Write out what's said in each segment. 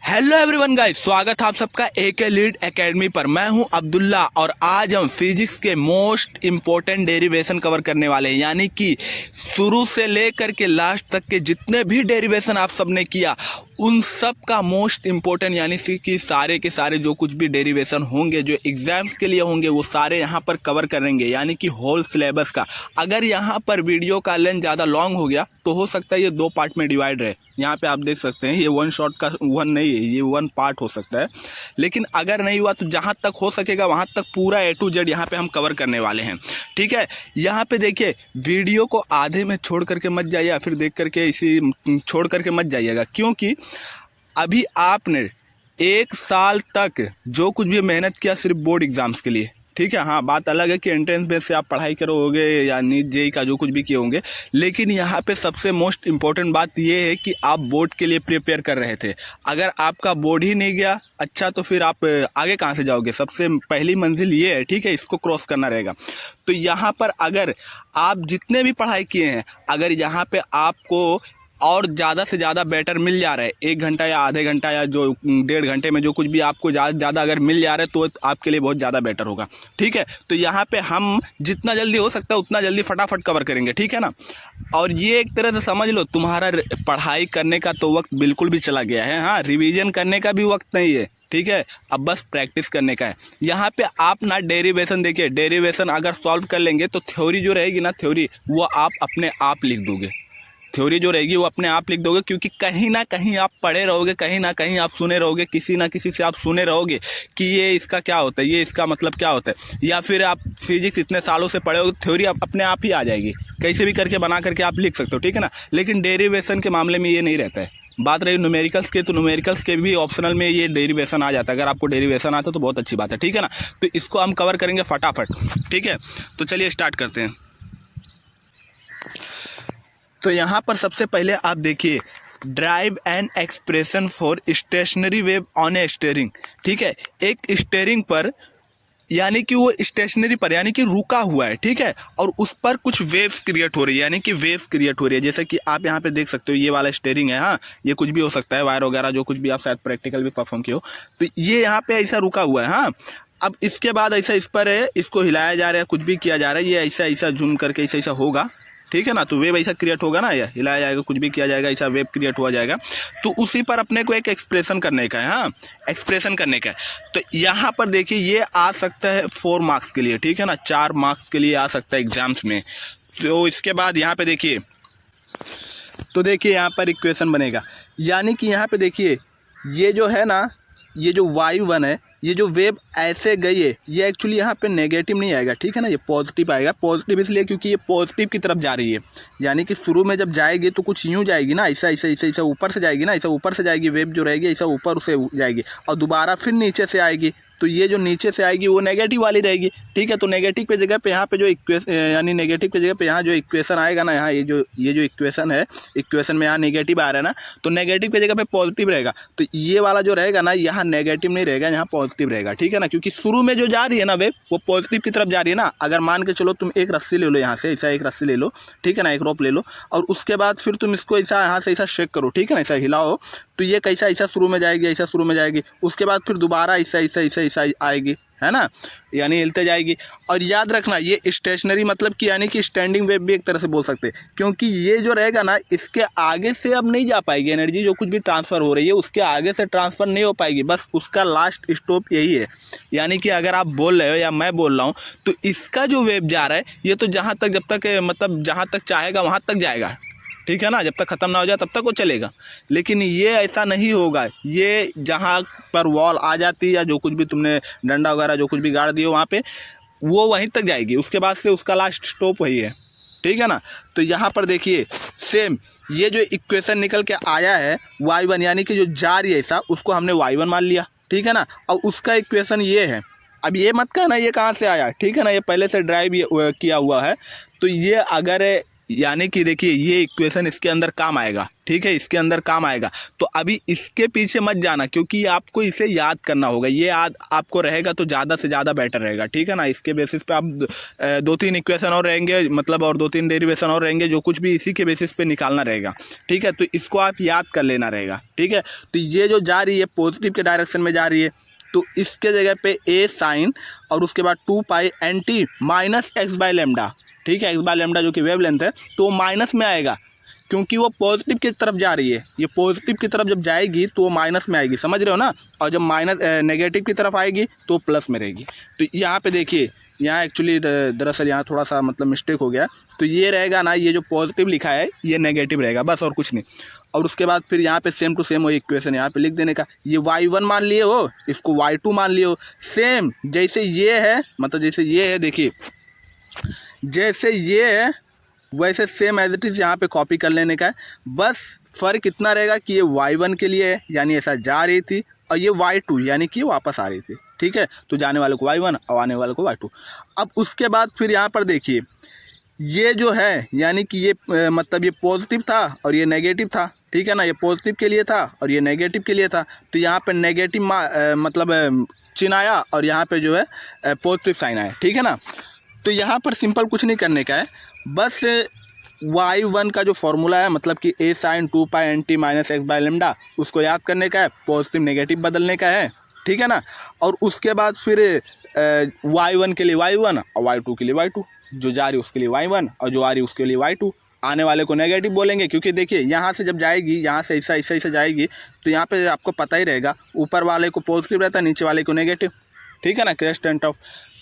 Hello everyone guys, स्वागत है आप सबका एके लीड एकेडमी पर। मैं हूं अब्दुल्ला और आज हम फिजिक्स के मोस्ट इम्पोर्टेंट डेरिवेशन कवर करने वाले हैं। यानी कि शुरू से लेकर के लास्ट तक के जितने भी डेरिवेशन आप सबने किया उन सब का मोस्ट इम्पोर्टेंट यानी कि सारे के सारे जो कुछ भी डेरिवेशन होंगे जो एग्जाम्स के लिए होंगे वो सारे यहाँ पर कवर करेंगे, यानी कि होल सिलेबस का। अगर यहाँ पर वीडियो का लेंथ ज़्यादा लॉन्ग हो गया तो हो सकता है ये 2 पार्ट में डिवाइड रहे। यहाँ पे आप देख सकते हैं ये 1 शॉट का 1 नहीं है, ये 1 पार्ट हो सकता है। लेकिन अगर नहीं हुआ तो जहाँ तक हो सकेगा वहाँ तक पूरा A to Z यहाँ पे हम कवर करने वाले हैं। ठीक है, यहाँ पे देखिए वीडियो को आधे में छोड़ करके मत जाइए या फिर देख करके इसी छोड़ करके मत जाइएगा, क्योंकि अभी आपने 1 साल तक जो कुछ भी मेहनत किया सिर्फ बोर्ड एग्जाम्स के लिए। ठीक है, हाँ बात अलग है कि एंट्रेंस बेस से आप पढ़ाई करोगे या नीट जेई का जो कुछ भी किए होंगे, लेकिन यहाँ पे सबसे मोस्ट इम्पोर्टेंट बात ये है कि आप बोर्ड के लिए प्रिपेयर कर रहे थे। अगर आपका बोर्ड ही नहीं गया अच्छा तो फिर आप आगे कहाँ से जाओगे। सबसे पहली मंजिल ये है, ठीक है, इसको क्रॉस करना रहेगा। तो यहाँ पर अगर आप जितने भी पढ़ाई किए हैं अगर यहाँ पे आपको और ज़्यादा से ज़्यादा बेटर मिल जा रहा है, 1 घंटा या आधे घंटा या जो 1.5 घंटे में जो कुछ भी आपको ज़्यादा अगर मिल जा रहा है तो आपके लिए बहुत ज़्यादा बेटर होगा। ठीक है, तो यहाँ पे हम जितना जल्दी हो सकता है उतना जल्दी फटाफट कवर करेंगे। ठीक है ना, और ये एक तरह से समझ लो तुम्हारा पढ़ाई करने का तो वक्त बिल्कुल भी चला गया है। हाँ, रिविज़न करने का भी वक्त नहीं है। ठीक है, अब बस प्रैक्टिस करने का है। यहाँ पे आप ना डेरिवेशन देखिए, डेरिवेशन अगर सॉल्व कर लेंगे तो थ्योरी जो रहेगी ना, थ्योरी वो आप अपने आप लिख दोगे। थ्योरी जो रहेगी वो अपने आप लिख दोगे, क्योंकि कहीं ना कहीं आप पढ़े रहोगे, कहीं ना कहीं आप सुने रहोगे, किसी ना किसी से आप सुने रहोगे कि ये इसका क्या होता है, ये इसका मतलब क्या होता है, या फिर आप फिजिक्स इतने सालों से पढ़े हो, थ्योरी अपने आप ही आ जाएगी, कैसे भी करके बना करके आप लिख सकते हो। ठीक है ना, लेकिन डेरिवेशन के मामले में ये नहीं रहता है। बात रही न्यूमेरिकल्स के, तो न्यूमेरिकल्स के भी ऑप्शनल में ये डेरिवेशन आ जाता है। अगर आपको डेरिवेशन आता है तो बहुत अच्छी बात है। ठीक है ना, तो इसको हम कवर करेंगे फटाफट। ठीक है, तो चलिए स्टार्ट करते हैं। तो यहाँ पर सबसे पहले आप देखिए, drive an expression for stationary wave on A steering. ठीक है, एक स्टेयरिंग पर यानी कि वो स्टेशनरी पर यानी कि रुका हुआ है। ठीक है, और उस पर कुछ वेव्स क्रिएट हो रही है, यानी कि वेव्स क्रिएट हो रही है। जैसे कि आप यहाँ पे देख सकते हो ये वाला स्टेयरिंग है। हाँ, ये कुछ भी हो सकता है, वायर वगैरह जो कुछ भी आप शायद प्रैक्टिकल भी परफॉर्म किए हो। तो ये यहाँ पे ऐसा रुका हुआ है। हाँ, अब इसके बाद ऐसा इस पर है, इसको हिलाया जा रहा है, कुछ भी किया जा रहा है, ये ऐसा ऐसा झूम करके ऐसा ऐसा होगा। ठीक है ना, तो वेव ऐसा क्रिएट होगा ना, या हिलाया जाएगा, कुछ भी किया जाएगा, ऐसा वेव क्रिएट हुआ जाएगा। तो उसी पर अपने को एक एक्सप्रेशन करने का है। हाँ, एक्सप्रेशन करने का है। तो यहाँ पर देखिए ये आ सकता है 4 मार्क्स के लिए। ठीक है ना, 4 मार्क्स के लिए आ सकता है एग्जाम्स में। तो इसके बाद यहाँ पे देखिए, तो देखिए यहाँ पर इक्वेशन बनेगा, यानी कि यहाँ पे देखिए ये जो है ना, ये जो y1 है, ये जो वेव ऐसे गई है ये एक्चुअली यहाँ पे नेगेटिव नहीं आएगा। ठीक है ना, ये पॉजिटिव आएगा। पॉजिटिव इसलिए क्योंकि ये पॉजिटिव की तरफ जा रही है, यानी कि शुरू में जब जाएगी तो कुछ यूँ जाएगी ना, ऐसा ऐसा ऐसा ऐसा ऊपर से जाएगी ना, ऐसा ऊपर से जाएगी वेव जो रहेगी, ऐसा ऊपर से जाएगी और दोबारा फिर नीचे से आएगी। तो ये जो नीचे से आएगी वो नेगेटिव वाली रहेगी। ठीक है, तो नेगेटिव पे जगह पे यहाँ पे जो इक्वेशन यानी नेगेटिव की जगह पे यहाँ जो इक्वेशन आएगा ना, यहाँ ये जो इक्वेशन है, इक्वेशन में यहाँ नेगेटिव आ रहा है ना, तो नेगेटिव की जगह पे पॉजिटिव रहेगा। तो ये वाला जो रहेगा ना, यहाँ नेगेटिव नहीं रहेगा, यहाँ पॉजिटिव रहेगा। ठीक है ना, क्योंकि शुरू में जो जा रही है ना वेव वो पॉजिटिव की तरफ जा रही है ना। अगर मान के चलो तुम एक रस्सी ले लो यहाँ से, ऐसा एक रस्सी ले लो, ठीक है ना, एक रोप ले लो, और उसके बाद फिर तुम इसको ऐसा यहाँ से ऐसा शेक करो, ठीक है ना, ऐसा हिलाओ, तो ये कैसा ऐसा शुरू में जाएगी, ऐसा शुरू में जाएगी, उसके बाद फिर दोबारा ऐसा ऐसा ऐसा ऐसा आएगी, है ना, यानी हिलते जाएगी। और याद रखना ये स्टेशनरी मतलब कि यानी कि स्टैंडिंग वेव भी एक तरह से बोल सकते हैं, क्योंकि ये जो रहेगा ना इसके आगे से अब नहीं जा पाएगी एनर्जी, जो कुछ भी ट्रांसफ़र हो रही है उसके आगे से ट्रांसफ़र नहीं हो पाएगी, बस उसका लास्ट स्टॉप यही है। यानी कि अगर आप बोल रहे हो या मैं बोल रहा हूँ तो इसका जो वेव जा रहा है ये तो जहाँ तक जब तक मतलब जहाँ तक चाहेगा वहाँ तक जाएगा। ठीक है ना, जब तक ख़त्म ना हो जाए तब तक वो चलेगा। लेकिन ये ऐसा नहीं होगा, ये जहाँ पर वॉल आ जाती है या जो कुछ भी तुमने डंडा वगैरह जो कुछ भी गाड़ दिए वहाँ पे वो वहीं तक जाएगी, उसके बाद से उसका लास्ट स्टॉप वही है। ठीक है ना, तो यहाँ पर देखिए सेम ये जो इक्वेशन निकल के आया है y1 यानी कि जो जा रही है ऐसा, उसको हमने y1 मान लिया। ठीक है ना, और उसका इक्वेशन ये है। अब ये मत कहना ये कहाँ से आया, ठीक है ना, ये पहले से ड्राइव किया हुआ है। तो ये अगर यानी कि देखिए ये इक्वेशन इसके अंदर काम आएगा, ठीक है, इसके अंदर काम आएगा। तो अभी इसके पीछे मत जाना, क्योंकि आपको इसे याद करना होगा। ये याद आपको रहेगा तो ज़्यादा से ज़्यादा बेटर रहेगा, ठीक है ना। इसके बेसिस पे आप 2-3 इक्वेशन और रहेंगे, मतलब और 2-3 डेरिवेशन और रहेंगे, जो कुछ भी इसी के बेसिस पे निकालना रहेगा, ठीक है। तो इसको आप याद कर लेना रहेगा, ठीक है। तो ये जो जा रही है पॉजिटिव के डायरेक्शन में जा रही है, तो इसके जगह पे ए साइन और उसके बाद 2 pi n t minus x by lambda, ठीक है। एक्स बाय लेमडा जो कि वेवलेंथ है, तो माइनस में आएगा, क्योंकि वो पॉजिटिव की तरफ जा रही है। ये पॉजिटिव की तरफ जब जाएगी तो वो माइनस में आएगी, समझ रहे हो ना। और जब नेगेटिव की तरफ आएगी तो प्लस में रहेगी। तो यहाँ पे देखिए, यहाँ एक्चुअली दरअसल यहाँ थोड़ा सा मतलब मिस्टेक हो गया। तो ये रहेगा ना, ये जो पॉजिटिव लिखा है ये नेगेटिव रहेगा, बस और कुछ नहीं। और उसके बाद फिर यहाँ पे सेम टू सेम वही इक्वेशन यहाँ पे लिख देने का। ये y1 मान लिए हो, इसको y2 मान लिए हो, सेम जैसे ये है, मतलब जैसे ये है, देखिए जैसे ये है वैसे सेम एज इट इज़ यहाँ पे कॉपी कर लेने का है। बस फ़र्क इतना रहेगा कि ये y1 के लिए है, यानी ऐसा जा रही थी, और ये y2 यानी कि वापस आ रही थी, ठीक है। तो जाने वाले को y1 और आने वाले को y2। अब उसके बाद फिर यहाँ पर देखिए, ये जो है यानी कि ये मतलब ये पॉजिटिव था और ये नेगेटिव था, ठीक है ना। ये पॉजिटिव के लिए था और ये नेगेटिव के लिए था। तो यहाँ पे नेगेटिव मतलब चिन्ह आया और यहाँ पे जो है पॉजिटिव साइन आया, ठीक है ना। तो यहाँ पर सिंपल कुछ नहीं करने का है, बस y1 का जो फॉर्मूला है, मतलब कि a sine 2 pi n t minus x by lambda, उसको याद करने का है, पॉजिटिव नेगेटिव बदलने का है, ठीक है ना। और उसके बाद फिर y1 के लिए y1 और y2 के लिए y2, जो जा रही है उसके लिए y1 और जो आ रही है उसके लिए y2। आने वाले को नेगेटिव बोलेंगे, क्योंकि देखिए यहाँ से जब जाएगी, यहाँ से ऐसा ऐसा ऐसा जाएगी, तो यहाँ पे आपको पता ही रहेगा, ऊपर वाले को पॉजिटिव रहता है, नीचे वाले को नेगेटिव, ठीक है ना, क्रेस्ट ऑफ।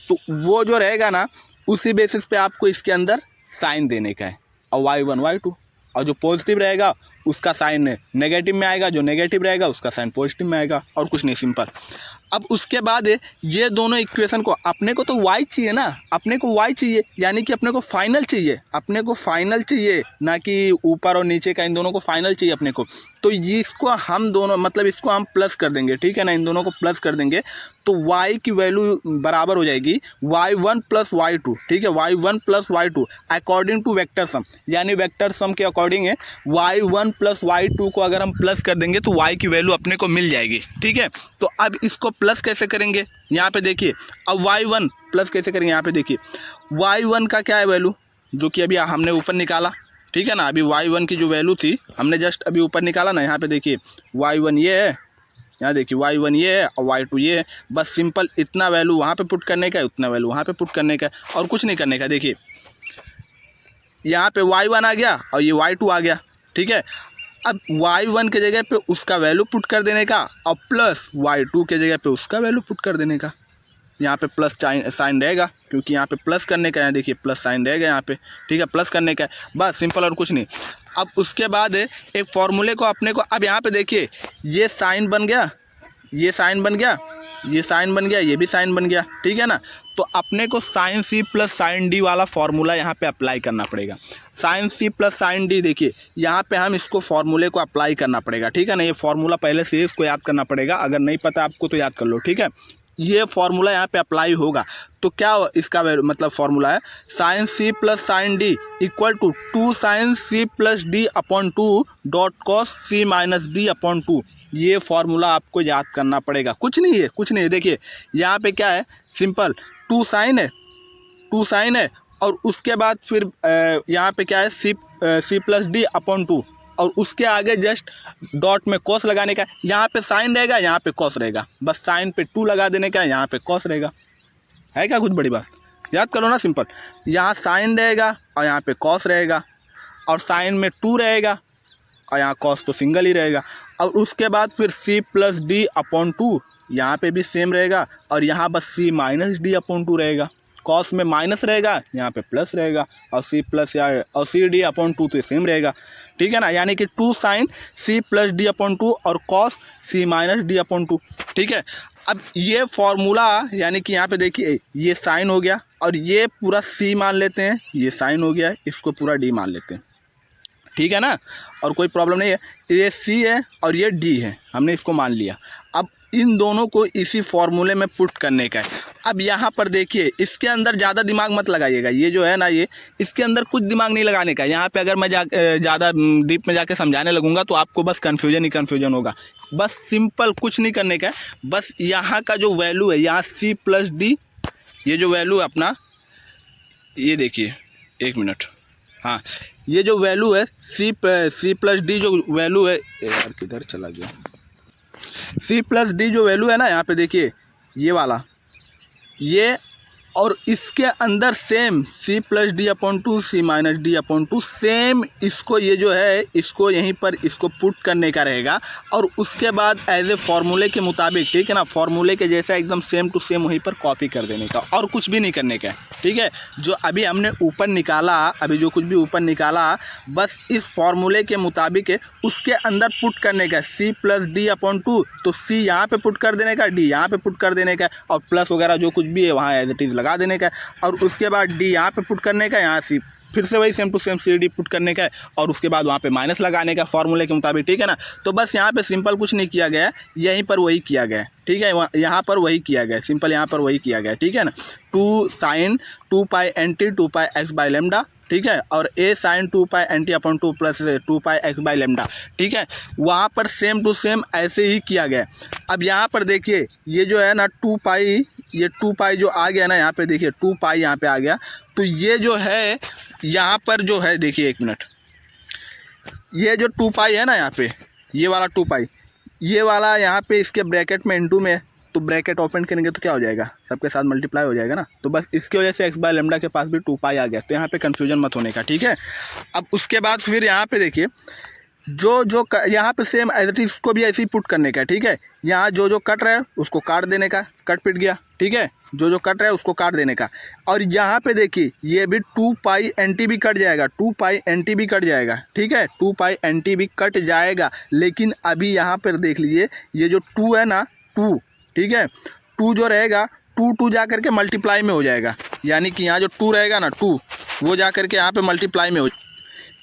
तो वो जो रहेगा ना, उसी बेसिस पे आपको इसके अंदर साइन देने का है, और y1 y2, और जो पॉजिटिव रहेगा उसका साइन नेगेटिव में आएगा, जो नेगेटिव रहेगा उसका साइन पॉजिटिव में आएगा, और कुछ नहीं, सिंपल। अब उसके बाद ये दोनों इक्वेशन को, अपने को तो y चाहिए ना, अपने को y चाहिए, यानी कि अपने को फाइनल चाहिए, अपने को फाइनल चाहिए, ना कि ऊपर और नीचे का, इन दोनों को फाइनल चाहिए अपने को। तो इसको हम दोनों, मतलब इसको हम प्लस कर देंगे, ठीक है ना, इन दोनों को प्लस कर देंगे, तो y की वैल्यू बराबर हो जाएगी y1 प्लस y2, ठीक है, y1 plus y2 according to vector sum, यानी वेक्टर सम के अकॉर्डिंग है। y1 प्लस y2 को अगर हम प्लस कर देंगे तो y की वैल्यू अपने को मिल जाएगी, ठीक है। तो अब इसको प्लस कैसे करेंगे, यहाँ पे देखिए, अब y1 प्लस कैसे करेंगे, यहाँ पे देखिए y1 का क्या है वैल्यू, जो कि अभी हमने ऊपर निकाला, ठीक है ना। अभी y1 की जो वैल्यू थी हमने जस्ट अभी ऊपर निकाला ना, यहाँ पे देखिए y1 ये है, यहाँ देखिए y1 ये है और y2 ये है। बस सिंपल इतना वैल्यू वहाँ पे पुट करने का है, उतना वैल्यू वहाँ पे पुट करने का है, और कुछ नहीं करने का। देखिए यहाँ पे y1 आ गया और ये y2 आ गया, ठीक है। अब y1 के जगह पे उसका वैल्यू पुट कर देने का, और प्लस y2 के जगह पे उसका वैल्यू पुट कर देने का। यहाँ पे प्लस साइन रहेगा, क्योंकि यहाँ पे प्लस करने का है, देखिए प्लस साइन रहेगा यहाँ पे, ठीक है, प्लस करने का है, बस सिंपल, और कुछ नहीं। अब उसके बाद एक फॉर्मूले को अपने को, अब यहाँ पे देखिए ये साइन बन गया, ये साइन बन गया, ये साइन बन गया, ये भी साइन बन गया, ठीक है ना। तो अपने को sine c plus sine d वाला फॉर्मूला यहाँ पे अप्लाई करना पड़ेगा। Sine c plus sine d, देखिए यहाँ पे हम इसको फॉर्मूले को अप्लाई करना पड़ेगा, ठीक है ना। ये फॉर्मूला पहले से इसको याद करना पड़ेगा, अगर नहीं पता आपको तो याद कर लो, ठीक है। ये फॉर्मूला यहाँ पे अप्लाई होगा, तो क्या इसका मतलब फॉर्मूला है sine c plus sine d equal to 2 sine c plus d upon 2 dot cos c minus d upon 2। ये फॉर्मूला आपको याद करना पड़ेगा, कुछ नहीं है, कुछ नहीं है। देखिए यहाँ पे क्या है, सिंपल 2 साइन है, 2 साइन है, और उसके बाद फिर यहाँ पे क्या है, सी प्लस डी अपॉन 2, और उसके आगे जस्ट डॉट में कॉस लगाने का। यहाँ पे साइन रहेगा, यहाँ पे कॉस रहेगा, बस साइन पे 2 लगा देने का, यहाँ पे कॉस रहेगा। है क्या कुछ बड़ी बात, याद करो ना, सिंपल। यहाँ साइन रहेगा और यहाँ पे कॉस रहेगा, और साइन में 2 रहेगा और यहाँ कॉस तो सिंगल ही रहेगा। और उसके बाद फिर सी प्लस डी अपॉन 2, यहाँ पे भी सेम रहेगा, और यहाँ बस सी माइनस डी अपॉन 2 रहेगा। कॉस में माइनस रहेगा, यहाँ पे प्लस रहेगा, और सी प्लस या और सी डी अपॉन 2 तो सेम रहेगा, ठीक है ना। यानी कि 2 sine c plus d upon 2 और cos c minus d upon 2, ठीक है। अब ये फॉर्मूला, यानी कि यहाँ पे देखिए ये साइन हो गया, और ये पूरा सी मान लेते हैं, ये साइन हो गया, इसको पूरा डी मान लेते हैं, ठीक है ना, और कोई प्रॉब्लम नहीं है। ये सी है और ये डी है, हमने इसको मान लिया। अब इन दोनों को इसी फॉर्मूले में पुट करने का है। अब यहाँ पर देखिए, इसके अंदर ज़्यादा दिमाग मत लगाइएगा, ये जो है ना, ये इसके अंदर कुछ दिमाग नहीं लगाने का। यहाँ पे अगर मैं ज़्यादा डीप में जाके समझाने लगूंगा तो आपको बस कन्फ्यूजन ही कन्फ्यूजन होगा। बस सिंपल कुछ नहीं करने का है, बस यहाँ का जो वैल्यू है, यहाँ C+D, ये जो वैल्यू है अपना, ये देखिए, एक मिनट, हाँ, ये जो वैल्यू है C+D जो वैल्यू है, यार किधर चला गया, C+D जो वैल्यू है ना, यहाँ पे देखिए ये वाला, ये और इसके अंदर सेम C+D/2 C-D/2 सेम, इसको ये जो है, इसको यहीं पर इसको पुट करने का रहेगा और उसके बाद एज ए फॉर्मूले के मुताबिक, ठीक है ना, फॉर्मूले के जैसा एकदम सेम टू सेम वहीं पर कॉपी कर देने का और कुछ भी नहीं करने का है, ठीक है। जो अभी हमने ऊपर निकाला, अभी जो कुछ भी ऊपर निकाला, बस इस फॉर्मूले के मुताबिक है, उसके अंदर पुट करने का C+D/2, तो C यहाँ पे पुट कर देने का, D यहाँ पे पुट कर देने का और प्लस वगैरह जो कुछ भी है वहाँ एज इट इज़ लगा देने का और उसके बाद D यहाँ पे पुट करने का, यहाँ C फिर से वही same to same CD put करने का है और उसके बाद वहाँ पे माइनस लगाने का फॉर्मूले के मुताबिक, ठीक है ना। तो बस यहाँ पे सिंपल कुछ नहीं किया गया है, यहीं पर वही किया गया है, ठीक है, यहाँ पर वही किया गया है, सिंपल यहाँ पर वही किया गया है, ठीक है ना। 2 sin 2π/nt 2π/x/λ, ठीक है, और a sin 2π/nt/2 plus 2π/x/λ, ठीक है, वहाँ पर सेम टू सेम ऐसे ही किया गया। अब यहाँ पर देखिए, ये जो है ना 2π, ये 2π जो आ गया ना, यहाँ पे देखिए 2π यहाँ पे आ गया, तो ये जो है यहाँ पर जो है, देखिए एक मिनट, ये जो 2π है ना यहाँ पे, ये वाला 2π, ये वाला यहाँ पे इसके ब्रैकेट में इनटू में, तो ब्रैकेट ओपन करेंगे तो क्या हो जाएगा, सबके साथ मल्टीप्लाई हो जाएगा ना, तो बस इसकी वजह से x/λ के पास भी 2π आ गया, तो यहाँ पे कन्फ्यूजन मत होने का, ठीक है। अब उसके बाद फिर यहाँ पे देखिए, जो यहाँ पे सेम एज इट इज को भी ऐसे ही पुट करने का, ठीक है। यहाँ जो कट रहा है उसको काट देने का, कट पिट गया, ठीक है, जो कट रहा है उसको काट देने का। और यहाँ पे देखिए, ये भी 2π/nt भी कट जाएगा, 2π/nt भी कट जाएगा, ठीक है, 2π/nt भी कट जाएगा। लेकिन अभी यहाँ पर देख लीजिए, ये जो 2 है ना, 2, ठीक है, 2 जो रहेगा, 2 जा करके मल्टीप्लाई में हो जाएगा, यानी कि यहाँ जो 2 रहेगा ना, 2 वो जा करके यहाँ पे मल्टीप्लाई में हो,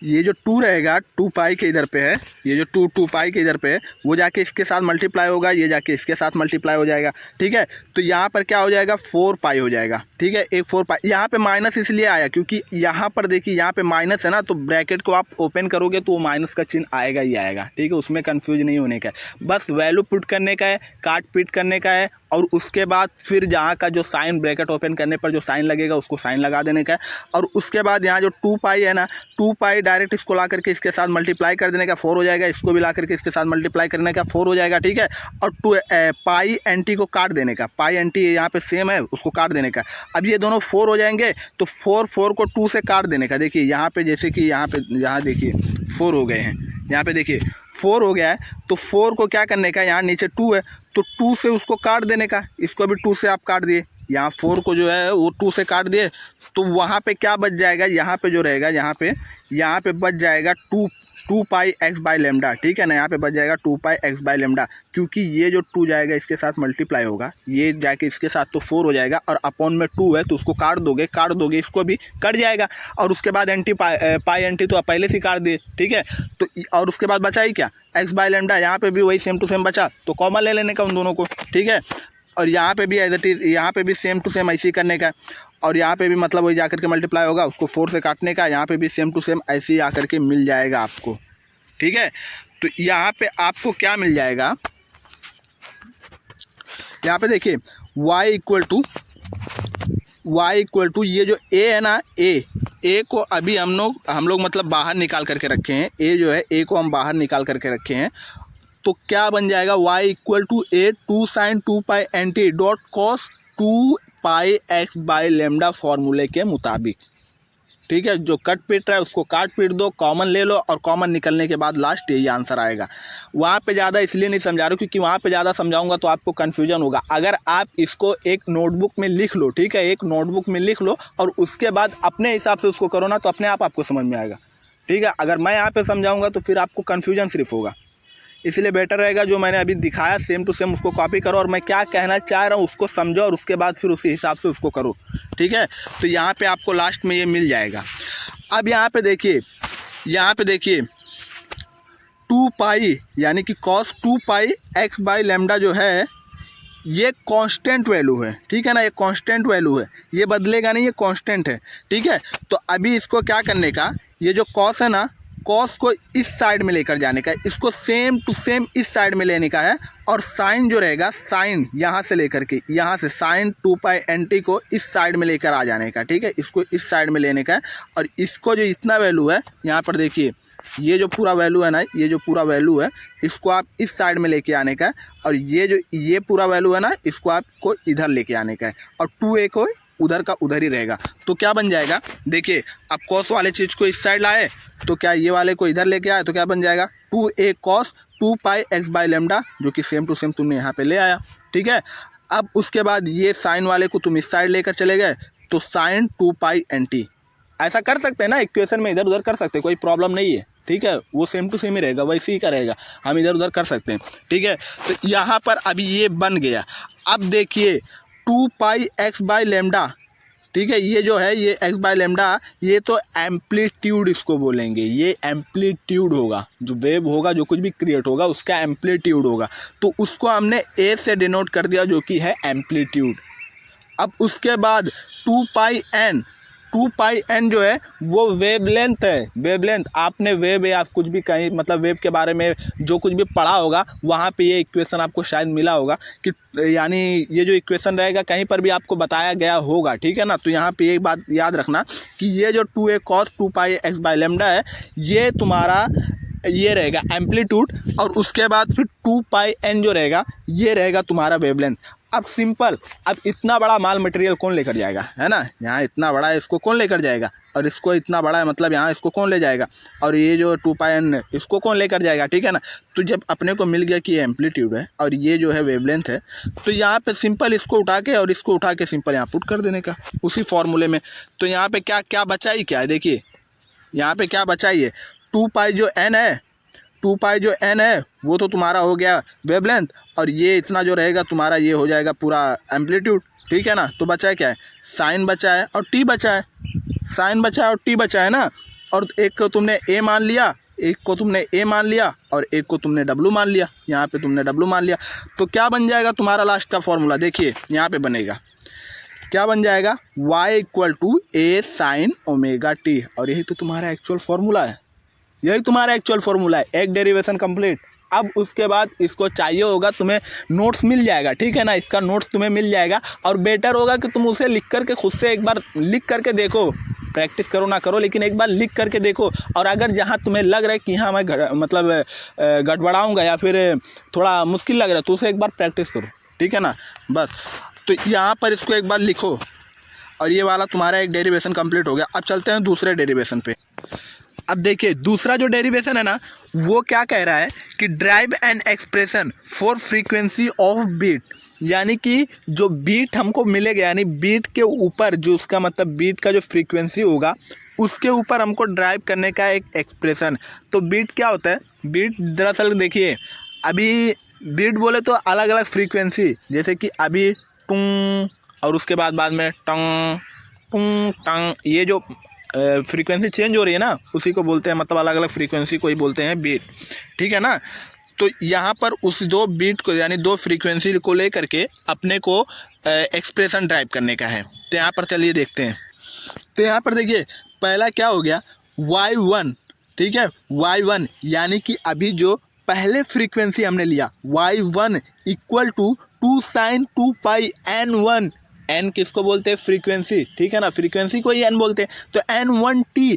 ये जो 2 रहेगा 2π के इधर पे है, ये जो 2π के इधर पे है, वो जाके इसके साथ मल्टीप्लाई होगा, ये जाके इसके साथ मल्टीप्लाई हो जाएगा, ठीक है। तो यहाँ पर क्या हो जाएगा, 4π हो जाएगा, ठीक है, एक 4π। यहाँ पे माइनस इसलिए आया क्योंकि यहाँ पर देखिए, यहाँ पे माइनस है ना, तो ब्रैकेट को आप ओपन करोगे तो वो माइनस का चिन्ह आएगा ही आएगा, ठीक है, उसमें कन्फ्यूज नहीं होने का है, बस वैल्यू पुट करने का है, काट पीट करने का है और उसके बाद फिर जहाँ का जो साइन, ब्रैकेट ओपन करने पर जो साइन लगेगा उसको साइन लगा देने का है और उसके बाद यहाँ जो 2π है ना, 2π डायरेक्ट इसको ला करके इसके साथ मल्टीप्लाई कर देने का, 4 हो जाएगा, इसको भी ला करके इसके साथ मल्टीप्लाई करने का, 4 हो जाएगा, ठीक है। और π/nt को काट देने का, π/nt यहाँ पे सेम है, उसको काट देने का। अब ये दोनों 4 हो जाएंगे तो 4 को 2 से काट देने का। देखिए यहाँ पे, जैसे कि यहाँ देखिए 4 हो गए हैं, यहाँ पे देखिए 4 हो गया है, तो 4 को क्या करने का, यहाँ नीचे 2 है तो 2 से उसको काट देने का, इसको भी 2 से आप काट दिए, यहाँ 4 को जो है वो 2 से काट दिए, तो वहाँ पे क्या बच जाएगा, यहाँ पे जो रहेगा, यहाँ पे बच जाएगा 2π/x/λ, ठीक है ना, यहाँ पे बच जाएगा 2π/x/λ, क्योंकि ये जो 2 जाएगा इसके साथ मल्टीप्लाई होगा, ये जाके इसके साथ तो 4 हो जाएगा और अपॉन में 2 है तो उसको काट दोगे इसको भी कट जाएगा और उसके बाद π/nt तो आप पहले से काट दिए, ठीक है। तो और उसके बाद बचा ही क्या, x/λ, यहाँ पे भी वही सेम टू सेम बचा, तो कॉमन ले लेने का उन दोनों को, ठीक है। और यहाँ पे भी एज इट इज़, यहाँ पे भी सेम टू सेम ऐसे ही करने का और यहाँ पे भी मतलब वही जाकर के मल्टीप्लाई होगा, उसको 4 से काटने का, यहाँ पे भी सेम टू सेम ऐसे ही आकर के मिल जाएगा आपको, ठीक है। तो यहाँ पे आपको क्या मिल जाएगा, यहाँ पे देखिए y इक्वल टू ये जो a है ना, a को अभी हम लोग मतलब बाहर निकाल करके रखे हैं, a जो है a को हम बाहर निकाल करके रखे हैं, तो क्या बन जाएगा, y equal to a 2 sin 2π/nt dot cos 2π/x/λ फॉर्मूले के मुताबिक, ठीक है। जो कट पीट रहा है उसको काट पीट दो, कॉमन ले लो और कॉमन निकलने के बाद लास्ट यही आंसर आएगा। वहाँ पे ज़्यादा इसलिए नहीं समझा रहा हूँ क्योंकि वहाँ पे ज़्यादा समझाऊंगा तो आपको कन्फ्यूजन होगा। अगर आप इसको एक नोटबुक में लिख लो, ठीक है, एक नोटबुक में लिख लो और उसके बाद अपने हिसाब से उसको करो ना, तो अपने आप आपको समझ में आएगा, ठीक है। अगर मैं यहाँ पर समझाऊँगा तो फिर आपको कन्फ्यूजन सिर्फ होगा, इसलिए बेटर रहेगा जो मैंने अभी दिखाया सेम टू सेम उसको कॉपी करो और मैं क्या कहना चाह रहा हूँ उसको समझो और उसके बाद फिर उसी हिसाब से उसको करो, ठीक है। तो यहाँ पे आपको लास्ट में ये मिल जाएगा। अब यहाँ पे देखिए 2π यानी कि cos 2π x/λ जो है ये कांस्टेंट वैल्यू है, ठीक है ना, ये कांस्टेंट वैल्यू है, ये बदलेगा नहीं, ये कांस्टेंट है, ठीक है। तो अभी इसको क्या करने का, ये जो कॉस है ना, कॉस को इस साइड में लेकर जाने का है, इसको सेम टू सेम इस साइड में लेने का है, और साइन जो रहेगा, साइन यहाँ से लेकर के यहाँ से साइन 2π/NT को इस साइड में लेकर आ जाने का, ठीक है, इसको इस साइड में लेने का है। और इसको जो इतना वैल्यू है यहाँ पर देखिए, ये जो पूरा वैल्यू है ना, ये जो पूरा वैल्यू है, इसको आप इस साइड में लेके आने का है, और ये पूरा वैल्यू है ना, इसको आपको इधर लेके आने का है, और 2a को उधर का उधर ही रहेगा। तो क्या बन जाएगा, देखिए आप कॉस वाले चीज़ को इस साइड लाए, तो क्या ये वाले को इधर लेके आए, तो क्या बन जाएगा 2a cos 2πx/λ, जो कि सेम टू सेम तुमने यहाँ पे ले आया, ठीक है। अब उसके बाद ये साइन वाले को तुम इस साइड लेकर चले गए, तो साइन 2π/NT, ऐसा कर सकते हैं ना, इक्वेशन में इधर उधर कर सकते हैं, कोई प्रॉब्लम नहीं है, ठीक है, वो सेम टू सेम ही रहेगा, वैसे ही का रहेगा, हम इधर उधर कर सकते हैं, ठीक है। तो यहाँ पर अभी ये बन गया। अब देखिए 2πx/λ, ठीक है, ये जो है ये x/λ, ये तो एम्पलीट्यूड इसको बोलेंगे, ये एम्पलीट्यूड होगा, जो वेव होगा, जो कुछ भी क्रिएट होगा उसका एम्पलीट्यूड होगा, तो उसको हमने a से डिनोट कर दिया, जो कि है एम्पलीट्यूड। अब उसके बाद 2πn जो है वो वेवलेंथ है, वेवलेंथ। आपने वेव या कुछ भी कहीं मतलब वेव के बारे में जो कुछ भी पढ़ा होगा, वहाँ पे ये इक्वेशन आपको शायद मिला होगा कि यानी ये जो इक्वेशन रहेगा कहीं पर भी आपको बताया गया होगा, ठीक है ना। तो यहाँ पे एक बात याद रखना कि ये जो 2a cos 2πx/λ है, ये तुम्हारा ये रहेगा एम्पलीट्यूड, और उसके बाद फिर 2πn जो रहेगा ये रहेगा तुम्हारा वेवलेंथ। अब सिंपल, अब इतना बड़ा माल मटेरियल कौन लेकर जाएगा, है ना, यहाँ इतना बड़ा है, इसको कौन लेकर जाएगा, और इसको इतना बड़ा है मतलब यहाँ इसको कौन ले जाएगा, और ये जो 2πn इसको कौन लेकर जाएगा, ठीक है ना। तो जब अपने को मिल गया कि ये एम्पलीट्यूड है और ये जो है वेवलेंथ है, तो यहाँ पे सिंपल इसको उठा के और इसको उठा के सिंपल यहाँ पुट कर देने का उसी फॉर्मूले में। तो यहाँ पे क्या क्या बचा ही क्या है, देखिए यहाँ पे क्या बचा ही है, 2π जो n है, 2π जो n है वो तो तुम्हारा हो गया वेवलेंथ, और ये इतना जो रहेगा तुम्हारा ये हो जाएगा पूरा एम्पलीट्यूड, ठीक है ना। तो बचा है क्या है, साइन बचा है और t बचा है, साइन बचा है और t बचा है ना। और एक को तुमने a मान लिया, एक को तुमने a मान लिया, और एक को तुमने w मान लिया, यहाँ पे तुमने w मान लिया। तो क्या बन जाएगा तुम्हारा लास्ट का फॉर्मूला, देखिए यहाँ पे बनेगा, क्या बन जाएगा, y = a sin ωt, और यही तो तुम्हारा एक्चुअल फार्मूला है, यही तुम्हारा एक्चुअल फार्मूला है। एक डेरिवेशन कंप्लीट। अब उसके बाद इसको चाहिए होगा तुम्हें नोट्स मिल जाएगा, ठीक है ना, इसका नोट्स तुम्हें मिल जाएगा, और बेटर होगा कि तुम उसे लिख करके खुद से एक बार लिख करके देखो, प्रैक्टिस करो ना करो लेकिन एक बार लिख करके देखो। और अगर जहाँ तुम्हें लग रहा है कि हाँ मैं मतलब गड़बड़ाऊँगा या फिर थोड़ा मुश्किल लग रहा है, तो उसे एक बार प्रैक्टिस करो, ठीक है ना, बस। तो यहाँ पर इसको एक बार लिखो, और ये वाला तुम्हारा एक डेरिवेशन कंप्लीट हो गया। अब चलते हैं दूसरे डेरिवेशन पे। अब देखिए दूसरा जो डेरिवेशन है ना, वो क्या कह रहा है कि derive an expression for frequency of beat, यानी कि जो बीट हमको मिलेगा, यानी बीट के ऊपर जो उसका मतलब बीट का जो फ्रीक्वेंसी होगा उसके ऊपर हमको ड्राइव करने का एक एक्सप्रेशन। तो बीट क्या होता है, बीट दरअसल देखिए अभी बीट बोले तो अलग अलग फ्रीक्वेंसी, जैसे कि अभी टुंग और उसके बाद में टंग टुंग टंग, ये जो फ्रीक्वेंसी चेंज हो रही है ना उसी को बोलते हैं, मतलब अलग अलग फ्रीक्वेंसी को ही बोलते हैं बीट, ठीक है ना। तो यहाँ पर उस दो बीट को यानी दो फ्रीक्वेंसी को लेकर के अपने को एक्सप्रेशन ड्राइव करने का है। तो यहाँ पर चलिए देखते हैं। तो यहाँ पर देखिए पहला क्या हो गया, y1, ठीक है, y1 यानी कि अभी जो पहले फ्रीक्वेंसी हमने लिया y1 = 2 sin 2πn1, n किसको बोलते हैं, फ्रीक्वेंसी, ठीक है ना, फ्रीक्वेंसी को ही n बोलते हैं। तो n1t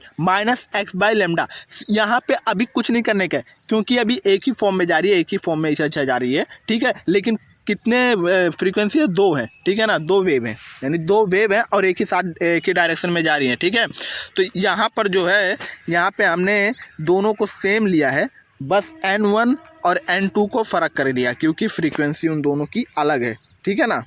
- x/λ, यहाँ पे अभी कुछ नहीं करने का है क्योंकि अभी एक ही फॉर्म में जा रही है, एक ही फॉर्म में इसे जा रही है, ठीक है। लेकिन कितने फ्रीक्वेंसी है, दो है, ठीक है ना, दो वेव हैं, यानी दो वेव हैं और एक ही साथ एक ही डायरेक्शन में जा रही हैं, ठीक है। तो यहाँ पर जो है यहाँ पे हमने दोनों को सेम लिया है, बस n1 और n2 को फ़र्क कर दिया क्योंकि फ्रीक्वेंसी उन दोनों की अलग है, ठीक है ना।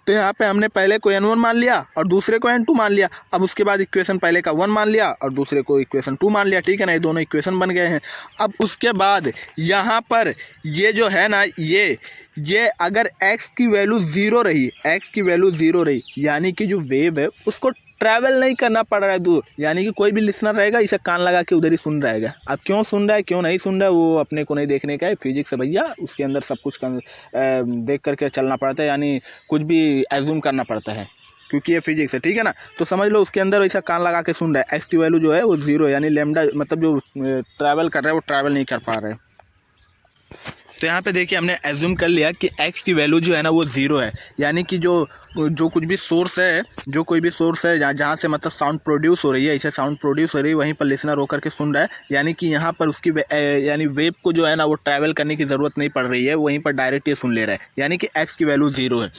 तो यहाँ पे हमने पहले को n1 मान लिया और दूसरे को n2 मान लिया। अब उसके बाद इक्वेशन पहले का 1 मान लिया और दूसरे को इक्वेशन 2 मान लिया, ठीक है ना, ये दोनों इक्वेशन बन गए हैं। अब उसके बाद यहाँ पर ये जो है ना ये अगर x की वैल्यू ज़ीरो रही यानी कि जो वेव है उसको ट्रैवल नहीं करना पड़ रहा है दूर, यानी कि कोई भी लिसनर रहेगा इसे कान लगा के उधर ही सुन रहेगा। अब क्यों सुन रहा है क्यों नहीं सुन रहा है वो अपने को नहीं देखने का है, फिजिक्स है भैया, उसके अंदर सब कुछ देख करके चलना पड़ता है, यानी कुछ भी एज्यूम करना पड़ता है क्योंकि ये फिजिक्स है, ठीक है ना। तो समझ लो उसके अंदर ऐसा कान लगा के सुन रहा है, एक्स की वैल्यू जो है वो ज़ीरो यानी लैम्डा मतलब जो ट्रैवल कर रहा है वो ट्रैवल नहीं कर पा रहा है। तो यहाँ पे देखिए हमने एज्यूम कर लिया कि x की वैल्यू जो है ना वो ज़ीरो है, यानी कि जो कोई भी सोर्स है जहाँ से मतलब साउंड प्रोड्यूस हो रही है, ऐसे साउंड प्रोड्यूस हो रही है वहीं पर लिसनर होकर के सुन रहा है, यानी कि यहाँ पर उसकी यानी वेव को जो है ना वो ट्रैवल करने की ज़रूरत नहीं पड़ रही है, वहीं पर डायरेक्ट ये सुन ले रहा है, यानी कि x की वैल्यू ज़ीरो है।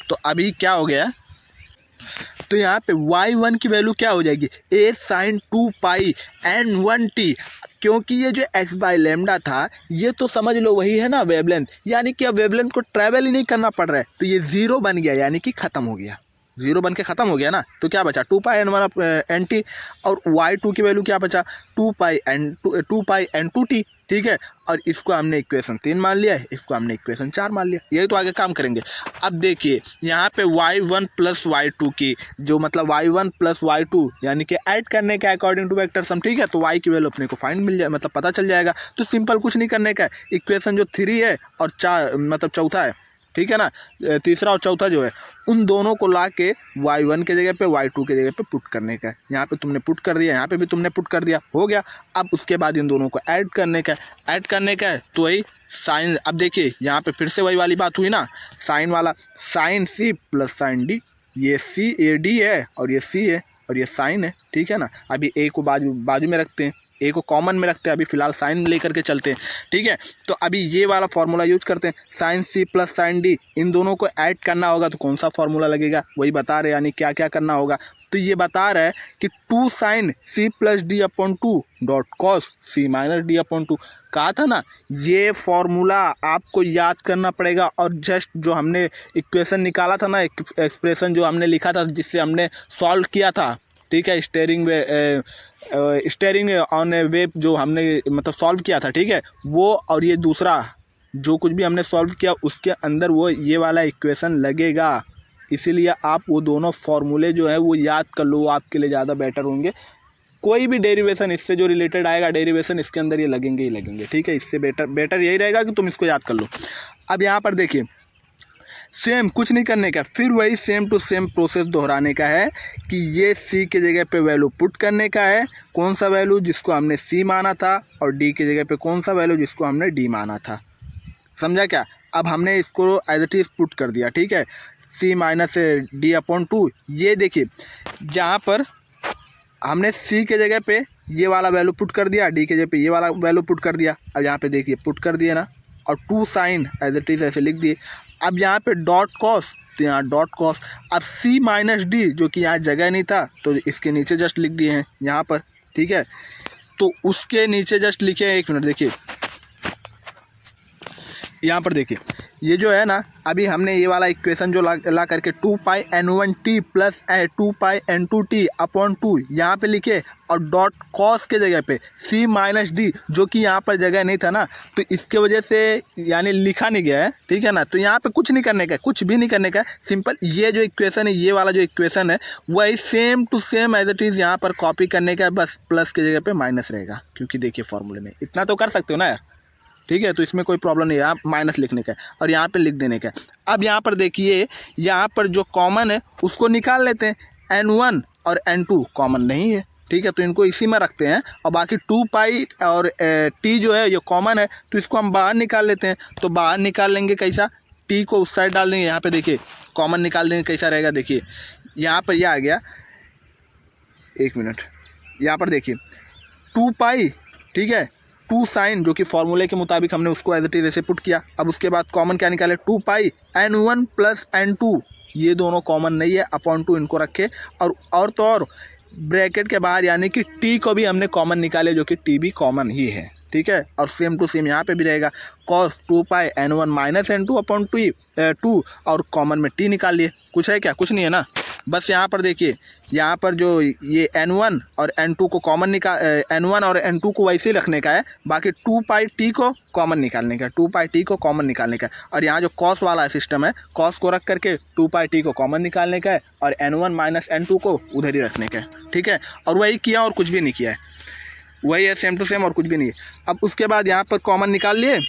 तो अभी क्या हो गया, तो यहाँ पे y1 की वैल्यू क्या हो जाएगी a sin 2 पाई n1t, क्योंकि ये जो x बाय लैम्डा था ये तो समझ लो वही है ना वेवलेंथ, यानी कि अब वेवलेंथ को ट्रैवल ही नहीं करना पड़ रहा है, तो ये ज़ीरो बन गया यानी कि ख़त्म हो गया, ज़ीरो बन के ख़त्म हो गया ना। तो क्या बचा 2 पाई n1 nt और y2 की वैल्यू क्या बचा 2 पाई n2t, ठीक है। और इसको हमने इक्वेशन 3 मान लिया है, इसको हमने इक्वेशन 4 मान लिया, यही तो आगे काम करेंगे। अब देखिए यहाँ पे y1 प्लस y2 की जो मतलब y1 प्लस y2 यानी कि ऐड करने का अकॉर्डिंग टू वेक्टर सम, ठीक है। तो y की वैल्यू अपने को फाइंड मिल जाए मतलब पता चल जाएगा। तो सिंपल कुछ नहीं करने का है, इक्वेशन जो 3 है और 4 मतलब चौथा है, ठीक है ना, तीसरा और चौथा जो है उन दोनों को ला के y1 के जगह पे y2 के जगह पे पुट करने का है। यहाँ पे तुमने पुट कर दिया, यहाँ पे भी तुमने पुट कर दिया, हो गया। अब उसके बाद इन दोनों को ऐड करने का है, तो वही साइन, अब देखिए यहाँ पे फिर से वही वाली बात हुई ना, साइन वाला, sine c plus sine d, ये सी ए डी है और ये सी है और ये साइन है, ठीक है ना। अभी ए को बाजू में रखते हैं, ए को कॉमन में रखते हैं, अभी फिलहाल साइन लेकर के चलते हैं, ठीक है। तो अभी ये वाला फार्मूला यूज करते हैं, sine c plus sine d, इन दोनों को ऐड करना होगा तो कौन सा फार्मूला लगेगा वही बता रहे, यानी क्या क्या करना होगा। तो ये बता रहा है कि 2 sine c plus d upon 2 dot cos c minus d upon 2, कहा था ना ये फॉर्मूला आपको याद करना पड़ेगा। और जस्ट जो हमने इक्वेशन निकाला था ना, एक्सप्रेशन जो हमने लिखा था जिससे हमने सॉल्व किया था, ठीक है, स्टेयरिंग ऑन ए वेव जो हमने मतलब सॉल्व किया था, ठीक है, वो और ये दूसरा जो कुछ भी हमने सॉल्व किया उसके अंदर वो ये वाला इक्वेशन लगेगा। इसीलिए आप वो दोनों फॉर्मूले जो है वो याद कर लो, वो आपके लिए ज़्यादा बेटर होंगे। कोई भी डेरिवेशन इससे जो रिलेटेड आएगा डेरिवेशन इसके अंदर ये लगेंगे ही लगेंगे, ठीक है। इससे बेटर यही रहेगा कि तुम इसको याद कर लो। अब यहाँ पर देखिए सेम कुछ नहीं करने का, फिर वही सेम टू सेम प्रोसेस दोहराने का है कि ये सी के जगह पे वैल्यू पुट करने का है, कौन सा वैल्यू जिसको हमने सी माना था, और डी के जगह पे कौन सा वैल्यू जिसको हमने डी माना था, समझा क्या। अब हमने इसको एज इट इज़ पुट कर दिया, ठीक है, सी माइनस डी अपॉन 2। ये देखिए जहाँ पर हमने सी के जगह पे ये वाला वैल्यू पुट कर दिया, डी के जगह पे ये वाला वैल्यू पुट कर दिया। अब यहाँ पे देखिए पुट कर दिए ना, और 2 साइन एज इट इज़ ऐसे लिख दिए। अब यहाँ पे डॉट कॉस, तो यहाँ डॉट कॉस। अब सी माइनस डी जो कि यहाँ जगह नहीं था तो इसके नीचे जस्ट लिख दिए हैं यहाँ पर, ठीक है। तो उसके नीचे जस्ट लिखे, एक मिनट देखिए यहाँ पर देखिए ये जो है ना, अभी हमने ये वाला इक्वेशन जो ला करके 2 पाई n1t प्लस 2 पाई n2t अपॉन 2 यहाँ पे लिखे, और डॉट कॉस के जगह पे c माइनस डी जो कि यहाँ पर जगह नहीं था ना, तो इसके वजह से यानी लिखा नहीं गया है, ठीक है ना। तो यहाँ पे कुछ नहीं करने का, कुछ भी नहीं करने का, सिंपल ये जो इक्वेशन है, ये वाला जो इक्वेशन है वही same to same as it is यहाँ पर कॉपी करने का, बस प्लस के जगह पे माइनस रहेगा, क्योंकि देखिए फॉर्मूले में इतना तो कर सकते हो ना यार, ठीक है। तो इसमें कोई प्रॉब्लम नहीं है, आप माइनस लिखने का और यहाँ पे लिख देने का। अब यहाँ पर देखिए यहाँ पर जो कॉमन है उसको निकाल लेते हैं, n1 और n2 कॉमन नहीं है, ठीक है, तो इनको इसी में रखते हैं। और बाकी 2 पाई और t जो है ये कॉमन है, तो इसको हम बाहर निकाल लेते हैं। तो बाहर निकाल लेंगे कैसा, t को उस साइड डाल देंगे, यहाँ पे देखिए कॉमन निकाल देंगे, कैसा रहेगा देखिए यहाँ पर यह आ गया, एक मिनट यहाँ पर देखिए 2 पाई, ठीक है, 2 साइन जो कि फॉर्मूले के मुताबिक हमने उसको एज इट इज ऐसे पुट किया। अब उसके बाद कॉमन क्या निकाले, 2 पाई n1 प्लस n2, ये दोनों कॉमन नहीं है, अपॉन 2 इनको रखे, और ब्रैकेट के बाहर यानी कि t को भी हमने कॉमन निकाले जो कि t भी कॉमन ही है, ठीक है, और सेम टू सेम यहाँ पे भी रहेगा cos 2 pi n1 minus n2 upon 2 और कॉमन में t निकाल लिए। कुछ है क्या? कुछ नहीं है ना। बस यहाँ पर देखिए, यहाँ पर जो ये n1 और n2 को कॉमन n1 और n2 को वैसे ही रखने का है, बाकी 2 पाई t को कॉमन निकालने का है, 2 पाई t को कॉमन निकालने का है। और यहाँ जो cos वाला सिस्टम है, cos को रख करके 2 पाई t को कॉमन निकालने का है और n1 माइनस n2 को उधर ही रखने का है, ठीक है। और वही किया और कुछ भी नहीं किया है, वही है सेम टू सेम और कुछ भी नहीं है। अब उसके बाद यहाँ पर कॉमन निकाल लिए,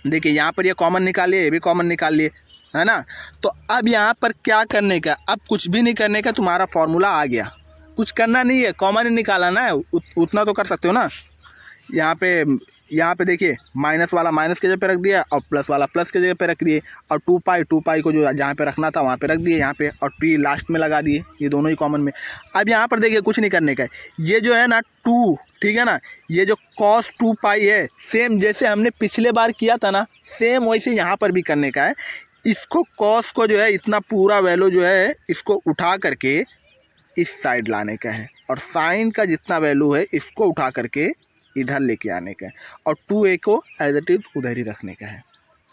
देखिए यहाँ पर ये कॉमन निकाल लिए, ये भी कॉमन निकाल लिए, है ना। तो अब यहाँ पर क्या करने का? अब कुछ भी नहीं करने का, तुम्हारा फॉर्मूला आ गया, कुछ करना नहीं है, कॉमन ही निकालना है, उतना तो कर सकते हो ना। यहाँ पे देखिए, माइनस वाला माइनस के जगह पे रख दिया और प्लस वाला प्लस के जगह पे रख दिए, और 2 पाई को जो जहाँ पे रखना था वहाँ पे रख दिए यहाँ पे, और टी लास्ट में लगा दिए, ये दोनों ही कॉमन में। अब यहाँ पर देखिए कुछ नहीं करने का है, ये जो है ना 2, ठीक है ना, ये जो cos 2 पाई है, सेम जैसे हमने पिछले बार किया था ना, सेम वैसे यहाँ पर भी करने का है। इसको cos को जो है इतना पूरा वैल्यू जो है इसको उठा करके इस साइड लाने का है, और साइन का जितना वैल्यू है इसको उठा करके इधर लेके आने का है, और 2a को एज इट इज उधर ही रखने का है,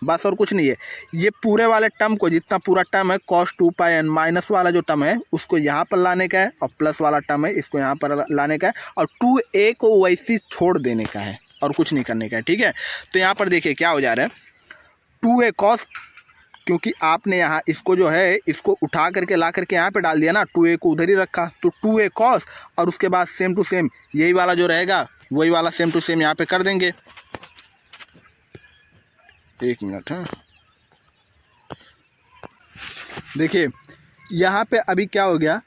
बस और कुछ नहीं है। ये पूरे वाले टर्म को, जितना पूरा टर्म है cos 2 पाई n माइनस वाला जो टर्म है उसको यहाँ पर लाने का है, और प्लस वाला टर्म है इसको यहाँ पर लाने का है, और 2a को वैसे छोड़ देने का है और कुछ नहीं करने का है, ठीक है। तो यहाँ पर देखिए क्या हो जा रहा है, 2a cos, क्योंकि आपने यहाँ इसको जो है इसको उठा करके ला करके यहाँ पे डाल दिया ना, 2a को उधर ही रखा, तो 2a cos, और उसके बाद सेम टू सेम यही वाला जो रहेगा वही वाला सेम टू सेम यहाँ पे कर देंगे। एक मिनट, हाँ देखिए यहाँ पे अभी क्या हो गया,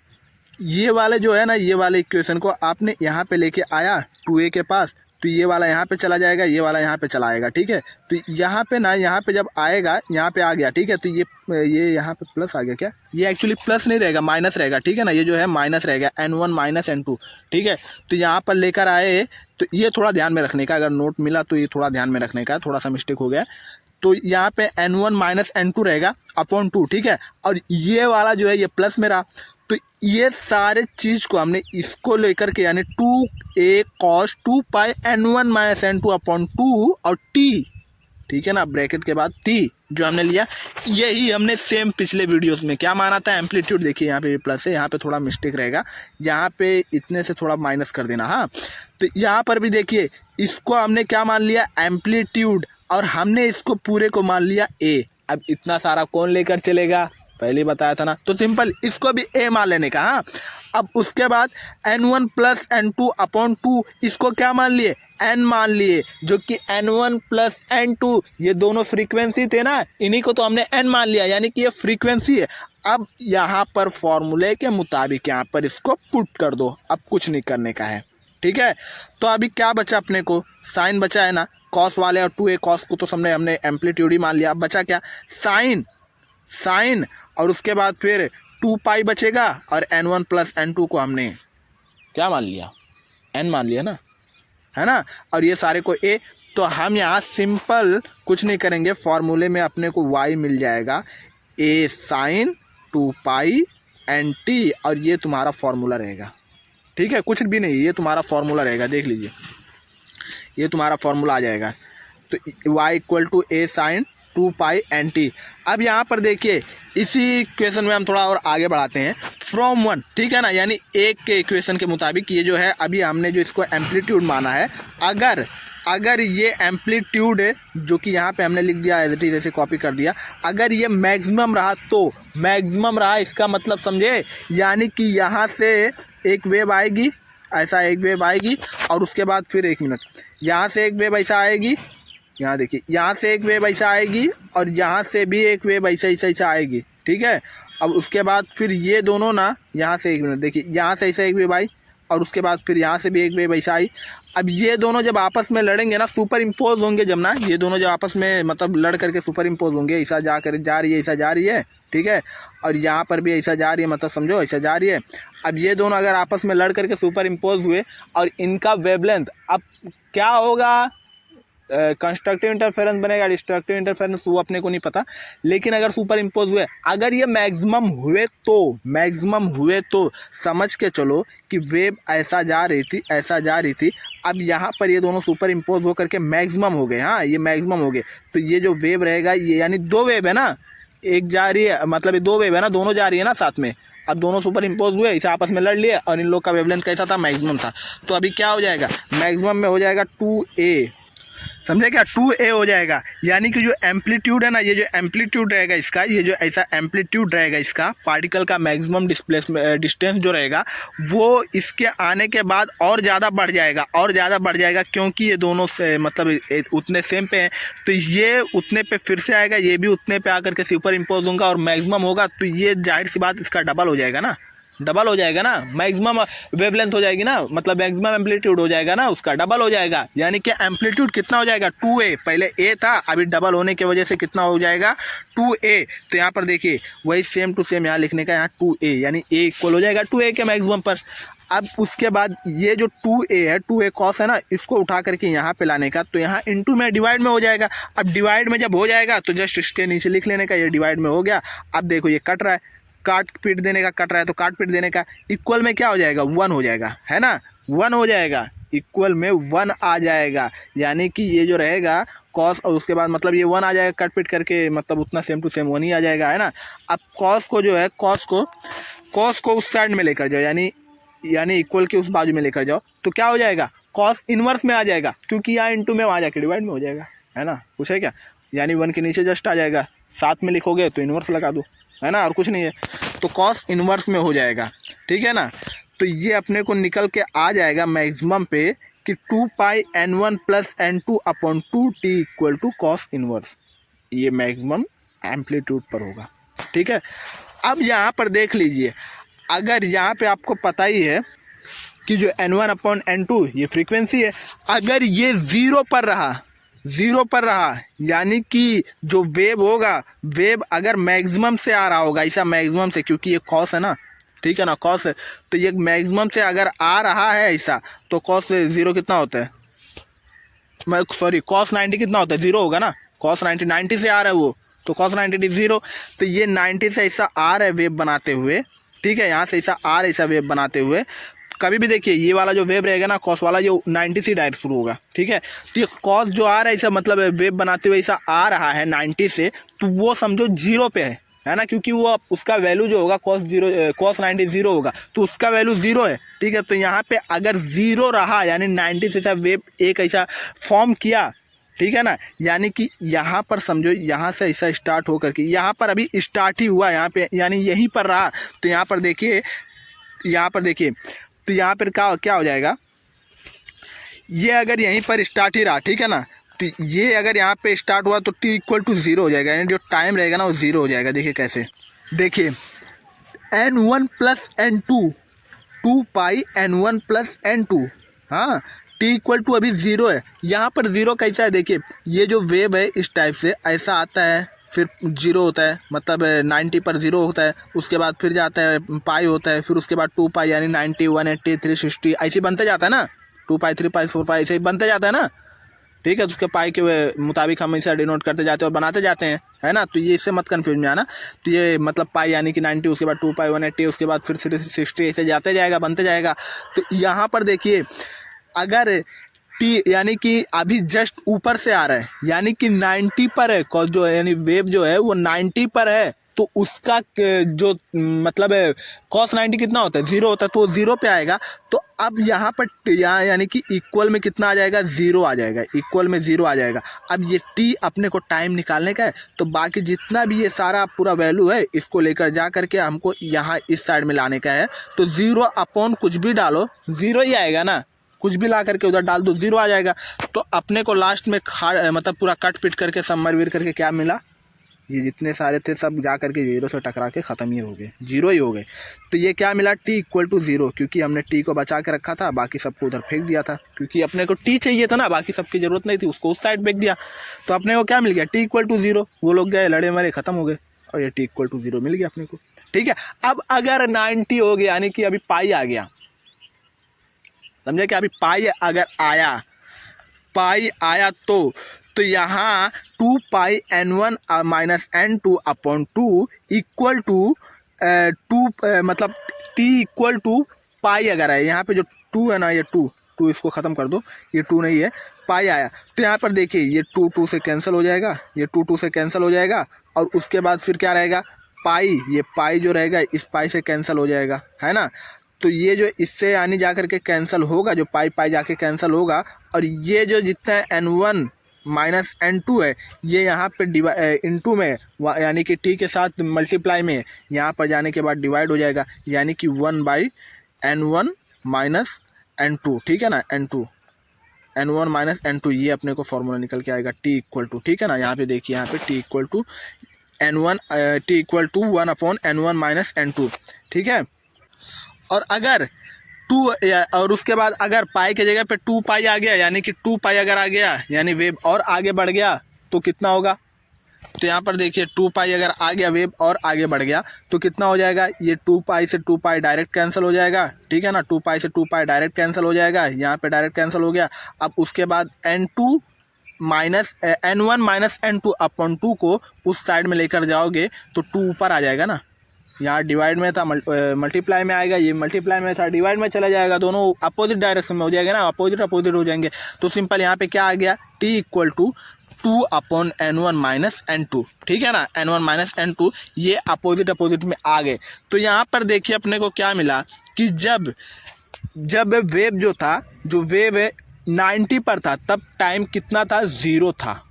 ये वाले जो है ना, ये वाले इक्वेशन को आपने यहाँ पे लेके आया 2a के पास, तो ये वाला यहाँ पे चला जाएगा, ये वाला यहाँ पे चला आएगा, ठीक है। तो यहाँ पे ना, यहाँ पे जब आएगा, यहाँ पे आ गया, ठीक है, तो ये यहाँ पे प्लस आ गया क्या, ये एक्चुअली प्लस नहीं रहेगा, माइनस रहेगा, ठीक है ना, ये जो है माइनस रहेगा, n1 माइनस n2, ठीक है। तो यहाँ पर लेकर आए, तो ये थोड़ा ध्यान में रखने का, अगर नोट मिला तो ये थोड़ा ध्यान में रखने का, थोड़ा सा मिस्टेक हो गया। तो यहाँ पे n1 माइनस n2 रहेगा अपॉन 2, ठीक है, और ये वाला जो है ये प्लस में रहा, तो ये सारे चीज़ को हमने इसको लेकर के, यानी 2a cos 2 pi n1 minus n2 upon 2 और t, ठीक है ना, ब्रैकेट के बाद t जो हमने लिया, यही हमने सेम पिछले वीडियोस में क्या माना था, एम्पलीट्यूड। देखिए यहाँ पे भी प्लस है, यहाँ पे थोड़ा मिस्टेक रहेगा, यहाँ पे इतने से थोड़ा माइनस कर देना, हाँ। तो यहाँ पर भी देखिए, इसको हमने क्या मान लिया, एम्पलीट्यूड, और हमने इसको पूरे को मान लिया a। अब इतना सारा कौन लेकर चलेगा, पहले बताया था ना, तो सिंपल इसको भी a मान लेने का, हाँ। अब उसके बाद n1 प्लस n2 अपॉन 2, इसको क्या मान लिए, n मान लिए, जो कि n1 प्लस n2 ये दोनों फ्रीक्वेंसी थे ना, इन्हीं को तो हमने n मान लिया, यानी कि ये फ्रीक्वेंसी है। अब यहाँ पर फॉर्मूले के मुताबिक यहाँ पर इसको पुट कर दो, अब कुछ नहीं करने का है, ठीक है। तो अभी क्या बचा अपने को, साइन बचा है ना, कॉस वाले और 2a cos को तो हमने एम्पलीट्यूड ही मान लिया, अब बचा क्या, साइन, और उसके बाद फिर 2 पाई बचेगा, और n1 प्लस n2 को हमने क्या मान लिया, n मान लिया ना, है ना, और ये सारे को a। तो हम यहाँ सिंपल कुछ नहीं करेंगे, फॉर्मूले में अपने को y मिल जाएगा, a साइन 2 पाई nt, और ये तुम्हारा फॉर्मूला रहेगा, ठीक है, कुछ भी नहीं, ये तुम्हारा फॉर्मूला रहेगा, देख लीजिए ये तुम्हारा फॉर्मूला आ जाएगा। तो y equal to a sine 2 pi nt। अब यहाँ पर देखिए, इसी इक्वेशन में हम थोड़ा और आगे बढ़ाते हैं, फ्रॉम 1, ठीक है ना, यानी एक के इक्वेशन के मुताबिक ये जो है, अभी हमने जो इसको एम्पलीट्यूड माना है, अगर ये एम्पलीट्यूड जो कि यहाँ पे हमने लिख दिया एज इट इज, ऐसे कॉपी कर दिया, अगर ये मैक्सिमम रहा, तो मैक्सिमम रहा इसका मतलब समझे, यानी कि यहाँ से एक वेव आएगी, ऐसा एक वेव आएगी, और उसके बाद फिर एक मिनट, यहाँ से एक वेव ऐसा आएगी, यहाँ देखिए, यहाँ से एक वेव ऐसा आएगी, और यहाँ से भी एक वेव ऐसा आएगी, ठीक है। अब उसके बाद फिर ये दोनों ना, यहाँ से एक मिनट देखिए, यहाँ से ऐसा एक वेव आई, और उसके बाद फिर यहाँ से भी एक वेव ऐसा आई। अब ये दोनों जब आपस में लड़ेंगे ना, सुपर इम्पोज होंगे जब ना, ये दोनों जब आपस में मतलब लड़ करके सुपर इम्पोज होंगे, ऐसा जा रही है, ऐसा जा रही है, ठीक है, और यहाँ पर भी ऐसा जा रही है, मतलब समझो ऐसा जा रही है। अब ये दोनों अगर आपस में लड़ करके सुपर इम्पोज हुए, और इनका वेवलेंथ अब क्या होगा, कंस्ट्रक्टिव इंटरफेरेंस बनेगा, डिस्ट्रक्टिव इंटरफेरेंस वो अपने को नहीं पता, लेकिन अगर सुपर इम्पोज हुए, अगर ये मैक्सिमम हुए तो समझ के चलो कि वेव ऐसा जा रही थी, अब यहाँ पर ये दोनों सुपर इम्पोज होकर के मैक्सिमम हो गए। हाँ, ये मैक्सिमम हो गए, तो ये जो वेव रहेगा ये यानी दो वेव है ना, एक जा रही है, मतलब ये दो वेव है ना, दोनों जा रही है ना साथ में। अब दोनों सुपर इम्पोज हुए, इसे आपस में लड़ लिए और इन लोग का वेवलेंथ कैसा था, मैक्सिमम था। तो अभी क्या हो जाएगा, मैक्सिमम में हो जाएगा 2a, समझे क्या, 2a हो जाएगा। यानी कि जो एम्पलीट्यूड है ना, ये जो एम्पलीट्यूड रहेगा इसका, ये जो ऐसा एम्पलीट्यूड रहेगा इसका पार्टिकल का मैक्सिमम डिस्टेंस जो रहेगा वो इसके आने के बाद और ज़्यादा बढ़ जाएगा, क्योंकि ये दोनों से मतलब उतने सेम पे हैं, तो ये उतने पे फिर से आएगा, ये भी उतने पे आकर के सुपर इम्पोज होगा और मैक्सिमम होगा, तो ये जाहिर सी बात इसका डबल हो जाएगा ना, मैक्सिमम वेवलेंथ हो जाएगी ना, मतलब मैक्सिमम एम्पलीट्यूड हो जाएगा ना, उसका डबल हो जाएगा। यानी कि एम्पलीट्यूड कितना हो जाएगा, 2a, पहले a था, अभी डबल होने की वजह से कितना हो जाएगा, 2a। तो यहाँ पर देखिए वही सेम टू सेम यहाँ लिखने का, यहाँ 2a यानी a इक्वल हो जाएगा 2a के मैक्सिमम पर। अब उसके बाद ये जो 2a कॉस है ना, इसको उठा करके यहाँ पे लाने का, तो यहाँ इंटू में डिवाइड में हो जाएगा। अब डिवाइड में जब हो जाएगा तो जस्ट इसके नीचे लिख लेने का, ये डिवाइड में हो गया। अब देखो ये कट रहा है, काट पीट देने का, कट रहा है तो काट पीट देने का, इक्वल में क्या हो जाएगा, 1 हो जाएगा, है ना, 1 हो जाएगा, इक्वल में 1 आ जाएगा। यानी कि ये जो रहेगा कॉस, और उसके बाद मतलब ये 1 आ जाएगा कट पीट करके, मतलब उतना सेम टू सेम 1 ही आ जाएगा, है ना। अब कॉस को जो है, कॉस को उस साइड में लेकर जाओ, यानी इक्वल के उस बाजू में लेकर जाओ, तो क्या हो जाएगा, कॉस इनवर्स में आ जाएगा, क्योंकि यहाँ इंटू में वहाँ जाके डिवाइड में हो जाएगा, है ना, कुछ है क्या, यानी 1 के नीचे जस्ट आ जाएगा, साथ में लिखोगे तो इनवर्स लगा दो, है ना, और कुछ नहीं है, तो कॉस इनवर्स में हो जाएगा, ठीक है ना। तो ये अपने को निकल के आ जाएगा मैक्सिमम पे कि 2πn1 + n2 upon 2t equal to cos inverse, ये मैक्सिमम एम्पलीट्यूड पर होगा, ठीक है। अब यहाँ पर देख लीजिए, अगर यहाँ पे आपको पता ही है कि जो n1 अपॉन n2 ये फ्रीक्वेंसी है, अगर ये 0 पर रहा यानी कि जो वेव होगा, वेव अगर मैक्सिमम से आ रहा होगा, ऐसा मैक्सिमम से, क्योंकि ये कॉस है ना, ठीक है ना, कॉस है, तो ये मैक्सिमम से अगर आ रहा है ऐसा, तो कॉस 0 कितना होता है, कॉस 90 कितना होता है, 0 होगा ना, कॉस 90 से आ रहा है वो, तो कॉस 90 0, तो ये 90 से ऐसा आ रहा है वेव बनाते हुए, ठीक है, यहाँ से ऐसा आ रहा है ऐसा वेव बनाते हुए। कभी भी देखिए ये वाला जो वेव रहेगा ना कॉस वाला, जो 90 से डायरेक्ट शुरू होगा, ठीक है, तो ये कॉस जो आ रहा है ऐसा मतलब वेव बनाते हुए ऐसा आ रहा है 90 से, तो वो समझो 0 पे है ना, क्योंकि वो उसका वैल्यू जो होगा कॉस 90 0 होगा, तो उसका वैल्यू 0 है, ठीक है। तो यहाँ पे अगर 0 रहा यानी 90 से ऐसा वेव एक ऐसा फॉर्म किया, ठीक है ना, यानी कि यहाँ पर समझो यहाँ से ऐसा स्टार्ट होकर के यहाँ पर अभी स्टार्ट ही हुआ यहाँ पे, यानी यहीं पर रहा, तो यहाँ पर देखिए तो यहाँ पर क्या हो जाएगा, ये अगर यहीं पर स्टार्ट ही रहा, ठीक है ना, तो ये अगर यहाँ पे स्टार्ट हुआ तो t इक्वल टू 0 हो जाएगा, यानी जो टाइम रहेगा ना वो 0 हो जाएगा। देखिए कैसे, देखिए n1 + n2 2πn1 + n2, हाँ, t इक्वल टू अभी 0 है, यहाँ पर 0 कैसा है, देखिए ये जो वेव है इस टाइप से ऐसा आता है, फिर 0 होता है, मतलब 90 पर 0 होता है, उसके बाद फिर जाता है पाई होता है, फिर उसके बाद 2π यानी 90 180 360 ऐसे बनते जाता है ना, 2π 3π 4π ऐसे ही बनते जाता है ना, ठीक है। तो उसके पाई के मुताबिक हम इसे डिनोट करते जाते हैं और बनाते जाते हैं, है ना, तो ये इससे मत कन्फ्यूज में आना। तो ये मतलब पाई यानी कि 90, उसके बाद 2π 180, उसके बाद फिर 360 ऐसे जाते जाएगा, बनते जाएगा। तो यहाँ पर देखिए अगर टी यानी कि अभी जस्ट ऊपर से आ रहा है, यानी कि 90 पर है, कॉस जो है यानी वेव जो है वो 90 पर है, तो उसका जो मतलब है कॉस 90 कितना होता है, 0 होता है, तो वो 0 पे आएगा। तो अब यहाँ पर यानी कि इक्वल में कितना आ जाएगा, 0 आ जाएगा, इक्वल में 0 आ जाएगा। अब ये टी अपने को टाइम निकालने का है, तो बाकी जितना भी ये सारा पूरा वैल्यू है इसको लेकर जा करके हमको यहाँ इस साइड में लाने का है। तो 0 अपॉन कुछ भी डालो 0 ही आएगा ना, कुछ भी ला करके उधर डाल दो 0 आ जाएगा। तो अपने को लास्ट में मतलब पूरा कट पिट करके सबमर्वीर करके क्या मिला, ये जितने सारे थे सब जा करके 0 से टकरा के ख़त्म ही हो गए, 0 ही हो गए। तो ये क्या मिला, t इक्वल टू 0, क्योंकि हमने t को बचा के रखा था, बाकी सबको उधर फेंक दिया था, क्योंकि अपने को t चाहिए था ना, बाकी सबकी ज़रूरत नहीं थी, उसको उस साइड फेंक दिया। तो अपने को क्या मिल गया, t इक्वल टू 0, वो लोग गए लड़े मरे ख़त्म हो गए, और ये t इक्वल टू 0 मिल गया अपने को, ठीक है। अब अगर 90 हो गया यानी कि अभी पाई आ गया, समझे कि अभी पाई अगर आया पाई आया तो यहाँ 2 pi n1 minus n2 upon 2 equal to 2 मतलब t इक्वल टू पाई अगर है, यहाँ पे जो 2 है ना, ये 2 इसको ख़त्म कर दो, ये 2 नहीं है, पाई आया तो यहाँ पर देखिए ये 2 से कैंसिल हो जाएगा, ये 2 से कैंसिल हो जाएगा और उसके बाद फिर क्या रहेगा, पाई, ये पाई जो रहेगा इस पाई से कैंसिल हो जाएगा, है ना। तो ये जो इससे यानी जा कर के कैंसिल होगा, जो पाई जाके कैंसिल होगा और ये जो जितना n1 माइनस n2 है ये यहाँ पे इनटू में यानी कि t के साथ मल्टीप्लाई में यहाँ पर जाने के बाद डिवाइड हो जाएगा, यानी कि 1/n1 माइनस n2, ठीक है ना, n1 माइनस n2, ये अपने को फॉर्मूला निकल के आएगा t इक्वल टू, ठीक है ना। यहाँ पे देखिए, यहाँ पे t equal to t equal to 1/n1 minus n2, ठीक है। और अगर 2 और उसके बाद अगर पाई के जगह पे 2 पाई आ गया, यानी कि 2 पाई अगर आ गया, यानी वेव और आगे बढ़ गया तो कितना होगा, तो यहाँ पर देखिए 2 पाई अगर आ गया वेव और आगे बढ़ गया तो कितना हो जाएगा, ये 2 पाई से 2 पाई डायरेक्ट कैंसिल हो जाएगा, ठीक है ना, 2 पाई से 2 पाई डायरेक्ट कैंसिल हो जाएगा, यहाँ पे डायरेक्ट कैंसिल हो गया। अब उसके बाद n1 माइनस n2 अपॉन 2 को उस साइड में लेकर जाओगे तो 2 ऊपर आ जाएगा ना, यहाँ डिवाइड में था मल्टीप्लाई में आएगा, ये मल्टीप्लाई में था डिवाइड में चला जाएगा, दोनों अपोजिट डायरेक्शन में हो जाएगा ना, अपोजिट हो जाएंगे। तो सिंपल यहाँ पे क्या आ गया, t equal to 2/n1 minus n2, ठीक है ना, n1 माइनस n2 ये अपोजिट में आ गए। तो यहाँ पर देखिए अपने को क्या मिला कि जब वेव जो था, जो वेव 90 पर था तब टाइम कितना था, 0 था,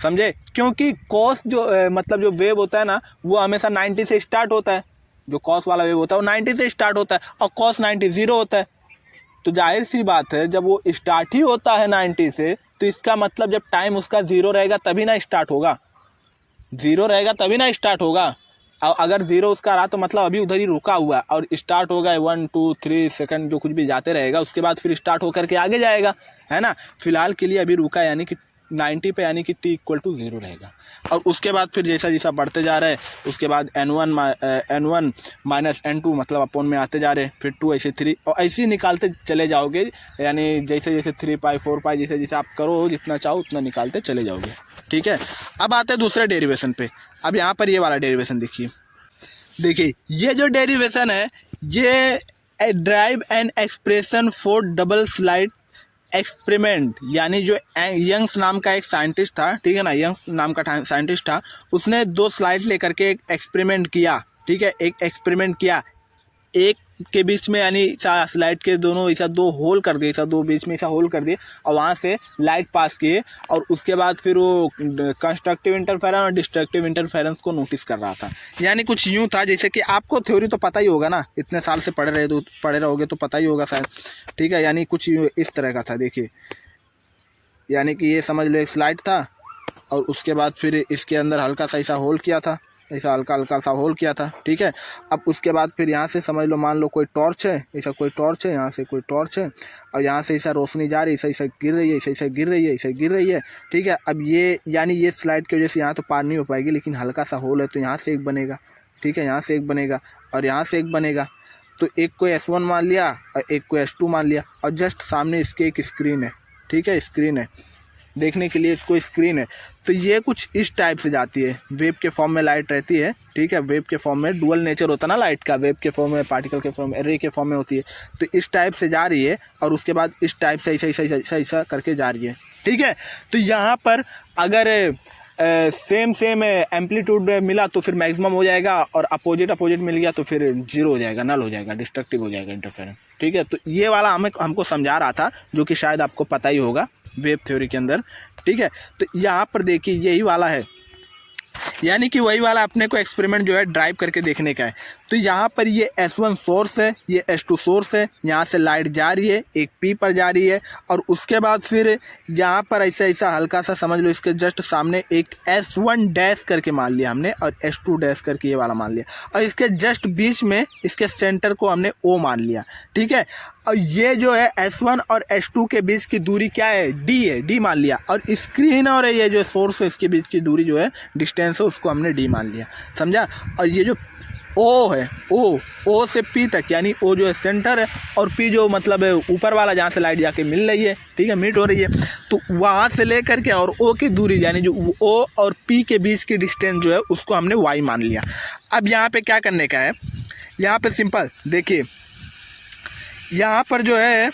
समझे, क्योंकि कॉस जो मतलब जो वेव होता है ना वो हमेशा 90 से स्टार्ट होता है, जो कॉस वाला वेव होता है वो 90 से स्टार्ट होता है और कॉस 90 0 होता है। तो जाहिर सी बात है जब वो स्टार्ट ही होता है 90 से तो इसका मतलब जब टाइम उसका 0 रहेगा तभी ना स्टार्ट होगा, 0 रहेगा तभी ना स्टार्ट होगा। और अगर 0 उसका रहा तो मतलब अभी उधर ही रुका हुआ और स्टार्ट होगा 1 2 3 सेकंड जो कुछ भी जाते रहेगा, उसके बाद फिर स्टार्ट होकर के आगे जाएगा, है ना। फिलहाल के लिए अभी रुका यानी कि 90 पे, यानी कि t इक्वल टू 0 रहेगा। और उसके बाद फिर जैसा जैसा बढ़ते जा रहे हैं उसके बाद n1 माइनस n2 मतलब अपॉन में आते जा रहे हैं, फिर 2 ऐसे 3 और ऐसे ही निकालते चले जाओगे, यानी जैसे जैसे 3 पाई 4 पाई जैसे जैसे आप करो जितना चाहो उतना निकालते चले जाओगे, ठीक है। अब आते हैं दूसरे डेरिवेशन पे। अब यहाँ पर ये वाला डेरिवेशन देखिए ये जो डेरिवेशन है ये drive an expression for double slide experiment, यानी जो यंग्स नाम का एक साइंटिस्ट था, ठीक है ना, यंग्स नाम का साइंटिस्ट था, उसने 2 स्लाइड लेकर के एक एक्सपेरिमेंट किया, ठीक है, एक एक्सपेरिमेंट किया, एक के बीच में यानी स्लाइड के दोनों ऐसा 2 होल कर दिए, ऐसा 2 बीच में ऐसा होल कर दिए और वहाँ से लाइट पास किए और उसके बाद फिर वो कंस्ट्रक्टिव इंटरफेरेंस और डिस्ट्रक्टिव इंटरफेरेंस को नोटिस कर रहा था। यानी कुछ यूँ था जैसे कि आपको थ्योरी तो पता ही होगा ना, इतने साल से पढ़े रहोगे तो पता ही होगा शायद, ठीक है, यानी कुछ इस तरह का था। देखिए यानी कि ये समझ लो एक स्लाइड था और उसके बाद फिर इसके अंदर हल्का सा ऐसा होल किया था, ऐसा हल्का सा होल किया था, ठीक है। अब उसके बाद फिर यहाँ से समझ लो, मान लो कोई टॉर्च है, ऐसा कोई टॉर्च है, यहाँ से कोई टॉर्च है और यहाँ से ऐसा रोशनी जा रही है, ऐसा गिर रही है, ऐसा गिर रही है, ऐसा गिर रही है, ठीक है। अब ये यानी ये स्लाइड की वजह से यहाँ तो पार नहीं हो पाएगी, लेकिन हल्का सा होल है तो यहाँ से एक बनेगा, ठीक है, यहाँ से एक बनेगा और यहाँ से एक बनेगा। तो एक को S1 मान लिया और एक को S2 मान लिया और जस्ट सामने इसके एक स्क्रीन है, ठीक है, स्क्रीन है, देखने के लिए इसको स्क्रीन है। तो ये कुछ इस टाइप से जाती है, वेव के फॉर्म में लाइट रहती है, ठीक है, वेव के फॉर्म में डुअल नेचर होता है ना लाइट का, वेव के फॉर्म में, पार्टिकल के फॉर्म में, रे के फॉर्म में होती है। तो इस टाइप से जा रही है और उसके बाद इस टाइप से ऐसा करके जा रही है, ठीक है। तो यहाँ पर अगर सेम एम्पलीट्यूड मिला तो फिर मैक्सिमम हो जाएगा और अपोजिट मिल गया तो फिर 0 हो जाएगा, नल हो जाएगा, डिस्ट्रक्टिव हो जाएगा इंटरफेरेंस, ठीक है। तो ये वाला हमको समझा रहा था जो कि शायद आपको पता ही होगा वेव थ्योरी के अंदर, ठीक है। तो यहाँ पर देखिए यही वाला है, यानी कि वही वाला अपने को एक्सपेरिमेंट जो है ड्राइव करके देखने का है। तो यहाँ पर ये S1 सोर्स है, ये S2 सोर्स है, यहाँ से लाइट जा रही है, एक P पर जा रही है और उसके बाद फिर यहाँ पर ऐसा हल्का सा समझ लो इसके जस्ट सामने एक S1 डैश करके मान लिया हमने और S2 डैश करके ये वाला मान लिया और इसके जस्ट बीच में इसके सेंटर को हमने O मान लिया, ठीक है। और ये जो है S1 और S2 के बीच की दूरी क्या है, D है, D मान लिया और स्क्रीन और ये जो सोर्स है इसके बीच की दूरी जो है डिस्टेंस है उसको हमने D मान लिया, समझा। और ये जो ओ है, ओ से पी तक, यानी ओ जो है सेंटर है और पी जो मतलब है ऊपर वाला जहाँ से लाइट जाके मिल रही है, ठीक है, मीट हो रही है, तो वहाँ से लेकर के और ओ की दूरी यानी जो ओ और पी के बीच की डिस्टेंस जो है उसको हमने वाई मान लिया। अब यहाँ पे क्या करने का है, यहाँ पे सिंपल देखिए, यहाँ पर जो है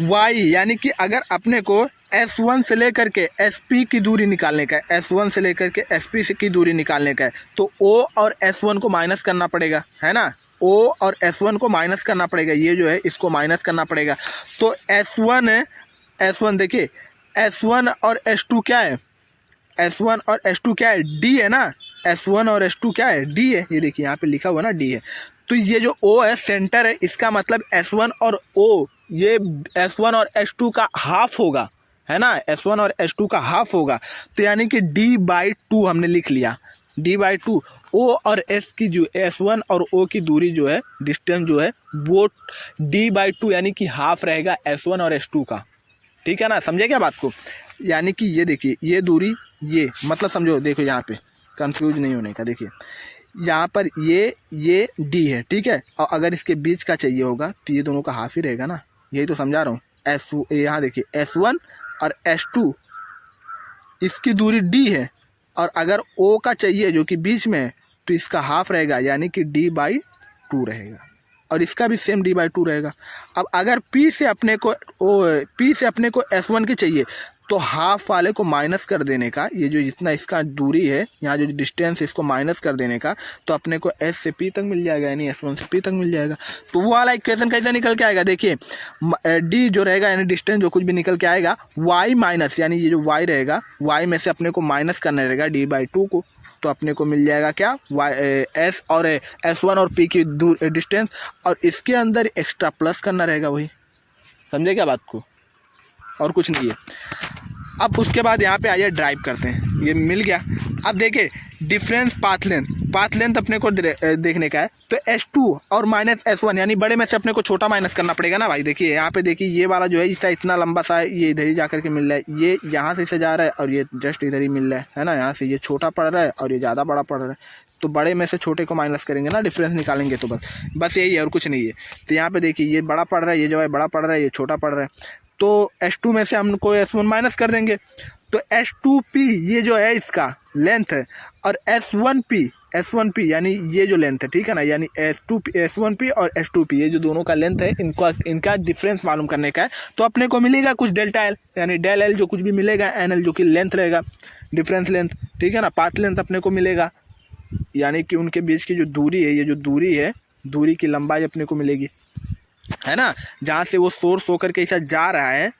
वाई यानी कि अगर अपने को S1 से लेकर के SP की दूरी निकालने का है, S1 से लेकर के SP की दूरी निकालने का है, तो O और S1 को माइनस करना पड़ेगा, है ना, O और S1 को माइनस करना पड़ेगा, ये जो है इसको माइनस करना पड़ेगा। तो S1 देखिए, S1 और S2 क्या है, S1 और S2 क्या है, D है ना, S1 और S2 क्या है, D है, ये देखिए यहाँ पे लिखा हुआ ना D है। तो ये जो O है सेंटर है, इसका मतलब S1 और O ये S1 और S2 का हाफ होगा, है ना, S1 और S2 का हाफ होगा। तो यानी कि D/2 हमने लिख लिया, D/2। O और S की जो S1 और O की दूरी जो है, डिस्टेंस जो है वो D/2 यानी कि हाफ रहेगा S1 और S2 का, ठीक है ना, समझे क्या बात को। यानी कि ये देखिए, ये दूरी, ये मतलब समझो, देखो यहाँ पे कंफ्यूज नहीं होने का, देखिए यहाँ पर ये D है, ठीक है, और अगर इसके बीच का चाहिए होगा तो ये दोनों का हाफ ही रहेगा ना, यही तो समझा रहा हूँ। यहाँ देखिए S1 और S2 इसकी दूरी D है, और अगर O का चाहिए जो कि बीच में है तो इसका हाफ रहेगा, यानी कि D/2 रहेगा, और इसका भी सेम D/2 रहेगा। अब अगर P से अपने को S1 की चाहिए तो हाफ वाले को माइनस कर देने का, ये जो जितना इसका दूरी है, यहाँ जो डिस्टेंस है इसको माइनस कर देने का, तो अपने को S से P तक मिल जाएगा, यानी S1 से P तक मिल जाएगा। तो वो वाला इक्वेशन कैसे निकल के आएगा, देखिए D जो रहेगा यानी डिस्टेंस जो कुछ भी निकल के आएगा, Y माइनस, यानी ये जो Y रहेगा, Y में से अपने को माइनस करना रहेगा D/2 को, तो अपने को मिल जाएगा क्या, S और S1 और P की डिस्टेंस, और इसके अंदर एक्स्ट्रा प्लस करना रहेगा, वही समझे क्या बात को, और कुछ नहीं है। अब उसके बाद यहाँ पे आइए ड्राइव करते हैं, ये मिल गया। अब देखिए डिफरेंस पाथ लेंथ अपने को देखने का है, तो S2 और माइनस S1 यानी बड़े में से अपने को छोटा माइनस करना पड़ेगा ना भाई। देखिए यहाँ पे देखिए, ये वाला जो है इसका इतना लंबा सा है, ये इधर ही जा करके मिल रहा है, ये यहाँ से इसे जा रहा है और ये जस्ट इधर ही मिल रहा है ना, यहाँ से ये छोटा पड़ रहा है और ये ज़्यादा बड़ा पड़ रहा है, तो बड़े में से छोटे को माइनस करेंगे ना, डिफरेंस निकालेंगे, तो बस यही है और कुछ नहीं है। तो यहाँ पे देखिए ये बड़ा पड़ रहा है, ये जो है बड़ा पड़ रहा है, ये छोटा पड़ रहा है, तो S2 में से हमको S1 माइनस कर देंगे, तो S2P ये जो है इसका लेंथ है, और S1P यानी ये जो लेंथ है, ठीक है ना, यानी S1P और S2P ये जो दोनों का लेंथ है, इनका डिफरेंस मालूम करने का है। तो अपने को मिलेगा कुछ डेल्टा L, यानी डेल L जो कुछ भी मिलेगा, NL जो कि लेंथ रहेगा, डिफरेंस लेंथ, ठीक है ना, पाथ लेंथ अपने को मिलेगा, यानी कि उनके बीच की जो दूरी है, ये जो दूरी है, दूरी की लंबाई अपने को मिलेगी, है ना, जहाँ से वो सोर्स होकर के ऐसा जा रहा है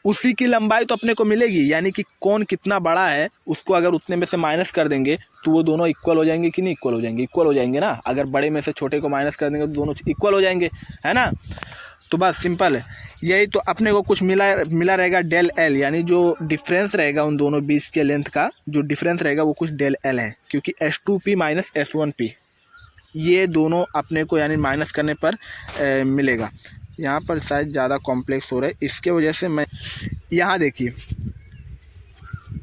उसी की लंबाई तो अपने को मिलेगी, यानी कि कौन कितना बड़ा है उसको अगर उतने में से माइनस कर देंगे तो वो दोनों इक्वल हो जाएंगे कि नहीं, इक्वल हो जाएंगे, इक्वल हो जाएंगे ना। अगर बड़े में से छोटे को माइनस कर देंगे तो दोनों इक्वल हो जाएंगे, है ना। तो बस सिंपल है यही। तो अपने को कुछ मिला रहेगा डेल L, यानी जो डिफरेंस रहेगा उन दोनों बीच के लेंथ का जो डिफरेंस रहेगा वो कुछ डेल L है, क्योंकि S2P माइनस S1P ये दोनों अपने को यानी माइनस करने पर मिलेगा। यहाँ पर शायद ज़्यादा कॉम्प्लेक्स हो रहा है, इसके वजह से मैं यहाँ देखिए,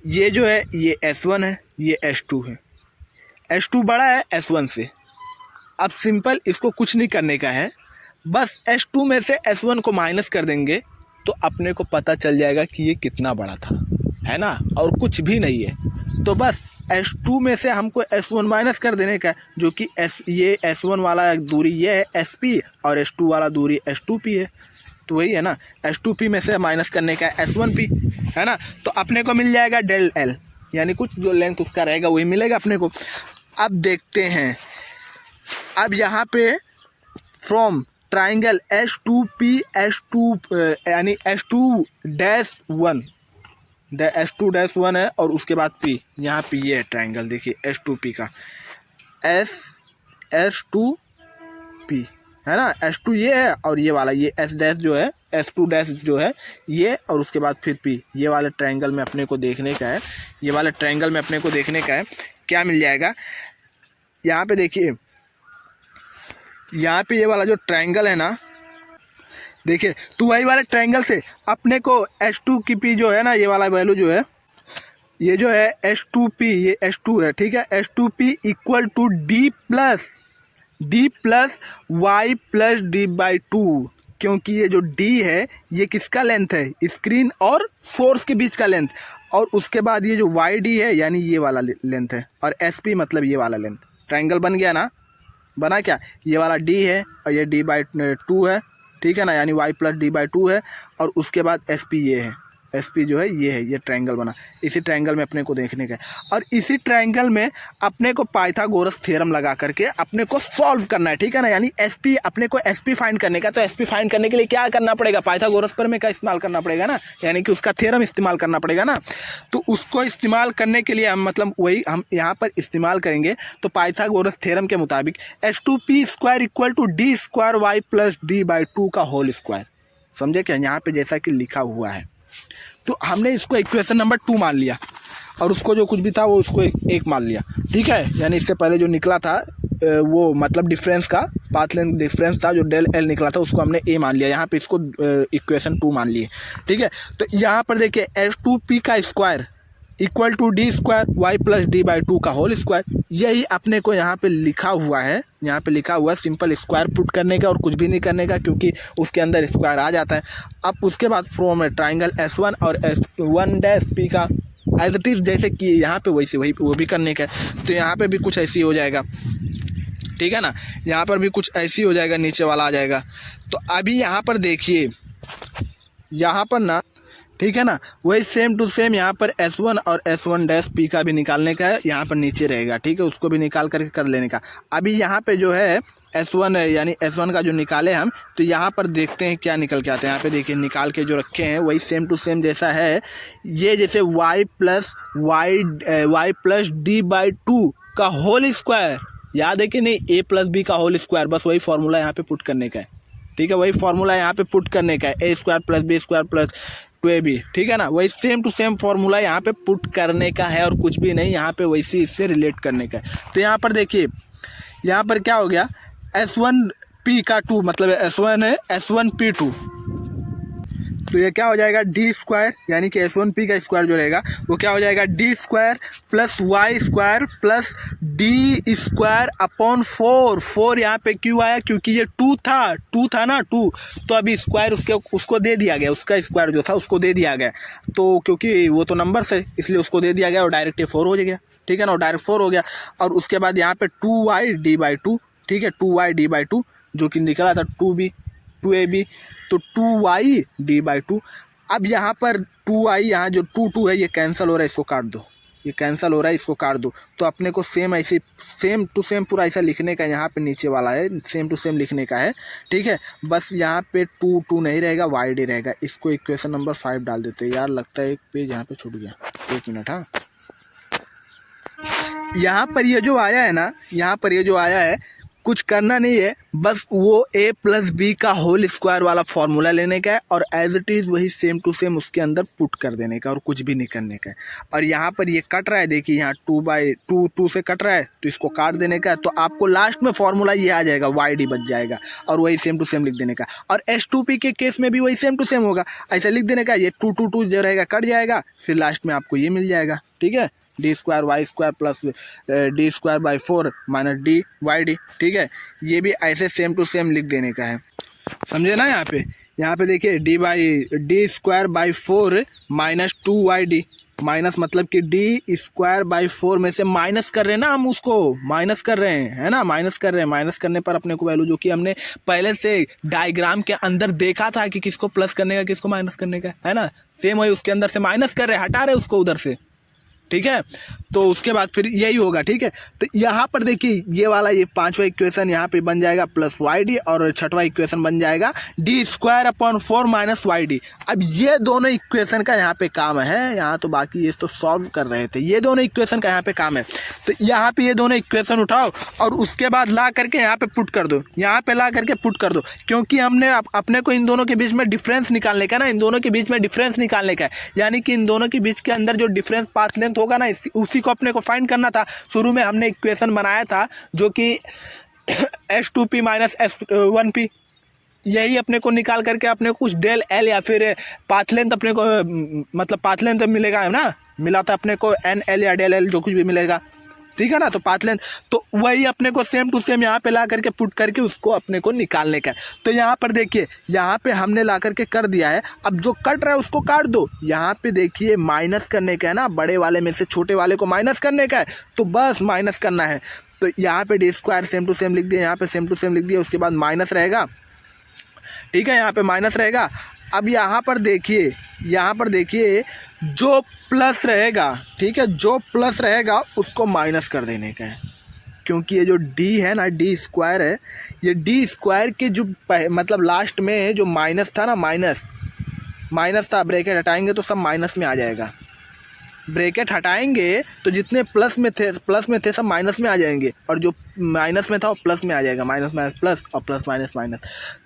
ये जो है ये S1 है, ये S2 है, S2 बड़ा है S1 से। अब सिंपल इसको कुछ नहीं करने का है, बस S2 में से S1 को माइनस कर देंगे तो अपने को पता चल जाएगा कि ये कितना बड़ा था, है ना, और कुछ भी नहीं है। तो बस S2 में से हमको S1 माइनस कर देने का, जो कि ये S1 वाला दूरी ये है SP और S2 वाला दूरी S2P है, तो वही है ना, S2P में से माइनस करने का S1P, है ना। तो अपने को मिल जाएगा डेल L, यानी कुछ जो लेंथ उसका रहेगा वही मिलेगा अपने को। अब देखते हैं, अब यहाँ पे फ्रॉम ट्राइंगल S2P यानी S2-1 है और उसके बाद P, यहाँ P ये है ट्राइंगल, देखिए S2P का S2P है ना, S2 ये है और ये वाला ये S डैश जो है S2 डैश जो है ये, और उसके बाद फिर P, ये वाले ट्राइंगल में अपने को देखने का है, ये वाले ट्राइंगल में अपने को देखने का है क्या मिल जाएगा। यहाँ पे देखिए, यहाँ पे ये वाला जो ट्राइंगल है ना, देखिए, तो वही वाले ट्राइंगल से अपने को S2 की P जो है ना, ये वाला वैल्यू जो है, ये जो है S2P, ये S2 है, ठीक है, S2P equal to D plus d plus y plus d by two, क्योंकि ये जो डी है ये किसका लेंथ है, स्क्रीन और सोर्स के बीच का लेंथ, और उसके बाद ये जो वाई डी है यानी ये वाला लेंथ है, और एस पी मतलब ये वाला लेंथ। ट्रायंगल बन गया ना, बना क्या, ये वाला डी है और ये डी बाई टू है, ठीक है ना, यानी y plus d by two है, और उसके बाद एस पी ये है, एस पी जो है ये है, ये ट्रायंगल बना। इसी ट्रायंगल में अपने को देखने का है, और इसी ट्रायंगल में अपने को पाइथागोरस थ्योरम लगा करके अपने को सॉल्व करना है, ठीक है ना। यानी एस पी, अपने को एस पी फाइंड करने का, तो एस पी फाइंड करने के लिए क्या करना पड़ेगा, पाइथागोरस प्रमेय का इस्तेमाल करना पड़ेगा ना, यानी कि उसका थ्योरम इस्तेमाल करना पड़ेगा ना। तो उसको इस्तेमाल करने के लिए हम मतलब वही हम यहाँ पर इस्तेमाल करेंगे। तो पाइथागोरस थ्योरम के मुताबिक h two p square equal to d square y plus d by two का होल स्क्वायर, समझे क्या, यहाँ पे जैसा कि लिखा हुआ है। तो हमने इसको इक्वेशन नंबर 2 मान लिया, और उसको जो कुछ भी था वो उसको एक मान लिया, ठीक है। यानी इससे पहले जो निकला था वो मतलब डिफरेंस का पाथ लेंथ डिफरेंस था, जो डेल एल निकला था उसको हमने ए मान लिया, यहाँ पे इसको इक्वेशन 2 मान लिए, ठीक है। तो यहाँ पर देखिए एच टू पी का square equal to d square y plus d by two का होल स्क्वायर, यही अपने को यहाँ पे लिखा हुआ है। यहाँ पे लिखा हुआ है सिंपल स्क्वायर पुट करने का और कुछ भी नहीं करने का, क्योंकि उसके अंदर स्क्वायर आ जाता है। अब उसके बाद फ्रॉम है ट्राइंगल S1 और S1 डैश पी का एज इट इज जैसे कि यहाँ पे वैसे वही वो भी करने का है। तो यहाँ पे भी कुछ ऐसी हो जाएगा, ठीक है ना, यहाँ पर भी कुछ ऐसी हो जाएगा, नीचे वाला आ जाएगा। तो अभी यहाँ पर देखिए, यहाँ पर ना, ठीक है ना, वही सेम टू सेम यहाँ पर S1 और S1 डैश पी का भी निकालने का है, यहाँ पर नीचे रहेगा, ठीक है, उसको भी निकाल करके कर लेने का। अभी यहाँ पे जो है S1 है, यानी S1 का जो निकाले हम, तो यहाँ पर देखते हैं क्या निकल के आते हैं। यहाँ पे देखिए निकाल के जो रखे हैं वही सेम टू सेम जैसा है, ये जैसे y plus d by two का होल स्क्वायर, याद है कि नहीं, ए प्लस बी का होल स्क्वायर, बस वही फॉर्मूला यहाँ पे पुट करने का है, ठीक है, वही फॉर्मूला यहाँ पे पुट करने का है, a square plus b square plus 2ab, ठीक है ना, वही सेम टू सेम फॉर्मूला यहाँ पे पुट करने का है, और कुछ भी नहीं, यहाँ पे वैसे इससे रिलेट करने का है। तो यहाँ पर देखिए, यहाँ पर क्या हो गया, S1p का 2 मतलब S1 है S1p2, तो ये क्या हो जाएगा डी स्क्वायर, यानी कि S1p का स्क्वायर जो रहेगा वो क्या हो जाएगा d square plus y square plus d square upon 4 यहाँ पे क्यों आया, क्योंकि ये 2 था ना 2, तो अभी स्क्वायर उसको दे दिया गया, उसका स्क्वायर जो था उसको दे दिया गया, तो क्योंकि वो तो नंबर से इसलिए उसको दे दिया गया और डायरेक्ट 4 हो गया, ठीक है ना, और डायरेक्ट 4 हो गया। और उसके बाद यहाँ पे 2y डी बाई टू, ठीक है, 2y डी बाई टू जो कि निकला था 2ab, तो 2y डी बाई टू। अब यहाँ पर 2y, यहाँ जो 2 है ये कैंसिल हो रहा है, इसको काट दो, ये कैंसिल हो रहा है, इसको काट दो। तो अपने को सेम ऐसे सेम टू सेम पूरा ऐसा लिखने का, यहाँ पे नीचे वाला है सेम टू सेम लिखने का है, ठीक है। बस यहाँ पे 2 नहीं रहेगा, वाई डी रहेगा। इसको इक्वेशन नंबर 5 डाल देते हैं। यार लगता है एक पेज यहाँ पे छूट गया, 1 मिनट। हाँ, यहाँ पर ये जो आया है ना, यहाँ पर ये जो आया है, कुछ करना नहीं है, बस वो a प्लस बी का होल स्क्वायर वाला फॉर्मूला लेने का है और एज इट इज़ वही सेम टू सेम उसके अंदर पुट कर देने का और कुछ भी नहीं करने का है। और यहाँ पर ये कट रहा है, देखिए यहाँ 2 से कट रहा है, तो इसको काट देने का है। तो आपको लास्ट में फॉर्मूला ये आ जाएगा, वाई डी बच जाएगा और वही सेम टू सेम लिख देने का। और H2P के केस में भी वही सेम टू सेम होगा, ऐसा लिख देने का, ये 2 जो रहेगा कट जाएगा, फिर लास्ट में आपको ये मिल जाएगा, ठीक है, d square y square plus d square by 4 minus d y d, ठीक है। ये भी ऐसे सेम टू सेम लिख देने का है, समझे ना। यहाँ पे देखिए D square by 4 minus 2y minus मतलब कि डी स्क्वायर बाई 4 में से माइनस कर रहे हैं ना, हम उसको माइनस कर रहे हैं, है ना, माइनस कर रहे हैं। माइनस करने पर अपने को वैल्यू जो कि हमने पहले से डायग्राम के अंदर देखा था कि किसको प्लस करने का किसको माइनस करने का, है ना, सेम वही उसके अंदर से माइनस कर रहे हैं, हटा रहे हैं उसको उधर से, ठीक है। तो उसके बाद फिर यही होगा, ठीक है। तो यहाँ पर देखिए ये वाला ये 5वां इक्वेशन यहाँ पे बन जाएगा प्लस वाई डी, और 6वां इक्वेशन बन जाएगा d square upon 4 minus y d. अब ये दोनों इक्वेशन का यहाँ पे काम है, यहाँ तो बाकी ये तो सॉल्व कर रहे थे, ये दोनों इक्वेशन का यहाँ पे काम है। तो यहाँ पे ये दोनों इक्वेशन उठाओ और उसके बाद ला करके यहाँ पे पुट कर दो, यहाँ पे ला करके पुट कर दो, क्योंकि हमने अपने को इन दोनों के बीच में डिफरेंस निकालने का ना, इन दोनों के बीच में डिफरेंस निकालने का है, यानी कि इन दोनों के बीच के अंदर जो डिफरेंस पाथ लेंथ होगा ना, उसी को अपने को फाइंड करना था। शुरू में हमने इक्वेशन बनाया था जो कि H2P माइनस S1P, यही अपने को निकाल करके अपने को कुछ डेल एल या फिर पाथ लेंथ अपने को मतलब पाथ लेंथ मिलेगा, है ना, मिला था अपने को NL या डेल एल जो कुछ भी मिलेगा, ठीक है ना। तो पाथ लेंथ तो वही अपने को सेम टू सेम यहाँ पे ला करके पुट करके उसको अपने को निकालने का है। तो यहाँ पर देखिए यहाँ पे हमने ला करके कर दिया है। अब जो कट रहा है उसको काट दो। यहाँ पे देखिए माइनस करने का है ना, बड़े वाले में से छोटे वाले को माइनस करने का है, तो बस माइनस करना है। तो यहाँ पे d square same to same लिख दिया, यहाँ पे सेम टू सेम लिख दिया, उसके बाद माइनस रहेगा, ठीक है, यहाँ पे माइनस रहेगा। अब यहाँ पर देखिए, यहाँ पर देखिए जो प्लस रहेगा, ठीक है, जो प्लस रहेगा उसको माइनस कर देने का है, क्योंकि ये जो डी है ना, डी स्क्वायर है, ये डी स्क्वायर के जो मतलब लास्ट में जो माइनस था ना, माइनस था, ब्रैकेट हटाएंगे तो सब माइनस में आ जाएगा। ब्रैकेट हटाएंगे तो जितने प्लस में थे सब माइनस में आ जाएंगे, और जो माइनस में था वो प्लस में आ जाएगा, माइनस माइनस प्लस और प्लस माइनस माइनस।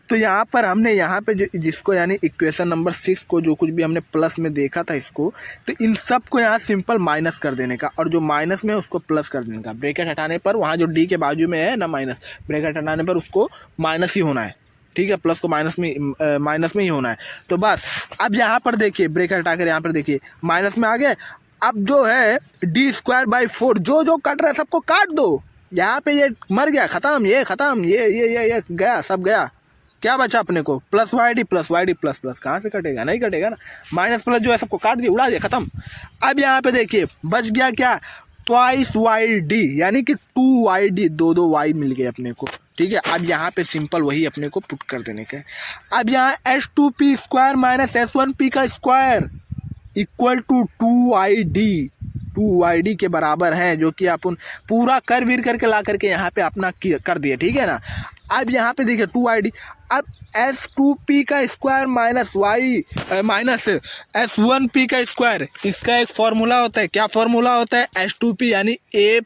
तो यहाँ पर हमने यहाँ पे जो जिसको यानी इक्वेशन नंबर 6 को जो कुछ भी हमने प्लस में देखा था इसको, तो इन सब को यहाँ सिंपल माइनस कर देने का, और जो माइनस में है उसको प्लस कर देने का। ब्रैकेट हटाने पर वहाँ जो डी के बाजू में है ना माइनस, ब्रैकेट हटाने पर उसको माइनस ही होना है, ठीक है, प्लस को माइनस में ही होना है। तो बस अब यहाँ पर देखिए ब्रैकेट हटाकर यहाँ पर देखिए माइनस में आ गए। अब जो है डी स्क्वायर बाई 4 जो जो कट रहा है सबको काट दो। यहाँ पे ये मर गया, ख़त्म, ये ख़त्म, ये गया, सब गया। क्या बचा अपने को? Plus y d plus plus, कहाँ से कटेगा? नहीं कटेगा ना। माइनस प्लस जो है सबको काट दिया, उड़ा दिया, ख़त्म। अब यहाँ पे देखिए बच गया क्या? ट्वाइस वाई डी, यानी कि 2 वाई डी, दो वाई मिल गए अपने को, ठीक है। अब यहाँ पे सिंपल वही अपने को पुट कर देने का है। अब यहाँ h2p स्क्वायर माइनस s1p का स्क्वायर इक्वल टू 2yd के बराबर है, जो कि अपन पूरा कर वीर करके ला करके यहाँ पे अपना कर दिए, ठीक है ना। अब यहाँ पे देखिए 2yd, अब s2p का स्क्वायर माइनस s1p का स्क्वायर, इसका एक फॉर्मूला होता है। क्या फॉर्मूला होता है? s2p यानी a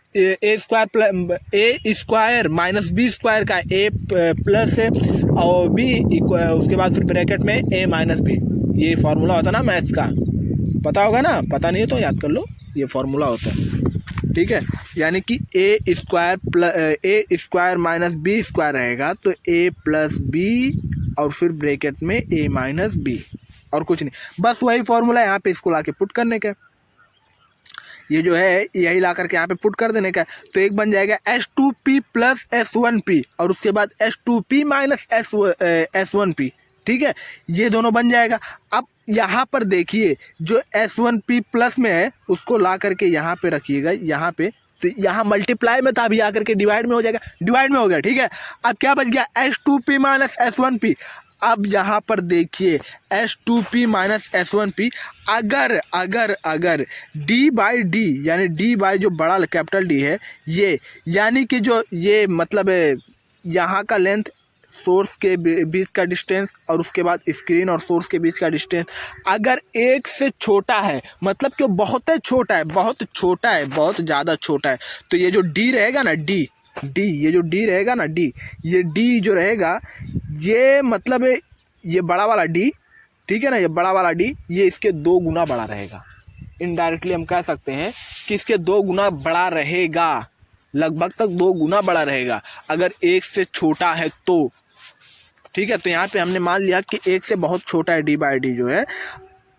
square minus b square का a प्लस और b, उसके बाद फिर ब्रैकेट में a माइनस b। ये फॉर्मूला होता है ना मैथ्स का, पता होगा ना, पता नहीं है तो याद कर लो, ये फॉर्मूला होता है, ठीक है। यानी कि a square minus b square रहेगा तो a प्लस b और फिर ब्रैकेट में a माइनस b, और कुछ नहीं, बस वही फॉर्मूला यहाँ पे इसको लाके पुट करने का। ये जो है यही ला करके यहाँ पे पुट कर देने का। तो एक बन जाएगा h2p प्लस s1p और उसके बाद h2p माइनस s1p, ठीक है, ये दोनों बन जाएगा। अब यहाँ पर देखिए जो s1p प्लस में है उसको ला करके यहाँ पे रखिएगा, यहाँ पे, तो यहाँ मल्टीप्लाई में था, अभी आकर के डिवाइड में हो जाएगा, डिवाइड में हो गया, ठीक है। अब क्या बच गया? h2p minus s1p। अब यहाँ पर देखिए h2p माइनस s1p, अगर d बाई डी, यानी d बाई जो बड़ा कैपिटल D है ये, यानी कि जो ये मतलब यहाँ का लेंथ, सोर्स के बीच का डिस्टेंस और उसके बाद स्क्रीन और सोर्स के बीच का डिस्टेंस अगर 1 से छोटा है, मतलब कि बहुत छोटा है, बहुत ज़्यादा छोटा है, तो ये जो D रहेगा ना, ये जो D रहेगा ना, ये D जो रहेगा, ये मतलब ये बड़ा वाला D, ठीक है ना, ये बड़ा वाला D ये इसके 2 गुना बड़ा रहेगा। इनडायरेक्टली हम कह सकते हैं कि इसके 2 गुना बड़ा रहेगा, लगभग तक 2 गुना बड़ा रहेगा अगर 1 से छोटा है तो, ठीक है। तो यहाँ पे हमने मान लिया कि 1 से बहुत छोटा है d बाई डी जो है,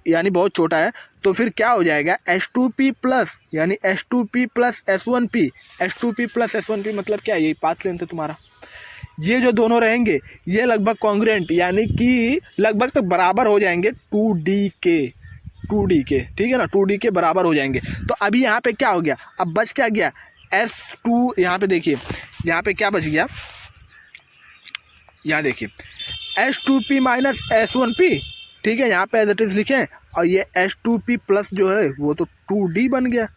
यानी बहुत छोटा है, तो फिर क्या हो जाएगा? h2p प्लस, यानी h2p plus s1p, h2p plus s1p मतलब क्या? यही पाथ लेंथ है तुम्हारा। ये जो दोनों रहेंगे ये लगभग कॉन्ग्रुएंट, यानी कि लगभग तक बराबर हो जाएंगे 2d के, ठीक है ना, 2d के बराबर हो जाएंगे। तो अभी यहाँ पे क्या हो गया? अब बच क्या गया? s2, यहाँ पे देखिए, यहाँ पे क्या बच गया, यहाँ देखिए h2p माइनस s1p, ठीक है, यहाँ पे एज इट इज लिखें, और ये h2p प्लस जो है वो तो 2d बन गया,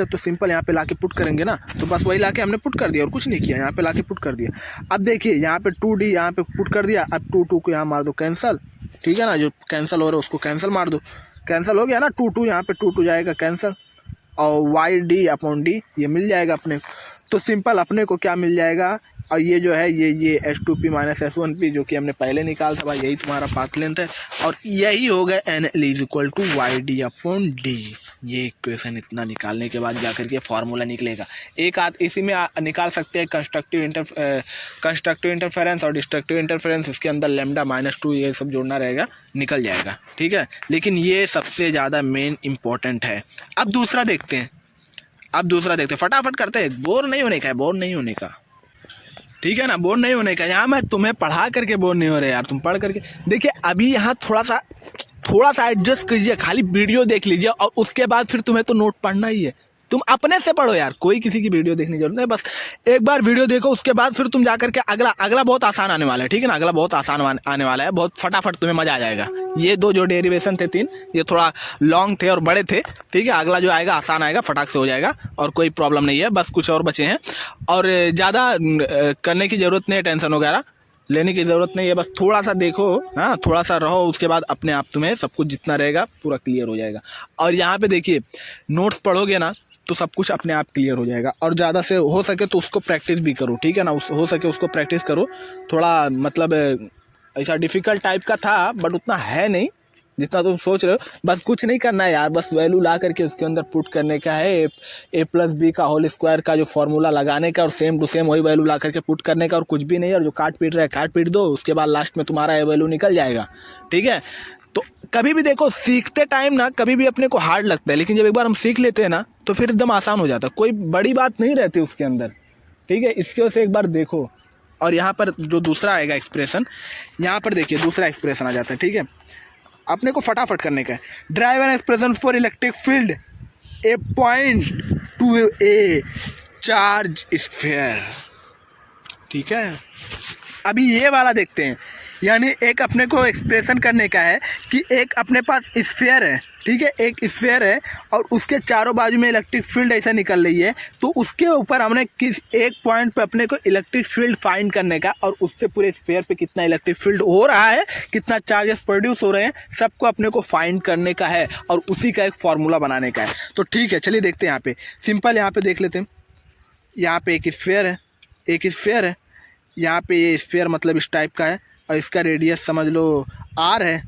तो सिंपल यहाँ पे लाके पुट करेंगे ना, तो बस वही लाके हमने पुट कर दिया और कुछ नहीं किया, यहाँ पे लाके पुट कर दिया। अब देखिए यहाँ पे 2d यहाँ पे पुट कर दिया, अब 2 को यहाँ मार दो कैंसल, ठीक है ना, जो कैंसिल हो रहा है उसको कैंसिल मार दो, कैंसिल हो गया ना, 2 यहाँ पे 2 जाएगा कैंसिल, और वाई डी अपॉन डी ये मिल जाएगा अपने। तो सिंपल अपने को क्या मिल जाएगा? और ये जो है ये h2p माइनस s1p जो कि हमने पहले निकाला था भाई, यही तुम्हारा पाथ लेंथ है, और यही हो गया NL is equal to y d upon d. ये इक्वेशन इतना निकालने के बाद जाकर के फॉर्मूला निकलेगा। एक आध इसी में निकाल सकते हैं कंस्ट्रक्टिव इंटरफेरेंस और डिस्ट्रक्टिव इंटरफेरेंस, उसके अंदर लेमडा -2 ये सब जोड़ना रहेगा, निकल जाएगा, ठीक है। लेकिन ये सबसे ज़्यादा मेन इम्पोर्टेंट है। अब दूसरा देखते हैं, अब दूसरा देखते, फटाफट करते हैं, बोर नहीं होने का है, बोर नहीं होने का, ठीक है ना, बोर नहीं होने का। यहाँ मैं तुम्हें पढ़ा करके बोर नहीं हो रहे यार, तुम पढ़ करके देखिए। अभी यहाँ थोड़ा सा एडजस्ट कीजिए, खाली वीडियो देख लीजिए और उसके बाद फिर तुम्हें तो नोट पढ़ना ही है। तुम अपने से पढ़ो यार, कोई किसी की वीडियो देखने की जरूरत नहीं, बस एक बार वीडियो देखो, उसके बाद फिर तुम जा करके अगला बहुत आसान आने वाला है, ठीक है ना, अगला बहुत आसान आने वाला है, बहुत फटाफट तुम्हें मजा आ जाएगा। ये दो जो डेरिवेशन थे 3, ये थोड़ा लॉन्ग थे और बड़े थे, ठीक है। अगला जो आएगा आसान आएगा, फटाक से हो जाएगा और कोई प्रॉब्लम नहीं है, बस कुछ और बचे हैं और ज़्यादा करने की ज़रूरत नहीं है, टेंशन वगैरह लेने की ज़रूरत नहीं है, बस थोड़ा सा देखो, हाँ थोड़ा सा रहो, उसके बाद अपने आप तुम्हें सब कुछ जितना रहेगा पूरा क्लियर हो जाएगा। और यहाँ पे देखिए, नोट्स पढ़ोगे ना तो सब कुछ अपने आप क्लियर हो जाएगा। और ज़्यादा से हो सके तो उसको प्रैक्टिस भी करो, ठीक है ना, हो सके उसको प्रैक्टिस करो। थोड़ा मतलब ऐसा डिफ़िकल्ट टाइप का था बट उतना है नहीं जितना तुम सोच रहे हो। बस कुछ नहीं करना है यार, बस वैल्यू ला करके उसके अंदर पुट करने का है, a+b का होल स्क्वायर का जो फॉर्मूला लगाने का और सेम टू सेम वही वैल्यू ला करके पुट करने का, और कुछ भी नहीं। और जो काट पीट रहा है काट पीट दो, उसके बाद लास्ट में तुम्हारा ये वैल्यू निकल जाएगा, ठीक है। तो कभी भी देखो, सीखते टाइम ना कभी भी अपने को हार्ड लगता है, लेकिन जब एक बार हम सीख लेते हैं ना तो फिर एकदम आसान हो जाता है, कोई बड़ी बात नहीं रहती उसके अंदर, ठीक है। इसकी वजह से एक बार देखो। और यहाँ पर जो दूसरा आएगा एक्सप्रेशन, यहाँ पर देखिए दूसरा एक्सप्रेशन आ जाता है, ठीक है। अपने को फटाफट करने का है, drive an expression for electric field A point two A charge sphere, ठीक है। अभी ये वाला देखते हैं, यानी एक अपने को एक्सप्रेशन करने का है कि एक अपने पास स्फीयर है, ठीक है, एक स्फीयर है और उसके चारों बाजू में इलेक्ट्रिक फील्ड ऐसा निकल रही है। तो उसके ऊपर हमने किस एक पॉइंट पे अपने को इलेक्ट्रिक फील्ड फाइंड करने का, और उससे पूरे स्फीयर पे कितना इलेक्ट्रिक फील्ड हो रहा है, कितना चार्जेस प्रोड्यूस हो रहे हैं, सबको अपने को फाइंड करने का है और उसी का एक फार्मूला बनाने का है। तो ठीक है, चलिए देखते हैं। यहाँ पे सिंपल, यहाँ पे देख लेते हैं। यहाँ पे एक स्फीयर है, यहाँ पे ये स्फीयर मतलब इस टाइप का है और इसका रेडियस समझ लो r है।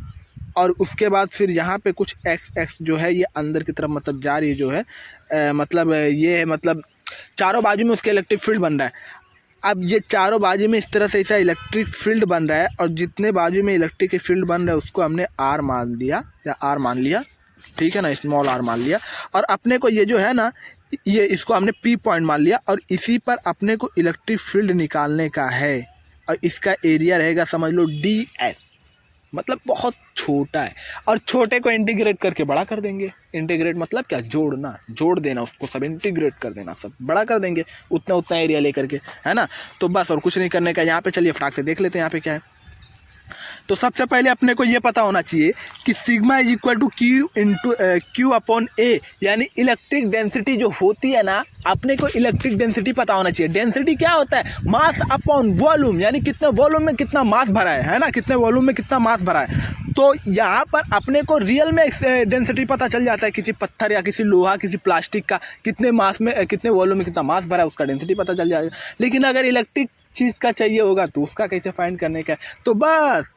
और उसके बाद फिर यहाँ पे कुछ x जो है ये अंदर की तरफ मतलब जा रही है, जो है मतलब ये है, मतलब चारों बाजू में उसके इलेक्ट्रिक फील्ड बन रहा है। अब ये चारों बाजू में इस तरह से ऐसा इलेक्ट्रिक फील्ड बन रहा है और जितने बाजू में इलेक्ट्रिक फील्ड बन रहा है उसको हमने r मान दिया या r मान लिया, ठीक है ना, स्मॉल r मान लिया। और अपने को ये जो है ना, ये इसको हमने P पॉइंट मान लिया और इसी पर अपने को इलेक्ट्रिक फील्ड निकालने का है। और इसका एरिया रहेगा समझ लो ds, मतलब बहुत छोटा है। और छोटे को इंटीग्रेट करके बड़ा कर देंगे। इंटीग्रेट मतलब क्या, जोड़ना, जोड़ देना, उसको सब इंटीग्रेट कर देना, सब बड़ा कर देंगे उतना एरिया लेकर के, है ना। तो बस और कुछ नहीं करने का। यहाँ पे चलिए फटाक से देख लेते हैं यहाँ पे क्या है। तो सबसे पहले अपने को ये पता होना चाहिए कि sigma is equal to q upon a, यानी इलेक्ट्रिक डेंसिटी जो होती है ना, अपने को इलेक्ट्रिक डेंसिटी पता होना चाहिए। डेंसिटी क्या होता है, मास अपॉन वॉल्यूम, यानी कितने वॉल्यूम में कितना मास भरा है ना, कितने वॉल्यूम में कितना मास भरा है। तो यहाँ पर अपने को रियल में डेंसिटी पता चल जाता है, किसी पत्थर या किसी लोहा, किसी प्लास्टिक का कितने मास में, कितने वॉल्यूम में कितना मास भरा है, उसका डेंसिटी पता चल जाएगा। लेकिन अगर इलेक्ट्रिक चीज़ का चाहिए होगा तो उसका कैसे फाइंड करने का है। तो बस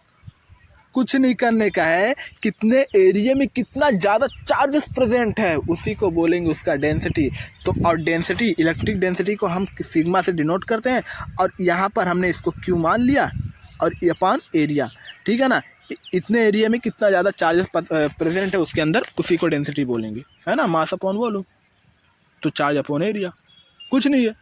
कुछ नहीं करने का है, कितने एरिया में कितना ज़्यादा चार्जेस प्रेजेंट है उसी को बोलेंगे उसका डेंसिटी। तो और डेंसिटी, इलेक्ट्रिक डेंसिटी को हम सिग्मा से डिनोट करते हैं और यहाँ पर हमने इसको क्यू मान लिया और अपॉन एरिया, ठीक है ना। इतने एरिया में कितना ज़्यादा चार्जेस प्रेजेंट है उसके अंदर, उसी को डेंसिटी बोलेंगे, है ना। मास अपॉन वॉल्यूम, तो चार्ज अपॉन एरिया, कुछ नहीं है,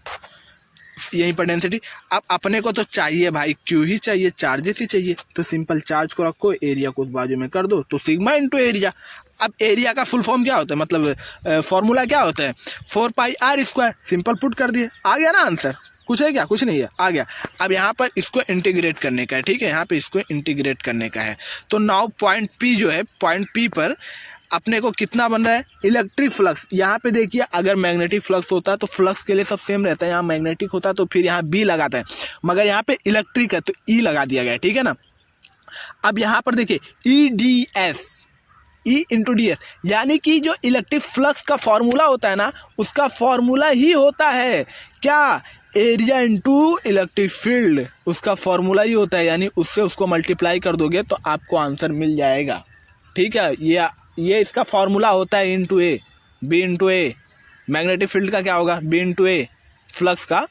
यहीं पर डेंसिटी। अब अपने को तो चाहिए भाई क्यू ही चाहिए, चार्जेस ही चाहिए। तो सिंपल चार्ज को रखो, एरिया को उस बाजू में कर दो, तो सिग्मा इंटू एरिया। अब एरिया का फुल फॉर्म क्या होता है, मतलब फॉर्मूला क्या होता है, 4πr²। सिंपल पुट कर दिए, आ गया ना आंसर। कुछ है क्या, कुछ नहीं है, आ गया। अब यहाँ पर इसको इंटीग्रेट करने का है, ठीक है, यहाँ पे इसको इंटीग्रेट करने का है। तो नाउ पॉइंट P जो है, पॉइंट P पर अपने को कितना बन रहा है, इलेक्ट्रिक फ्लक्स। यहाँ पे देखिए, अगर मैग्नेटिक फ्लक्स होता है तो फ्लक्स के लिए सब सेम रहता है, यहाँ मैग्नेटिक होता है तो फिर यहाँ B लगाता है, मगर यहाँ पे इलेक्ट्रिक है तो E लगा दिया गया, ठीक है ना। अब यहाँ पर देखिए EDS, E इंटू DS, यानी कि जो इलेक्ट्रिक फ्लक्स का फॉर्मूला होता है ना, उसका फॉर्मूला ही होता है क्या, एरिया इंटू इलेक्ट्रिक फील्ड, उसका फॉर्मूला ही होता है। यानी उससे उसको मल्टीप्लाई कर दोगे तो आपको आंसर मिल जाएगा, ठीक है। ये इसका फॉर्मूला होता है इंटू ए, बी इंटू ए, मैग्नेटिक फील्ड का क्या होगा, बी इंटू ए, फ्लक्स का,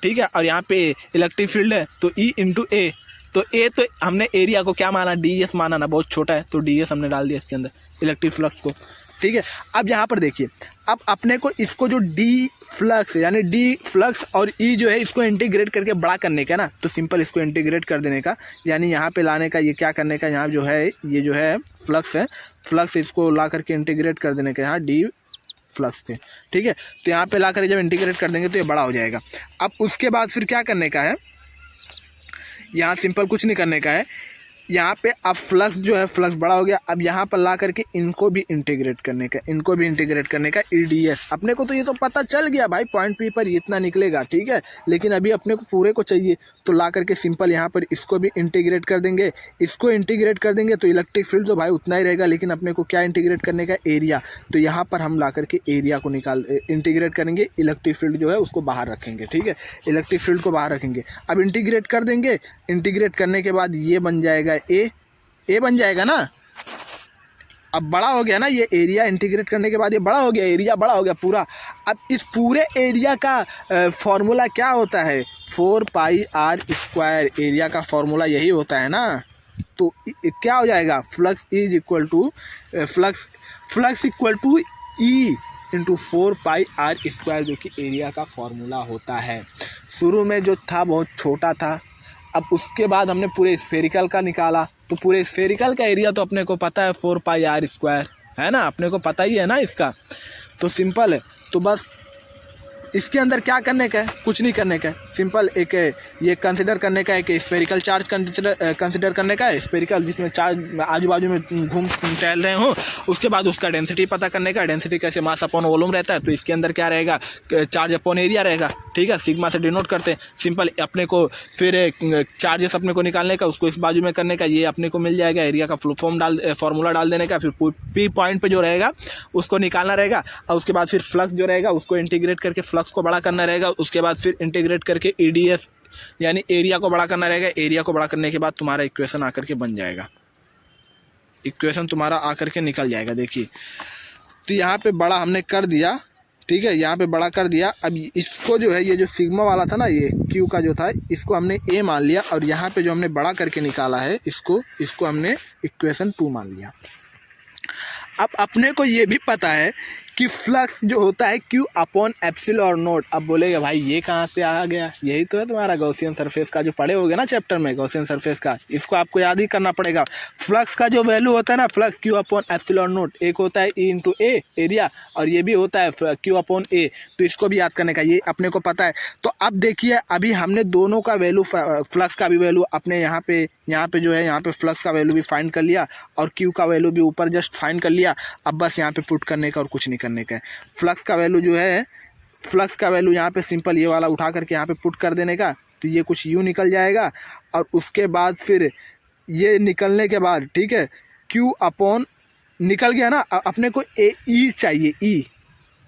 ठीक है। और यहाँ पे इलेक्ट्रिक फील्ड है तो ई इंटू ए। तो ए तो हमने एरिया को क्या माना, ds माना ना, बहुत छोटा है, तो ds हमने डाल दिया इसके अंदर, इलेक्ट्रिक फ्लक्स को, ठीक है। अब यहाँ पर देखिए, अब अपने को इसको जो डी फ्लक्स यानी डी फ्लक्स और ई जो है इसको इंटीग्रेट करके बड़ा करने का ना, तो सिंपल इसको इंटीग्रेट कर देने का, यानी यहाँ पे लाने का, ये क्या करने का, यहाँ जो है ये जो है फ्लक्स है, फ्लक्स इसको ला करके इंटीग्रेट कर देने का यहाँ डी फ्लक्स थे, ठीक है। तो यहाँ पे ला कर जब इंटीग्रेट कर देंगे तो ये बड़ा हो जाएगा। अब उसके बाद फिर क्या करने का है, यहाँ सिंपल कुछ नहीं करने का है, यहाँ पे अब फ्लक्स जो है फ्लक्स बड़ा हो गया। अब यहाँ पर ला करके इनको भी इंटीग्रेट करने का, इनको भी इंटीग्रेट करने का EDS। अपने को तो ये तो पता चल गया भाई, पॉइंट पी पर इतना निकलेगा, ठीक है, लेकिन अभी अपने को पूरे को चाहिए, तो ला करके सिंपल यहाँ पर इसको भी इंटीग्रेट कर देंगे। इसको इंटीग्रेट कर देंगे तो इलेक्ट्रिक फील्ड तो भाई उतना ही रहेगा, लेकिन अपने को क्या इंटीग्रेट करने का, एरिया। तो यहाँ पर हम ला करके एरिया को इंटीग्रेट करेंगे, इलेक्ट्रिक फील्ड जो है उसको बाहर रखेंगे, ठीक है, इलेक्ट्रिक फील्ड को बाहर रखेंगे। अब इंटीग्रेट कर देंगे, इंटीग्रेट करने के बाद ये बन जाएगा ए बन जाएगा ना। अब बड़ा हो गया ना ये एरिया, इंटीग्रेट करने के बाद ये बड़ा हो गया, एरिया बड़ा हो गया पूरा। अब इस पूरे एरिया का फॉर्मूला क्या होता है, 4πr²। एरिया का फॉर्मूला यही होता है ना। तो क्या हो जाएगा, flux is equal to flux equal to e into 4πr², जो कि एरिया का फॉर्मूला होता है। शुरू में जो था बहुत छोटा था, अब उसके बाद हमने पूरे स्फेरिकल का निकाला, तो पूरे स्फेरिकल का एरिया तो अपने को पता है 4πr² है ना, अपने को पता ही है ना इसका। तो सिंपल है, तो बस इसके अंदर क्या करने का है, कुछ नहीं करने का है, सिंपल एक ये कंसिडर करने का है कि स्फेरिकल चार्ज कंसिडर करने का है, स्फेरिकल जिसमें चार्ज आजू बाजू में घूम टहल रहे हो। उसके बाद उसका डेंसिटी पता करने का, डेंसिटी कैसे मास अपॉन वॉल्यूम रहता है, तो इसके अंदर क्या रहेगा, चार्ज अपॉन एरिया रहेगा, ठीक है, सिग्मा से डिनोट करते हैं। सिंपल अपने को फिर चार्जेस अपने को निकालने का, उसको इस बाजू में करने का, ये अपने को मिल जाएगा, एरिया का फॉर्मूला डाल देने का, फिर पी पॉइंट पे जो रहेगा उसको निकालना रहेगा, और उसके बाद फिर फ्लक्स जो रहेगा उसको इंटीग्रेट करके फ्लक्स को बड़ा करना रहेगा। उसके बाद फिर इंटीग्रेट करके EDS यानी एरिया को बड़ा करना रहेगा। एरिया को बड़ा करने के बाद तुम्हारा इक्वेशन आकर के बन जाएगा, इक्वेशन तुम्हारा आकर के निकल जाएगा। देखिए, तो यहाँ पे बड़ा हमने कर दिया, ठीक है, यहाँ पे बड़ा कर दिया। अब इसको जो है, ये जो सिग्मा वाला था ना, ये Q का जो था, इसको हमने A मान लिया, और यहाँ पे जो हमने बड़ा करके निकाला है इसको हमने इक्वेशन 2 मान लिया। अब अपने को ये भी पता है कि फ्लक्स जो होता है Q/ε0। अब बोलेगा भाई ये कहाँ से आ गया, यही तो है तुम्हारा गॉसियन सरफेस का जो पढ़े होगे ना चैप्टर में, गॉसियन सरफेस का, इसको आपको याद ही करना पड़ेगा। फ्लक्स का जो वैल्यू होता है ना, फ्लक्स Q/ε0, एक होता है E × A एरिया, और ये भी होता है Q/A, तो इसको भी याद करने का, ये अपने को पता है। तो अब देखिए, अभी हमने दोनों का वैल्यू, फ्लक्स का भी वैल्यू अपने यहाँ पे जो है, यहाँ पे फ्लक्स का वैल्यू भी फाइंड कर लिया, और Q का वैल्यू भी ऊपर जस्ट फाइंड कर लिया। अब बस यहाँ पे पुट करने का और कुछ नहीं करने का है। फ्लक्स का वैल्यू जो है, फ्लक्स का वैल्यू यहाँ पे सिंपल ये वाला उठा करके यहाँ पे पुट कर देने का, तो ये कुछ यूँ निकल जाएगा। और उसके बाद फिर ये निकलने के बाद, ठीक है, Q/ निकल गया ना। अपने को E चाहिए, E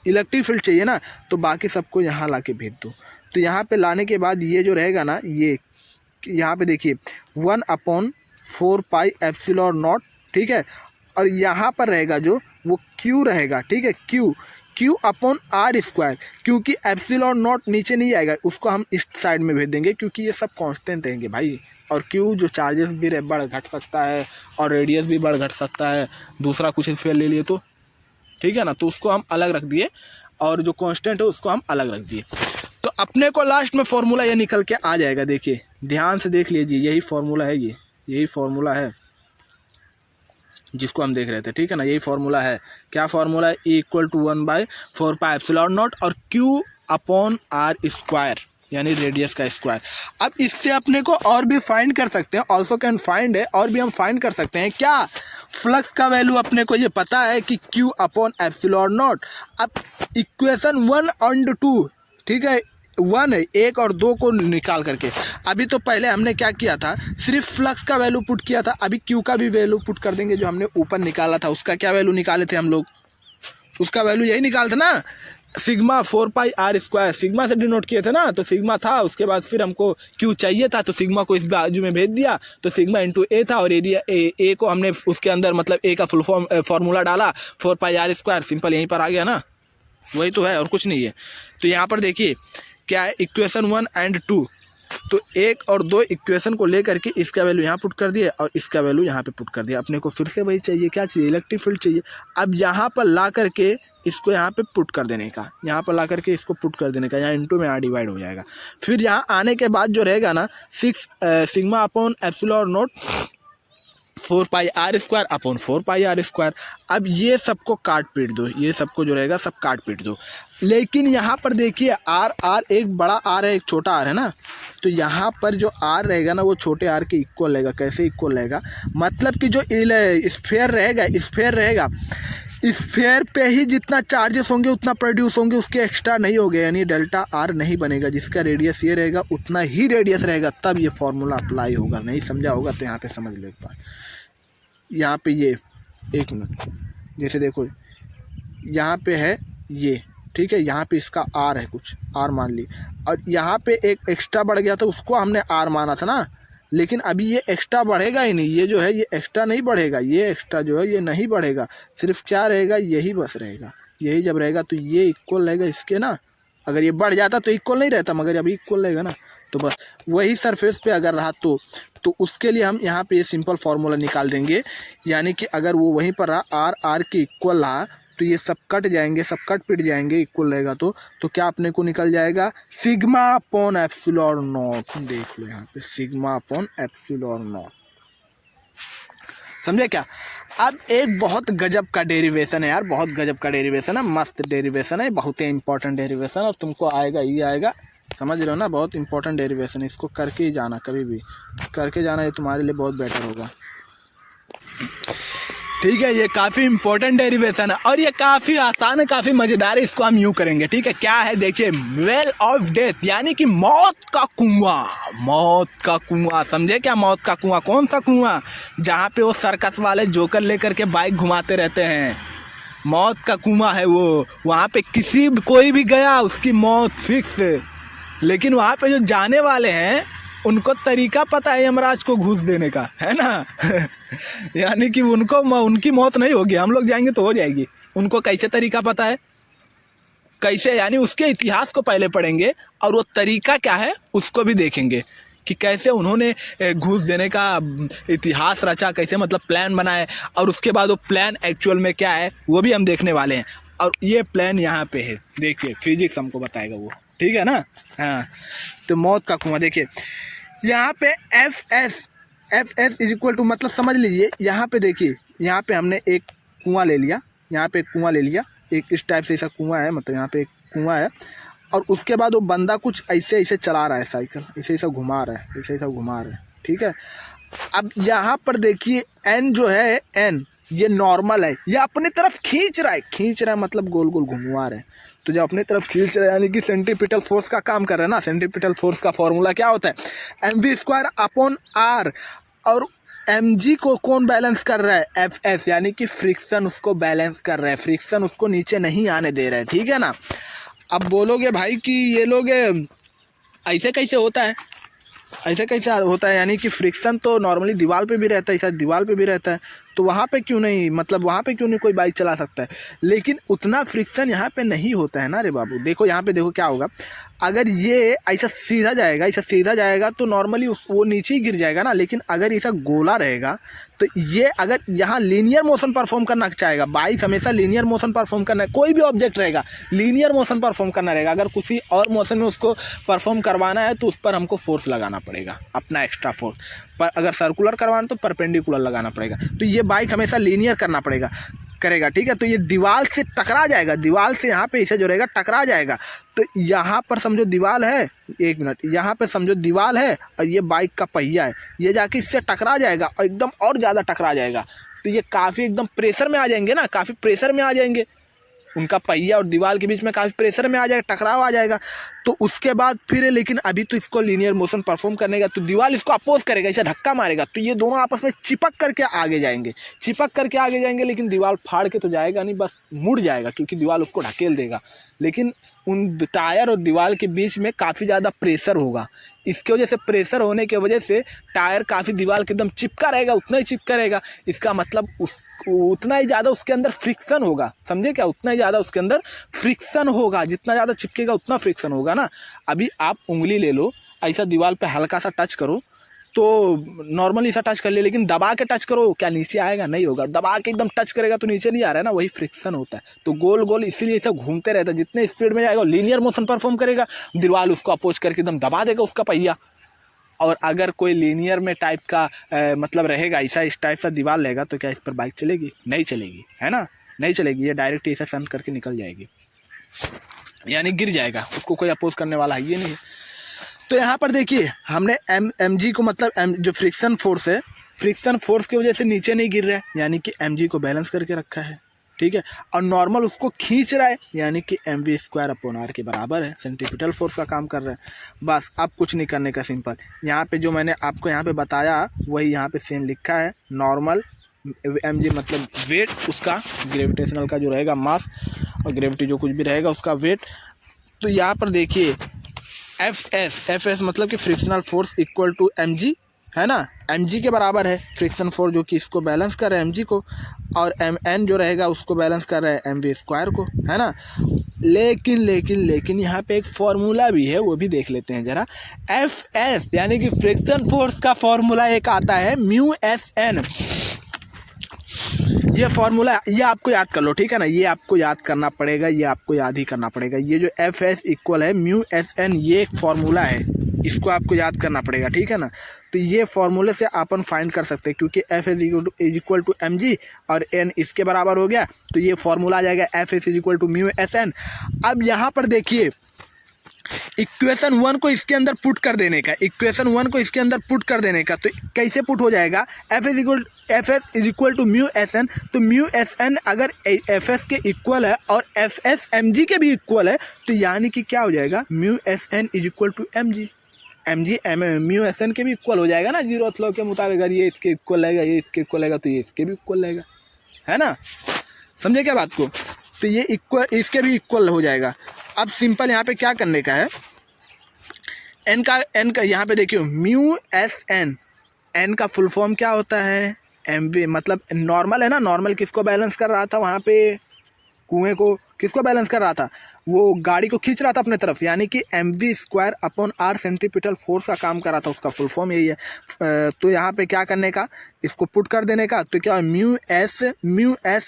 इलेक्ट्रिक फील्ड चाहिए ना, तो बाकी सबको यहाँ ला के भेज दो। तो यहाँ पे लाने के बाद ये जो रहेगा ना, ये यहाँ पे देखिए 1/4πε0, ठीक है, और यहाँ पर रहेगा जो वो Q रहेगा, ठीक है, Q/r², क्योंकि ε0 नीचे नहीं आएगा, उसको हम इस साइड में भेज देंगे, क्योंकि ये सब कांस्टेंट रहेंगे भाई। और Q जो चार्जेस भी बढ़ घट सकता है, और रेडियस भी बढ़ घट सकता है, दूसरा कुछ स्फीयर ले लिए तो, ठीक है ना, तो उसको हम अलग रख दिए, और जो कांस्टेंट है उसको हम अलग रख दिए। तो अपने को लास्ट में फॉर्मूला ये निकल के आ जाएगा। देखिए ध्यान से देख लीजिए, यही फॉर्मूला है, यही फॉर्मूला है जिसको हम देख रहे थे, ठीक है ना, यही फॉर्मूला है। क्या फॉर्मूला है, E = 1/4πε0 और Q/r² यानी रेडियस का स्क्वायर। अब इससे अपने को और भी फाइंड कर सकते हैं, ऑल्सो कैन फाइंड है, और भी हम फाइंड कर सकते हैं। क्या, फ्लक्स का वैल्यू अपने को ये पता है कि Q/ε0। अब इक्वेशन 1 और 2, ठीक है, 1 1 और 2 को निकाल करके, अभी तो पहले हमने क्या किया था, सिर्फ फ्लक्स का वैल्यू पुट किया था, अभी Q का भी वैल्यू पुट कर देंगे। जो हमने ऊपर निकाला था उसका क्या वैल्यू निकाले थे हम लोग, उसका वैल्यू यही निकालते ना, सिग्मा 4πr², सिग्मा से डिनोट किए थे ना, तो सिग्मा था। उसके बाद फिर हमको Q चाहिए था, तो सिग्मा को इस बाजू में भेज दिया, तो सिग्मा × A था, और एरिया A को हमने उसके अंदर मतलब A का फुल फॉर्मूला डाला 4πr², सिंपल यहीं पर आ गया ना, वही तो है और कुछ नहीं है। तो यहाँ पर देखिए क्या है, इक्वेशन 1 और 2, तो 1 और 2 इक्वेशन को लेकर के इसका वैल्यू यहाँ पुट कर दिया और इसका वैल्यू यहाँ पे पुट कर दिया। अपने को फिर से वही चाहिए, क्या चाहिए, इलेक्ट्रिक फील्ड चाहिए। अब यहाँ पर ला करके इसको यहाँ पे पुट कर देने का, यहाँ पर ला करके इसको पुट कर देने का, यहाँ इंटू में डिवाइड हो जाएगा। फिर यहाँ आने के बाद जो रहेगा ना 6 sigma upon epsilon not 4 pi r square upon 4 pi r square. अब ये सबको काट पीट दो, ये सबको जो रहेगा सब काट पीट दो। लेकिन यहाँ पर देखिए आर एक बड़ा आर है, एक छोटा आर है ना, तो यहाँ पर जो आर रहेगा ना वो छोटे आर के इक्वल रहेगा। कैसे इक्वल रहेगा, मतलब कि जो स्फेयर रहेगा स्फेयर पे ही जितना चार्जेस होंगे उतना प्रोड्यूस होंगे, उसके एक्स्ट्रा नहीं होंगे, यानी डेल्टा आर नहीं बनेगा। जिसका रेडियस ये रहेगा उतना ही रेडियस रहेगा, तब ये फॉर्मूला अप्लाई होगा। नहीं समझा होगा तो यहाँ पे समझ लो एक बार। यहाँ पे ये 1 मिनट, जैसे देखो यहाँ पे है ये, ठीक है, यहाँ पे इसका आर है, कुछ आर मान ली, और यहाँ पे एक एक्स्ट्रा बढ़ गया था, उसको हमने आर माना था ना। लेकिन अभी ये एक्स्ट्रा बढ़ेगा ही नहीं, ये जो है ये एक्स्ट्रा नहीं बढ़ेगा, ये एक्स्ट्रा जो है ये नहीं बढ़ेगा, सिर्फ क्या रहेगा, यही बस रहेगा। यही जब रहेगा तो ये इक्वल रहेगा इसके ना। अगर ये बढ़ जाता तो इक्वल नहीं रहता, मगर अभी इक्वल रहेगा ना, तो बस वही सरफेस पे अगर रहा तो उसके लिए हम यहाँ पे ये सिंपल फार्मूला निकाल देंगे। यानी कि अगर वो वहीं पर रहा आर के इक्वल रहा तो ये सब कट जाएंगे, सब कट पिट जाएंगे, इक्वल रहेगा तो क्या अपने को निकल जाएगा, सिग्मा अपॉन एप्सिलॉन नॉट। देख लो यहाँ पे सिग्मा अपॉन एप्सिलॉन नॉट, समझे क्या। अब एक बहुत गजब का डेरिवेशन है यार, बहुत गजब का डेरिवेशन है, मस्त डेरिवेशन है, बहुत ही इंपॉर्टेंट डेरिवेशन है और तुमको आएगा ही आएगा, समझ रहे हो ना। बहुत इंपॉर्टेंट डेरिवेशन है, इसको करके ही जाना, कभी भी करके जाना, ये तुम्हारे लिए बहुत बेटर होगा। ठीक है, ये काफ़ी इंपॉर्टेंट डेरिवेशन है और ये काफ़ी आसान है, काफ़ी मज़ेदार है। इसको हम यूँ करेंगे, ठीक है। क्या है देखिए, वेल ऑफ डेथ यानी कि मौत का कुआं, मौत का कुआं, समझे क्या। मौत का कुआं, कौन सा कुआं, जहाँ पे वो सर्कस वाले जोकर लेकर के बाइक घुमाते रहते हैं, मौत का कुआं है वो। वहाँ पे कोई भी गया उसकी मौत फिक्स। लेकिन वहाँ पे जो जाने वाले हैं उनको तरीका पता है यमराज को घूस देने का, है ना। यानी कि उनकी मौत नहीं होगी, हम लोग जाएंगे तो हो जाएगी। उनको कैसे तरीका पता है, कैसे, यानी उसके इतिहास को पहले पढ़ेंगे और वो तरीका क्या है उसको भी देखेंगे कि कैसे उन्होंने घूस देने का इतिहास रचा, कैसे मतलब प्लान बनाए, और उसके बाद वो प्लान एक्चुअल में क्या है वो भी हम देखने वाले हैं। और ये प्लान यहाँ पे है, देखिए फिजिक्स हमको बताएगा वो, ठीक है ना। हाँ, तो मौत का कुआं देखिए यहाँ पे f s is equal to, मतलब समझ लीजिए यहाँ पे देखिए, यहाँ पे हमने एक कुआं ले लिया, यहाँ पे एक कुआं ले लिया, एक इस टाइप से ऐसा कुआं है, मतलब यहाँ पे एक कुआं है, और उसके बाद वो बंदा कुछ ऐसे ऐसे चला रहा है, साइकिल ऐसे ऐसा घुमा रहा है, ऐसे ऐसा घुमा रहा है, ठीक है। अब यहाँ पर देखिए एन जो है, एन ये नॉर्मल है, ये अपनी तरफ खींच रहा है मतलब गोल गोल घुमा रहा है। तो जब अपनी तरफ खींच रहा है यानी कि सेंट्रीपिटल फोर्स का काम कर रहा है ना। सेंट्रीपिटल फोर्स का फॉर्मूला क्या होता है, mv² अपॉन आर, और mg को कौन बैलेंस कर रहा है, fs, यानी कि फ्रिक्शन उसको बैलेंस कर रहा है, फ्रिक्शन उसको नीचे नहीं आने दे रहा है, ठीक है ना। अब बोलोगे भाई कि ये लोग ऐसे कैसे होता है, ऐसे कैसे होता है, यानी कि फ्रिक्शन तो नॉर्मली दीवार पे भी रहता है, शायद दीवार पे भी रहता है, तो वहाँ पे क्यों नहीं, मतलब वहाँ पे क्यों नहीं कोई बाइक चला सकता है। लेकिन उतना फ्रिक्शन यहाँ पे नहीं होता है ना रे बाबू। देखो यहाँ पे देखो क्या होगा, अगर ये ऐसा सीधा जाएगा तो नॉर्मली वो नीचे ही गिर जाएगा ना। लेकिन अगर ऐसा गोला रहेगा तो ये अगर यहाँ लीनियर मोशन परफॉर्म करना चाहेगा, बाइक हमेशा लीनियर मोशन परफॉर्म करना है, कोई भी ऑब्जेक्ट रहेगा लीनियर मोशन परफॉर्म करना रहेगा। अगर किसी और मोशन में उसको परफॉर्म करवाना है तो उस पर हमको फोर्स लगाना पड़ेगा, अपना एक्स्ट्रा फोर्स। पर अगर सर्कुलर करवाना तो परपेंडिकुलर लगाना पड़ेगा। तो ये बाइक हमेशा लीनियर करना करेगा, ठीक है। तो ये दीवार से टकरा जाएगा, दीवार से यहाँ पे इसे जो रहेगा टकरा जाएगा। तो यहाँ पर समझो दीवार है, एक मिनट, यहाँ पे समझो दीवार है और ये बाइक का पहिया है, ये जाके इससे टकरा जाएगा और एकदम और ज़्यादा टकरा जाएगा। तो ये काफ़ी एकदम प्रेशर में आ जाएंगे ना, काफ़ी प्रेशर में आ जाएंगे, उनका पहिया और दीवार के बीच में काफ़ी प्रेशर में आ जाएगा, टकराव आ जाएगा। तो उसके बाद फिर, लेकिन अभी तो इसको लीनियर मोशन परफॉर्म करने का, तो दीवार इसको अपोज करेगा, इसे धक्का मारेगा, तो ये दोनों आपस में चिपक करके आगे जाएंगे, लेकिन दीवार फाड़ के तो जाएगा नहीं, बस मुड़ जाएगा, क्योंकि दीवार उसको ढकेल देगा। लेकिन उन टायर और दीवार के बीच में काफ़ी ज़्यादा प्रेशर होगा, इसके वजह से, प्रेशर होने की वजह से टायर काफ़ी दीवार के एकदम चिपका रहेगा, उतना ही चिपका रहेगा। इसका मतलब उतना ही ज़्यादा उसके अंदर फ्रिक्शन होगा, समझे क्या, उतना ही ज़्यादा उसके अंदर फ्रिक्शन होगा, जितना ज़्यादा चिपकेगा उतना फ्रिक्शन होगा ना। अभी आप उंगली ले लो, ऐसा दीवार पे हल्का सा टच करो तो नॉर्मली ऐसा टच कर ले, लेकिन दबा के टच करो क्या नीचे आएगा? नहीं होगा। दबा के एकदम टच करेगा तो नीचे नहीं आ रहा है ना, वही फ्रिक्शन होता है। तो गोल गोल इसीलिए ऐसा घूमते रहता है, जितने स्पीड में जाएगा लीनियर मोशन परफॉर्म करेगा, दीवार उसको अपोज करके एकदम दबा देगा उसका पहिया। और अगर कोई लीनियर में टाइप का मतलब रहेगा, ऐसा इस टाइप का दीवार लेगा तो क्या इस पर बाइक चलेगी? नहीं चलेगी, है ना, नहीं चलेगी। ये डायरेक्ट ऐसा सन करके निकल जाएगी, यानी गिर जाएगा, उसको कोई अपोज करने वाला है ये नहीं। तो यहाँ पर देखिए हमने एम जी को मतलब जो फ्रिक्शन फोर्स है, फ्रिक्शन फोर्स की वजह से नीचे नहीं गिर रहा है, यानी कि एम जी को बैलेंस करके रखा है, ठीक है। और नॉर्मल उसको खींच रहा है, यानी कि mv²/r के बराबर है, सेंट्रीपिटल फोर्स का काम कर रहा है। बस अब कुछ नहीं करने का, सिंपल। यहाँ पे जो मैंने आपको यहाँ पे बताया वही यहाँ पे सेम लिखा है। नॉर्मल mg मतलब वेट, उसका ग्रेविटेशनल का जो रहेगा मास, और ग्रेविटी जो कुछ भी रहेगा उसका वेट। तो यहाँ पर देखिए एफ मतलब कि frictional force equal to mg, है ना, mg के बराबर है फ्रिक्शन फोर्स, जो कि इसको बैलेंस कर रहा है mg को, और mn जो रहेगा उसको बैलेंस कर रहा है mv² को, है ना। लेकिन यहाँ पे एक फॉर्मूला भी है, वो भी देख लेते हैं ज़रा। fs यानी कि फ्रिक्शन फोर्स का फॉर्मूला एक आता है μsn। ये फॉर्मूला ये आपको याद कर लो, ठीक है ना, ये आपको याद करना पड़ेगा, ये आपको याद ही करना पड़ेगा। ये जो fs इक्वल है μsn, ये एक फॉर्मूला है, इसको आपको याद करना पड़ेगा, ठीक है ना। तो ये फॉर्मूले से अपन फाइंड कर सकते हैं, क्योंकि f is equal to mg और n इसके बराबर हो गया, तो ये फॉर्मूला आ जाएगा fs is equal to μsn। अब यहाँ पर देखिए इक्वेशन 1 को इसके अंदर पुट कर देने का, इक्वेशन 1 को इसके अंदर पुट कर देने का। तो कैसे पुट हो जाएगा? F s is equal to μsn, तो μsn अगर fs के इक्वल है और fs mg के भी इक्वल है, तो यानी कि क्या हो जाएगा? μsn is equal to mg। μsn के भी इक्वल हो जाएगा ना, जीरोथ लॉ के मुताबिक। अगर ये इसके इक्वल रहेगा, ये इसके इक्वल रहेगा, तो ये इसके भी इक्वल रहेगा, है ना। समझे क्या बात को? तो ये इक्वल, इसके भी इक्वल हो जाएगा। अब सिंपल यहाँ पे क्या करने का है, एन का यहाँ पे देखियो μsn, एन का फुल फॉर्म क्या होता है? mv मतलब नॉर्मल है ना, नॉर्मल किसको बैलेंस कर रहा था वहाँ पे? कुएं को किसको बैलेंस कर रहा था? वो गाड़ी को खींच रहा था अपने तरफ, यानी कि mv²/r सेंट्रीपिटल फोर्स का काम कर रहा था, उसका फुल फॉर्म यही है। तो यहाँ पे क्या करने का, इसको पुट कर देने का, तो क्या है μs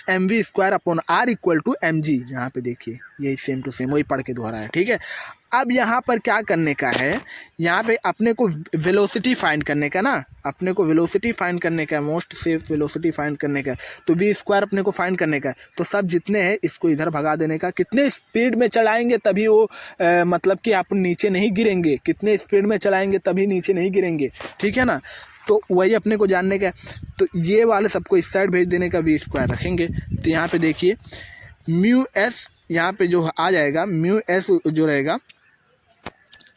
mv²/r equal to mg। यहाँ पे देखिए यही सेम टू सेम वही पढ़ के दोहरा है, ठीक है। अब यहाँ पर क्या करने का है, यहाँ पे अपने को वेलोसिटी फाइंड करने का ना, अपने को वेलोसिटी फाइंड करने का है, मोस्ट सेफ वेलोसिटी फाइंड करने का है। तो v² अपने को फाइंड करने का है, तो सब जितने हैं इसको इधर भगा देने का। कितने स्पीड में चलाएंगे तभी वो मतलब कि आप नीचे नहीं गिरेंगे, कितने स्पीड में चलाएंगे तभी नीचे नहीं गिरेंगे, ठीक है ना। तो वही अपने को जानने का है। तो ये वाले सबको इस साइड भेज देने का, v² रखेंगे। तो यहाँ पे देखिए μs यहाँ पे जो आ जाएगा, μs जो रहेगा,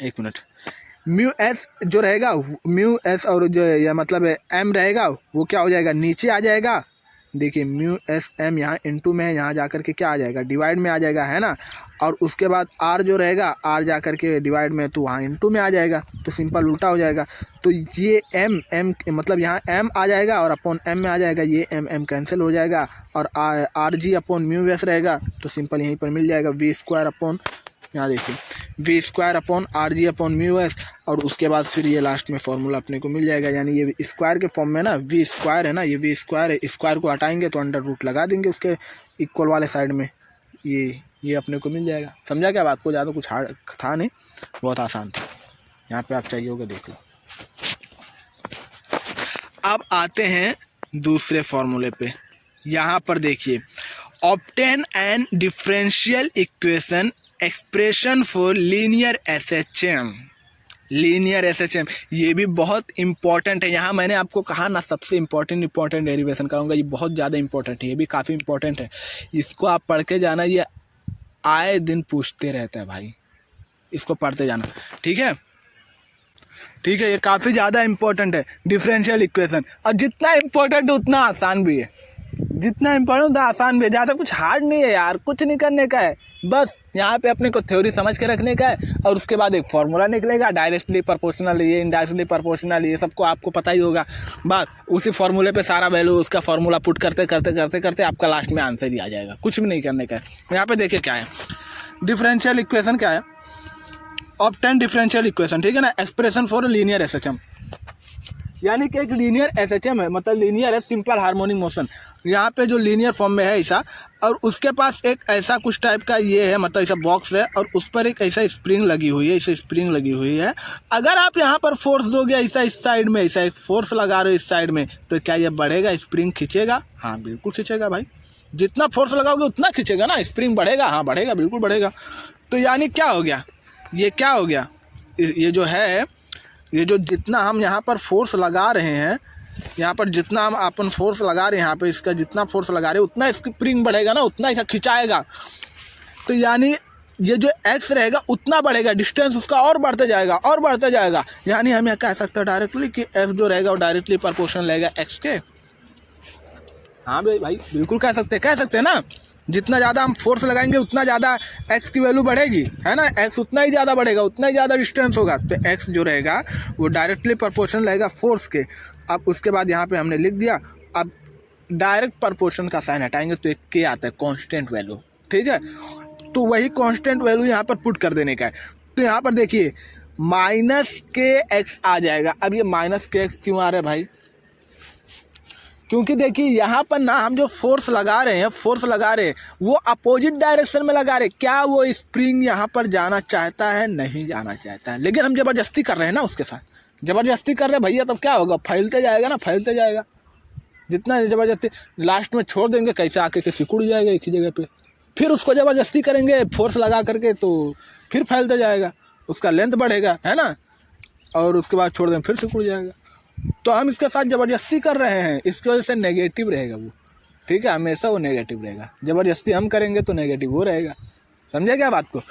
एक मिनट, μs जो रहेगा, μs और जो या मतलब m रहेगा, वो क्या हो जाएगा? नीचे आ जाएगा। देखिए μsm यहाँ इनटू में है, यहाँ जाकर के क्या आ जाएगा? डिवाइड में आ जाएगा, है ना। और उसके बाद r जो रहेगा, r जाकर के डिवाइड में, तो वहाँ इनटू में आ जाएगा, तो सिंपल उल्टा हो जाएगा। तो ये m मतलब यहाँ m आ जाएगा और अपॉन m में आ जाएगा, ये m कैंसिल हो जाएगा, और rg अपॉन μs रहेगा, तो सिंपल यहीं पर मिल जाएगा v² अपॉन, यहाँ देखिए v²/rg अपॉन μs, और उसके बाद फिर ये लास्ट में फॉर्मूला अपने को मिल जाएगा। यानी ये स्क्वायर के फॉर्म में ना, v² है ना, ये v² है, स्क्वायर को हटाएंगे तो अंडर रूट लगा देंगे उसके इक्वल वाले साइड में, ये अपने को मिल जाएगा। समझा क्या बात को? ज़्यादा कुछ हार्ड था नहीं, बहुत आसान था। यहाँ पे आप चाहिए होगा देख लो। अब आते हैं दूसरे फॉर्मूले पे। यहाँ पर देखिए, obtain an differential equation expression for linear SHM। Linear SHM ये भी बहुत इंपॉर्टेंट है। यहाँ मैंने आपको कहा ना, सबसे इम्पोर्टेंट डेरिवेशन कराऊंगा, ये बहुत ज़्यादा इंपॉर्टेंट है, ये भी काफ़ी इंपॉर्टेंट है। इसको आप पढ़ के जाना, ये आए दिन पूछते रहता है भाई, इसको पढ़ते जाना, ठीक है, ठीक है। ये काफ़ी ज़्यादा इंपॉर्टेंट है डिफरेंशियल इक्वेशन, और जितना इंपॉर्टेंट है उतना आसान भी है, जितना इंपॉर्टेंट उतना आसान भी है। ज़्यादा कुछ हार्ड नहीं है यार, कुछ नहीं करने का है, बस यहाँ पे अपने को थ्योरी समझ के रखने का है, और उसके बाद एक फॉर्मूला निकलेगा, डायरेक्टली प्रोपोर्शनल, ये इनडायरेक्टली प्रोपोर्शनल, ये सबको आपको पता ही होगा। बस उसी फॉर्मूले पे सारा वैल्यू, उसका फॉर्मूला पुट करते करते करते करते आपका लास्ट में आंसर ही आ जाएगा, कुछ भी नहीं करने का है। यहाँ पे देखिए क्या है डिफरेंशियल इक्वेशन, क्या है ऑब्टेन डिफरेंशियल इक्वेशन, ठीक है ना, एक्सप्रेशन फॉर लीनियर एसएचएम, यानी कि एक लीनियर एसएचएम है, मतलब लीनियर है, सिंपल हार्मोनिक मोशन, यहाँ पे जो लीनियर फॉर्म में है ऐसा, और उसके पास एक ऐसा कुछ टाइप का ये है, मतलब ऐसा बॉक्स है और उस पर एक ऐसा स्प्रिंग लगी हुई है, ऐसे स्प्रिंग लगी हुई है। अगर आप यहाँ पर फोर्स दोगे ऐसा इस साइड में, ऐसा एक फोर्स लगा रहे हो इस साइड में, तो क्या ये बढ़ेगा, स्प्रिंग खींचेगा? हाँ बिल्कुल खींचेगा भाई, जितना फोर्स लगाओगे उतना खींचेगा ना, स्प्रिंग बढ़ेगा, हाँ बढ़ेगा, बिल्कुल बढ़ेगा। तो यानी क्या हो गया, ये क्या हो गया, ये जो है, ये जो जितना हम यहाँ पर फोर्स लगा रहे हैं, यहाँ पर जितना हम अपन फोर्स लगा रहे हैं, यहाँ पे इसका जितना फोर्स लगा रहे हैं उतना स्प्रिंग बढ़ेगा ना, उतना ऐसा खिंचाएगा। तो यानी ये जो एक्स रहेगा उतना बढ़ेगा, डिस्टेंस उसका और बढ़ते जाएगा और बढ़ते जाएगा। यानी हम यहाँ कह सकते हैं डायरेक्टली कि एफ जो रहेगा वो डायरेक्टली प्रोपोर्शनल रहेगा एक्स के। हाँ भाई बिल्कुल कह सकते हैं ना, जितना ज़्यादा हम फोर्स लगाएंगे उतना ज़्यादा एक्स की वैल्यू बढ़ेगी, है ना, एक्स उतना ही ज़्यादा बढ़ेगा, उतना ही ज़्यादा डिस्टेंस होगा, तो एक्स जो रहेगा वो डायरेक्टली प्रोपोर्शनल रहेगा फोर्स के। अब उसके बाद यहाँ पे हमने लिख दिया, अब डायरेक्ट प्रोपोर्शन का साइन हटाएंगे तो एक के आता है, कांस्टेंट वैल्यू, ठीक है, तो वही कांस्टेंट वैल्यू यहाँ पर पुट कर देने का है। तो यहाँ पर देखिए माइनस के एक्स आ जाएगा। अब ये माइनस के एक्स क्यों आ रहा है भाई, क्योंकि देखिए यहाँ पर ना हम जो फोर्स लगा रहे हैं वो अपोजिट डायरेक्शन में लगा रहे हैं। क्या वो स्प्रिंग यहाँ पर जाना चाहता है? नहीं जाना चाहता है, लेकिन हम ज़बरदस्ती कर रहे हैं ना, उसके साथ ज़बरदस्ती कर रहे हैं भैया, तब क्या होगा, फैलते जाएगा ना, फैलते जाएगा। जितना ज़बरदस्ती लास्ट में छोड़ देंगे कैसे आके के सिकुड़ जाएगा एक ही जगह पे, फिर उसको ज़बरदस्ती करेंगे फोर्स लगा करके तो फिर फैलते जाएगा, उसका लेंथ बढ़ेगा, है ना, और उसके बाद छोड़ देंगे फिर सिकुड़ जाएगा। तो हम इसके साथ ज़बरदस्ती कर रहे हैं, इसकी वजह से नेगेटिव रहेगा वो, ठीक है, हमेशा वो नेगेटिव रहेगा। ज़बरदस्ती हम करेंगे तो नेगेटिव वो रहेगा, समझे क्या बात को।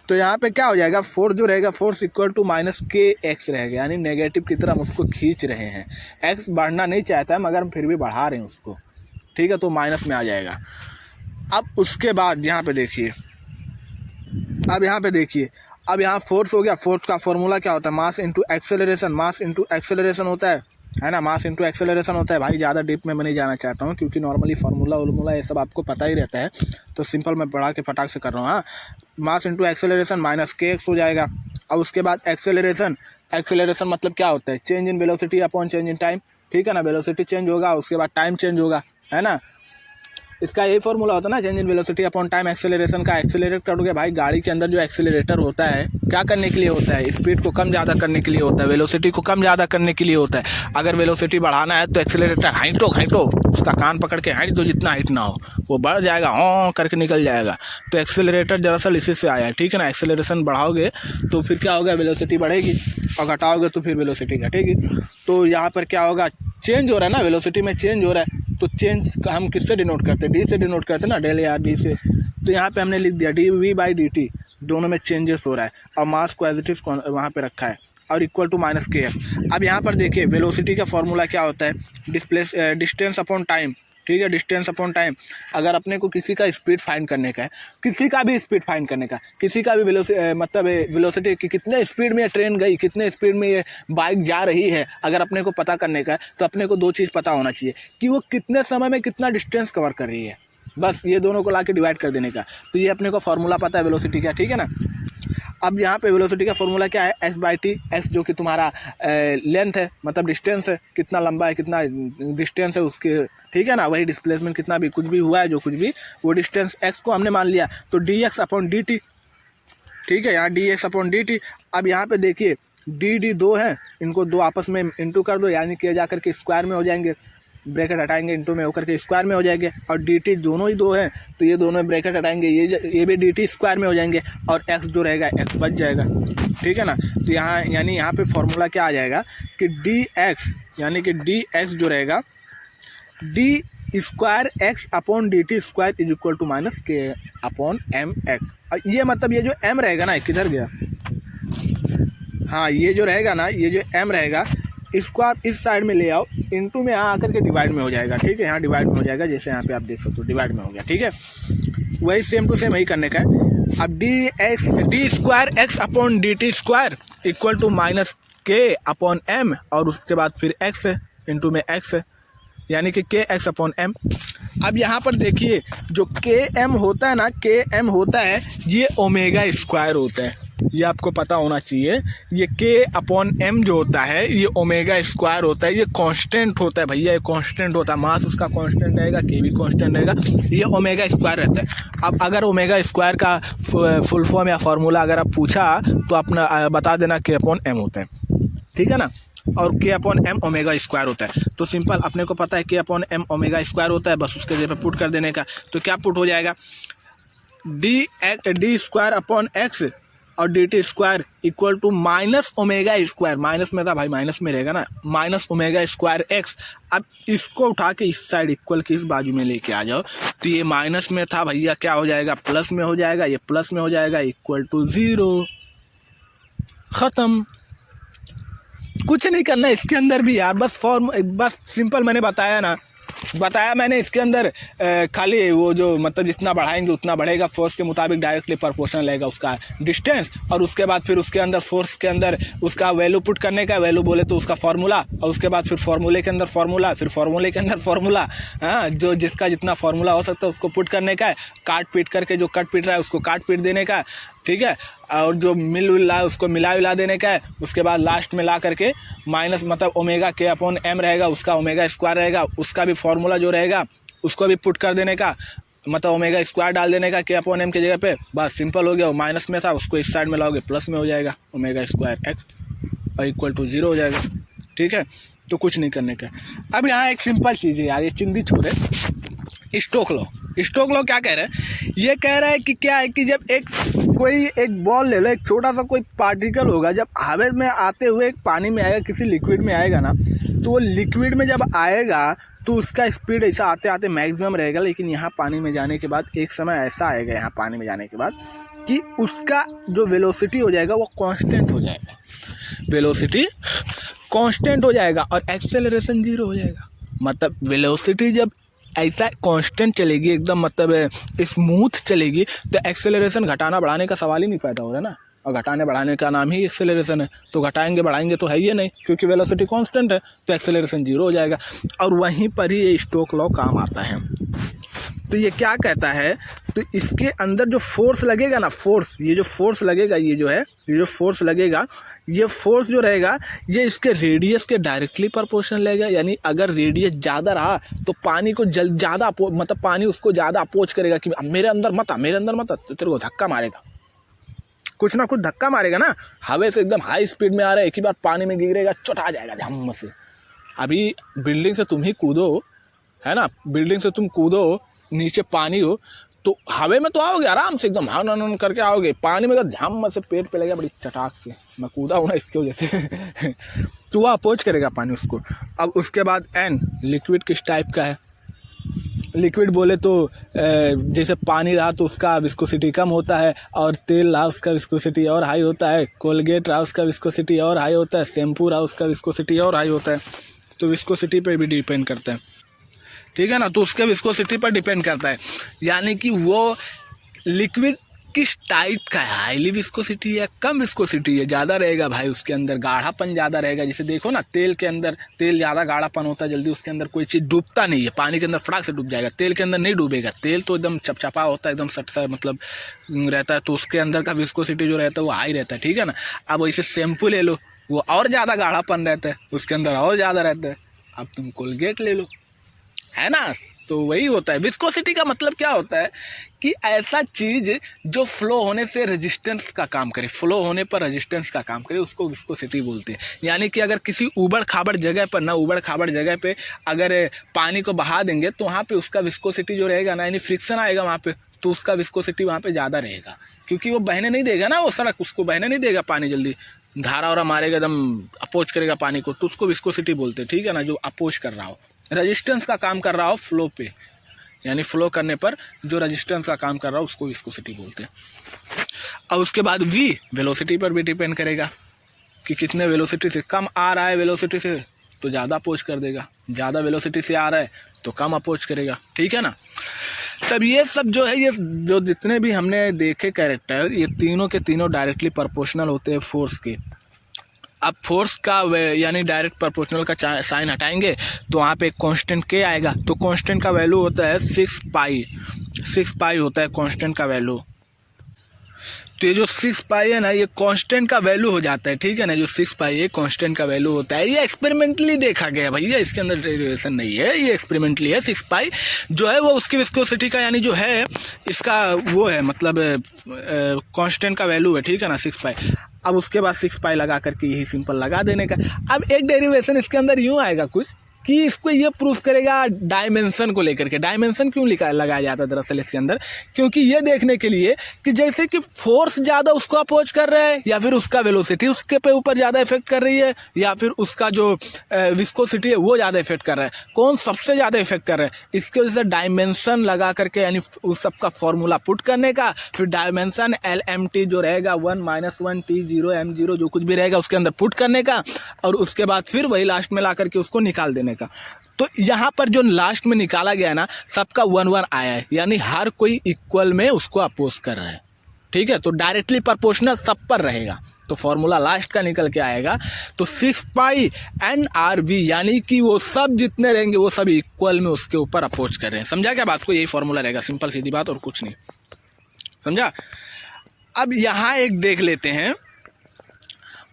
तो यहाँ पे क्या हो जाएगा, फोर्स जो रहेगा, फोर्स इक्वल टू माइनस के एक्स रहेगा, यानी नेगेटिव की तरफ हम उसको खींच रहे हैं। एक्स बढ़ना नहीं चाहता है मगर हम फिर भी बढ़ा रहे हैं उसको, ठीक है, तो माइनस में आ जाएगा। अब उसके बाद यहाँ पे देखिए, अब यहाँ फोर्स हो गया, फोर्स का फॉर्मूला क्या होता है, mass into acceleration, mass into acceleration होता है ना, मास इंटू एक्सेलरेशन होता है। भाई ज़्यादा डीप में मैं नहीं जाना चाहता हूँ, क्योंकि नॉर्मली फार्मूला ये सब आपको पता ही रहता है, तो सिंपल मैं बढ़ा के फटाक से कर रहा हूँ। हाँ, मास इंटू एक्सेलरेशन माइनस के एक्स हो जाएगा। अब उसके बाद एक्सेलरेशन मतलब क्या होता है, change in velocity upon change in time, ठीक है ना, वेलोसिटी चेंज होगा, उसके बाद टाइम चेंज होगा, है ना, इसका यही फॉर्मूला होता है ना, change in velocity upon time acceleration का। एक्सेलरेट करोगे भाई, गाड़ी के अंदर जो एक्सेलरेटर होता है क्या करने के लिए होता है, स्पीड को कम ज़्यादा करने के लिए होता है, वेलोसिटी को कम ज़्यादा करने के लिए होता है। अगर वेलोसिटी बढ़ाना है तो एक्सेलरेटर हाइटो उसका कान पकड़ के हाइट दो, जितना हाइट ना हो वो बढ़ जाएगा, हाँ करके निकल जाएगा। तो एक्सेलरेटर दरअसल इसी से आया है, ठीक है ना, एक्सेलरेशन बढ़ाओगे तो फिर क्या होगा, वेलोसिटी बढ़ेगी, और घटाओगे तो फिर वेलोसिटी घटेगी। तो यहाँ पर क्या होगा, चेंज हो रहा है ना, वेलोसिटी में चेंज हो रहा है, तो चेंज हम किससे डिनोट करते हैं, डी से डिनोट करते हैं ना, डेल या डी से। तो यहाँ पे हमने लिख दिया d v by d t, दोनों में चेंजेस हो रहा है, और मास को एज इट इज वहाँ पे रखा है, और इक्वल टू माइनस के एक्स। अब यहाँ पर देखिए वेलोसिटी का फॉर्मूला क्या होता है, डिस्टेंस अपॉन टाइम, ठीक है, डिस्टेंस अपॉन टाइम। अगर अपने को किसी का स्पीड फाइंड करने का है, किसी का भी स्पीड फाइंड करने का, किसी का भी वेलोसिटी कि कितने स्पीड में ये ट्रेन गई, कितने स्पीड में ये बाइक जा रही है, अगर अपने को पता करने का है तो अपने को दो चीज़ पता होना चाहिए कि वो कितने समय में कितना डिस्टेंस कवर कर रही है, बस ये दोनों को ला के डिवाइड कर देने का। तो ये अपने को फॉर्मूला पता है वेलोसिटी का, ठीक है ना। अब यहाँ पे वेलोसिटी का फॉर्मूला क्या है, एस बाई टी, एस जो कि तुम्हारा लेंथ है, मतलब डिस्टेंस है, कितना लंबा है, कितना डिस्टेंस है उसके, ठीक है ना, वही डिस्प्लेसमेंट कितना भी कुछ भी हुआ है, जो कुछ भी वो डिस्टेंस एक्स को हमने मान लिया, तो D x upon d T, ठीक है, यहाँ D x upon d T. अब यहाँ पे देखिए डी डी दो हैं, इनको दो आपस में इंटू कर दो, यानी कि जा करके स्क्वायर में हो जाएंगे, ब्रैकेट हटाएंगे इंटू में होकर के स्क्वायर में हो जाएंगे, और डी टी दोनों ही दो हैं तो ये दोनों ब्रैकेट हटाएंगे, ये भी डी टी स्क्वायर में हो जाएंगे, और एक्स जो रहेगा एक्स बच जाएगा, ठीक है ना। तो यहाँ यानी यहाँ पे फॉर्मूला क्या आ जाएगा कि डी एक्स, यानी कि डी एक्स जो रहेगा d square x upon d t square is equal to minus k upon m x. ये मतलब ये जो एम रहेगा ना, किधर गया, हाँ ये जो रहेगा ना, ये जो एम रहेगा इसको आप इस साइड में ले आओ, इनटू में यहाँ आकर के डिवाइड में हो जाएगा, ठीक है, यहाँ डिवाइड में हो जाएगा, जैसे यहाँ पे आप देख सकते हो डिवाइड में हो गया, ठीक है, वही सेम टू सेम वही करने का है। अब d square x upon d t square equal to minus k upon m, और उसके बाद फिर एक्स है, इंटू में एक्स है, यानी कि के एक्स अपॉन एम। अब यहाँ पर देखिए जो के एम होता है ना, के एम होता है ये ओमेगा स्क्वायर होता है, ये आपको पता होना चाहिए। ये K/m जो होता है ये ओमेगा स्क्वायर होता है, ये कांस्टेंट होता है भैया, ये कांस्टेंट होता है, मास उसका कांस्टेंट रहेगा, K भी कांस्टेंट रहेगा, ये ओमेगा स्क्वायर रहता है। अब अगर ओमेगा स्क्वायर का फुल फॉर्म या फार्मूला अगर आप पूछा तो अपना बता देना K/m होता है, ठीक है ना। और K/m ओमेगा स्क्वायर होता है। तो सिंपल अपने को पता है K/m ओमेगा स्क्वायर होता है, बस उसके जगह पे पुट कर देने का। तो क्या पुट हो जाएगा, डी स्क्वायर अपॉन एक्स और dt square equal to minus omega square, minus में था भाई, माइनस में रहेगा ना, माइनस ओमेगा स्क्वायर एक्स। अब इसको उठा के इस साइड इक्वल की इस बाजू में लेके आ जाओ, तो ये माइनस में था भैया, क्या हो जाएगा, प्लस में हो जाएगा, ये प्लस में हो जाएगा, इक्वल टू 0, ख़त्म। कुछ नहीं करना इसके अंदर भी यार, बस सिंपल मैंने बताया मैंने इसके अंदर खाली वो जो मतलब जितना बढ़ाएंगे उतना बढ़ेगा, फोर्स के मुताबिक डायरेक्टली प्रोपोर्शनल रहेगा उसका डिस्टेंस। और उसके बाद फिर उसके अंदर फोर्स के अंदर उसका वैल्यू पुट करने का, वैल्यू बोले तो उसका फार्मूला, और उसके बाद फिर फार्मूले के अंदर फार्मूला, फिर फार्मूले के अंदर फार्मूला, हाँ, जो जिसका जितना फार्मूला हो सकता है उसको पुट करने का है, काट पीट करके जो कट पीट रहा है उसको काट पीट देने का, ठीक है, और जो मिल रहा है उसको मिला देने का है। उसके बाद लास्ट में ला करके माइनस मतलब ओमेगा K/m रहेगा, उसका ओमेगा स्क्वायर रहेगा, उसका भी फार्मूला जो रहेगा उसको भी पुट कर देने का, मतलब ओमेगा स्क्वायर डाल देने का K/m की जगह पे, बस सिंपल हो गया। वो माइनस में था उसको इस साइड में लाओगे प्लस में हो जाएगा, ओमेगा स्क्वायर एक्स और इक्वल टू 0 हो जाएगा, ठीक है। तो कुछ नहीं करने का। अब यहाँ एक सिंपल चीज़ है यार, ये चिंदी छोड़े, स्टोक लॉ क्या कह रहे हैं, ये कह रहा है कि क्या है कि जब कोई एक बॉल ले लो, एक छोटा सा कोई पार्टिकल होगा, जब हवा में आते हुए एक पानी में आएगा, किसी लिक्विड में आएगा ना, तो वो लिक्विड में जब आएगा तो उसका स्पीड ऐसा आते आते मैक्सिमम रहेगा, लेकिन यहाँ पानी में जाने के बाद एक समय ऐसा आएगा यहाँ पानी में जाने के बाद कि उसका जो वेलोसिटी हो जाएगा वो कांस्टेंट हो जाएगा, वेलोसिटी कांस्टेंट हो जाएगा और एक्सेलरेशन 0 हो जाएगा। मतलब वेलोसिटी जब ऐसा कांस्टेंट चलेगी एकदम, मतलब स्मूथ चलेगी, तो एक्सेलरेशन घटाना बढ़ाने का सवाल ही नहीं पैदा हो रहा है ना, और घटाने बढ़ाने का नाम ही एक्सेलरेशन है। तो घटाएंगे बढ़ाएंगे तो है ही नहीं, क्योंकि वेलोसिटी कांस्टेंट है, तो एक्सेलरेशन 0 हो जाएगा। और वहीं पर ही ये स्टोक लॉ काम आता है। तो ये क्या कहता है, तो इसके अंदर जो फोर्स लगेगा ना, फोर्स, ये जो फोर्स लगेगा, ये जो फोर्स लगेगा, ये फोर्स जो रहेगा ये इसके रेडियस के डायरेक्टली प्रोपोर्शनल रहेगा। यानी अगर रेडियस ज़्यादा रहा तो पानी को ज़्यादा मतलब पानी उसको ज़्यादा अपोज करेगा कि मेरे अंदर मत, तो तेरे को धक्का मारेगा, कुछ ना कुछ धक्का मारेगा ना। हवा से एकदम हाई स्पीड में आ रहा है, एक ही बार पानी में गिरेगा, चटा जाएगा धम्म से। अभी बिल्डिंग से तुम ही कूदो, है ना, बिल्डिंग से तुम कूदो, नीचे पानी हो, तो हवा में तो आओगे आराम से एकदम हन करके आओगे, पानी में तो ध्यान से पेट पे लगेगा बड़ी चटाक से, मैं कूदा हूँ ना इसके वजह से तो वह अपोज करेगा पानी उसको। अब उसके बाद एन, लिक्विड किस टाइप का है, लिक्विड बोले तो जैसे पानी रहा तो उसका विस्कोसिटी कम होता है, और तेल रहा उसका विस्कोसिटी और हाई होता है, कोलगेट रहा उसका विस्कोसिटी और हाई होता है, शैम्पू रहा उसका विस्कोसिटी और हाई होता है। तो विस्कोसिटी पे भी डिपेंड करता है, ठीक है ना, तो उसके विस्कोसिटी पर डिपेंड करता है। यानी कि वो लिक्विड किस टाइप का है, हाईली विस्कोसिटी है, कम विस्कोसिटी है, ज़्यादा रहेगा भाई, उसके अंदर गाढ़ापन ज़्यादा रहेगा। जैसे देखो ना, तेल के अंदर तेल ज़्यादा गाढ़ापन होता है, जल्दी उसके अंदर कोई चीज़ डूबता नहीं है, पानी के अंदर फटाक से डूब जाएगा, तेल के अंदर नहीं डूबेगा, तेल तो एकदम चपचपा होता है, एकदम सट सा मतलब रहता है, तो उसके अंदर का विस्कोसिटी जो रहता है वो हाई रहता है, ठीक है ना। अब वैसे शैम्पू ले लो, वो और ज़्यादा गाढ़ापन रहता है, उसके अंदर और ज़्यादा रहता है। अब तुम कोलगेट ले लो, है ना, तो वही होता है। विस्कोसिटी का मतलब क्या होता है कि ऐसा चीज़ जो फ्लो होने से रेजिस्टेंस का काम करे, फ्लो होने पर रेजिस्टेंस का काम करे, उसको विस्कोसिटी बोलते हैं। यानी कि अगर किसी ऊबड़ खाबड़ जगह पर ना, ऊबड़ खाबड़ जगह पे अगर पानी को बहा देंगे तो वहाँ पे उसका विस्कोसिटी जो रहेगा ना, यानी फ्रिक्शन आएगा वहाँ पे, तो उसका विस्कोसिटी वहाँ पे ज़्यादा रहेगा, क्योंकि वो बहने नहीं देगा ना, वो सड़क उसको बहने नहीं देगा पानी, जल्दी धारा वारा मारेगा, एकदम अपोज करेगा पानी को, तो उसको विस्कोसिटी बोलते हैं, ठीक है ना, जो अपोज कर रहा हो, रेजिस्टेंस का काम कर रहा हो फ्लो पे, यानी फ्लो करने पर जो रेजिस्टेंस का काम कर रहा हो उसको विस्कोसिटी बोलते हैं। और उसके बाद वी, वेलोसिटी पर भी डिपेंड करेगा कि कितने वेलोसिटी से कम आ रहा है, वेलोसिटी से तो ज़्यादा अपोज कर देगा, ज़्यादा वेलोसिटी से आ रहा है तो कम अपोज करेगा, ठीक है ना। तब ये सब जो है, ये जो जितने भी हमने देखे कैरेक्टर, ये तीनों के तीनों डायरेक्टली प्रोपोर्शनल होते हैं फोर्स के। अब फोर्स का यानी डायरेक्ट प्रोपोर्शनल का साइन हटाएंगे तो वहाँ पे एक कांस्टेंट के आएगा, तो कांस्टेंट का वैल्यू होता है 6 पाई होता है कांस्टेंट का वैल्यू। तो ये जो 6 पाई है ना, ये कांस्टेंट का वैल्यू हो जाता है, ठीक है ना। जो 6 पाई है कांस्टेंट का वैल्यू होता है। ये एक्सपेरिमेंटली देखा गया भैया, इसके अंदर डेरिवेशन नहीं है, ये एक्सपेरिमेंटली है। 6 पाई जो है वो उसकी विस्कोसिटी का यानी जो है इसका वो है, मतलब कांस्टेंट का वैल्यू है, ठीक है ना, 6 पाई। अब उसके बाद 6 पाई लगा करके यही सिंपल लगा देने का। अब एक डेरिवेशन इसके अंदर यूँ आएगा कुछ कि इसको ये प्रूफ करेगा डायमेंशन को लेकर के। डायमेंशन क्यों लगाया जाता है दरअसल इसके अंदर, क्योंकि ये देखने के लिए कि जैसे कि फोर्स ज़्यादा उसको अपोज कर रहा है, या फिर उसका वेलोसिटी उसके पे ऊपर ज़्यादा इफेक्ट कर रही है, या फिर उसका जो विस्कोसिटी है वो ज़्यादा इफेक्ट कर रहा है, कौन सबसे ज़्यादा इफेक्ट कर रहा है। इसके वजह से डायमेंशन लगा करके यानी उस सबका फॉर्मूला पुट करने का, फिर डायमेंशन LMT जो रहेगा 1 - 1 T0 M0 जो कुछ भी रहेगा उसके अंदर पुट करने का, और उसके बाद फिर वही लास्ट में ला करके उसको निकाल देने का। तो यहाँ पर जो लास्ट में निकाला गया ना, सबका 1-1 आया है, यानी हर कोई इक्वल में उसको अपोज कर रहा है, ठीक है। तो डायरेक्टली प्रोपोर्शनल सब पर रहेगा, तो फॉर्मूला लास्ट का निकल के आएगा। तो 6 पाई NRV यानी कि वो सब जितने रहेंगे वो सब इक्वल में उसके ऊपर अपोज कर रहे हैं। समझा क्या बात को? यही फॉर्मूला रहेगा, सिंपल सीधी बात और कुछ नहीं, समझा। अब यहाँ एक देख लेते हैं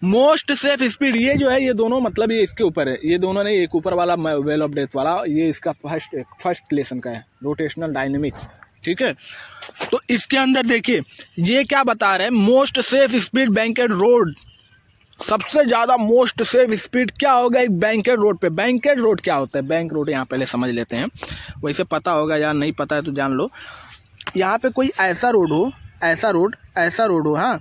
मोस्ट सेफ स्पीड। ये जो है ये दोनों मतलब ये इसके ऊपर है, ये दोनों ने, एक ऊपर वाला वेल ऑफ डेथ वाला, ये इसका फर्स्ट लेसन का है, रोटेशनल डायनेमिक्स, ठीक है। तो इसके अंदर देखिए ये क्या बता रहे हैं, मोस्ट सेफ स्पीड बैंकेड रोड। सबसे ज़्यादा मोस्ट सेफ स्पीड क्या होगा एक बैंकेड रोड पे। बैंकेड रोड क्या होता है? बैंक रोड यहाँ पहले समझ लेते हैं, वैसे पता होगा या नहीं पता है तो जान लो। यहाँ पे कोई ऐसा रोड हो, ऐसा रोड हो, हाँ,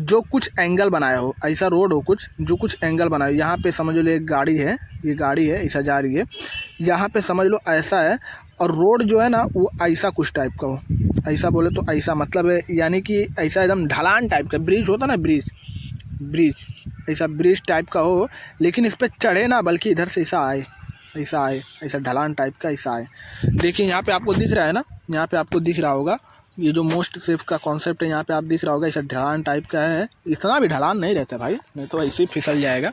जो कुछ एंगल बनाया हो, ऐसा रोड हो कुछ जो कुछ एंगल बनाया हो। यहाँ पे समझ लो एक गाड़ी है, ये गाड़ी है ऐसा जा रही है, यहाँ पे समझ लो ऐसा है, और रोड जो है ना वो ऐसा कुछ टाइप का हो। ऐसा बोले तो ऐसा मतलब है यानी कि ऐसा एकदम ढलान टाइप का, ब्रिज होता ना, ब्रिज ऐसा ब्रिज टाइप का हो, लेकिन इस पर चढ़े ना बल्कि इधर से ऐसा आए, ऐसा ढलान टाइप का ऐसा आए। देखिए यहाँ पे आपको दिख रहा है ना, यहाँ पे आपको दिख रहा होगा ये जो मोस्ट सेफ का कॉन्सेप्ट है, यहाँ पे आप दिख रहा होगा ऐसा ढलान टाइप का है। इतना भी ढलान नहीं रहता भाई, नहीं तो ऐसे ही फिसल जाएगा।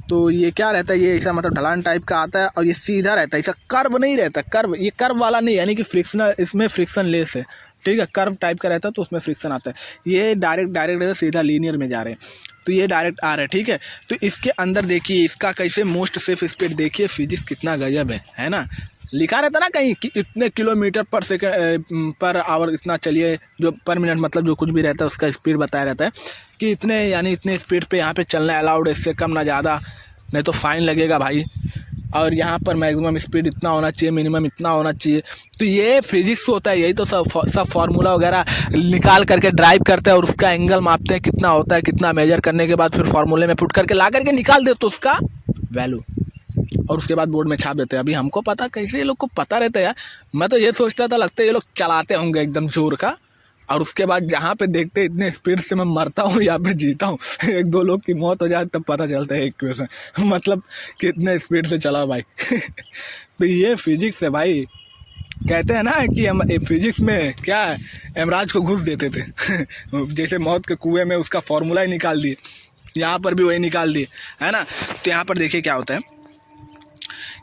तो ये क्या रहता है, ये ऐसा मतलब ढलान टाइप का आता है, और ये सीधा रहता है, ऐसा कर्व नहीं रहता। कर्व, ये कर्व वाला नहीं, यानी कि फ्रिक्शनल, इसमें फ्रिक्शन लेस है, ठीक है। कर्व टाइप का रहता है तो उसमें फ्रिक्शन आता है। ये डायरेक्ट सीधा लीनियर में जा रहे हैं, तो ये डायरेक्ट आ रहा है, ठीक है। तो इसके अंदर देखिए इसका कैसे मोस्ट सेफ स्पीड, देखिए फिजिक्स कितना गजब है ना। लिखा रहता ना कहीं कि इतने किलोमीटर पर आवर इतना चलिए, जो पर मिनट मतलब जो कुछ भी रहता है उसका स्पीड बताया रहता है कि इतने, यानी इतने स्पीड पे यहाँ पे चलना अलाउड है, इससे कम ना ज़्यादा, नहीं तो फाइन लगेगा भाई। और यहाँ पर मैक्सिमम स्पीड इतना होना चाहिए, मिनिमम इतना होना चाहिए। तो ये फिजिक्स होता है, यही तो सब फार्मूला वगैरह निकाल करके ड्राइव करते हैं, और उसका एंगल मापते हैं कितना होता है, कितना मेजर करने के बाद फिर फार्मूले में पुट करके ला करके निकाल दे तो उसका वैल्यू, और उसके बाद बोर्ड में छाप देते हैं। अभी हमको पता कैसे ये लोग को पता रहता है यार, मैं तो ये सोचता था लगता है ये लोग चलाते होंगे एकदम जोर का, और उसके बाद जहाँ पे देखते इतने स्पीड से मैं मरता हूँ या फिर जीता हूँ, 1-2 लोग की मौत हो जाए तब पता चलता है इक्वेशन, मतलब कितने स्पीड से चला भाई। तो ये फिजिक्स है भाई। कहते हैं ना कि हम फिजिक्स में क्या एमराज को घुस देते थे जैसे मौत के कुएं में उसका फॉर्मूला ही निकाल दिए, यहाँ पर भी वही निकाल दिए, है ना। तो यहाँ पर देखिए क्या होता है,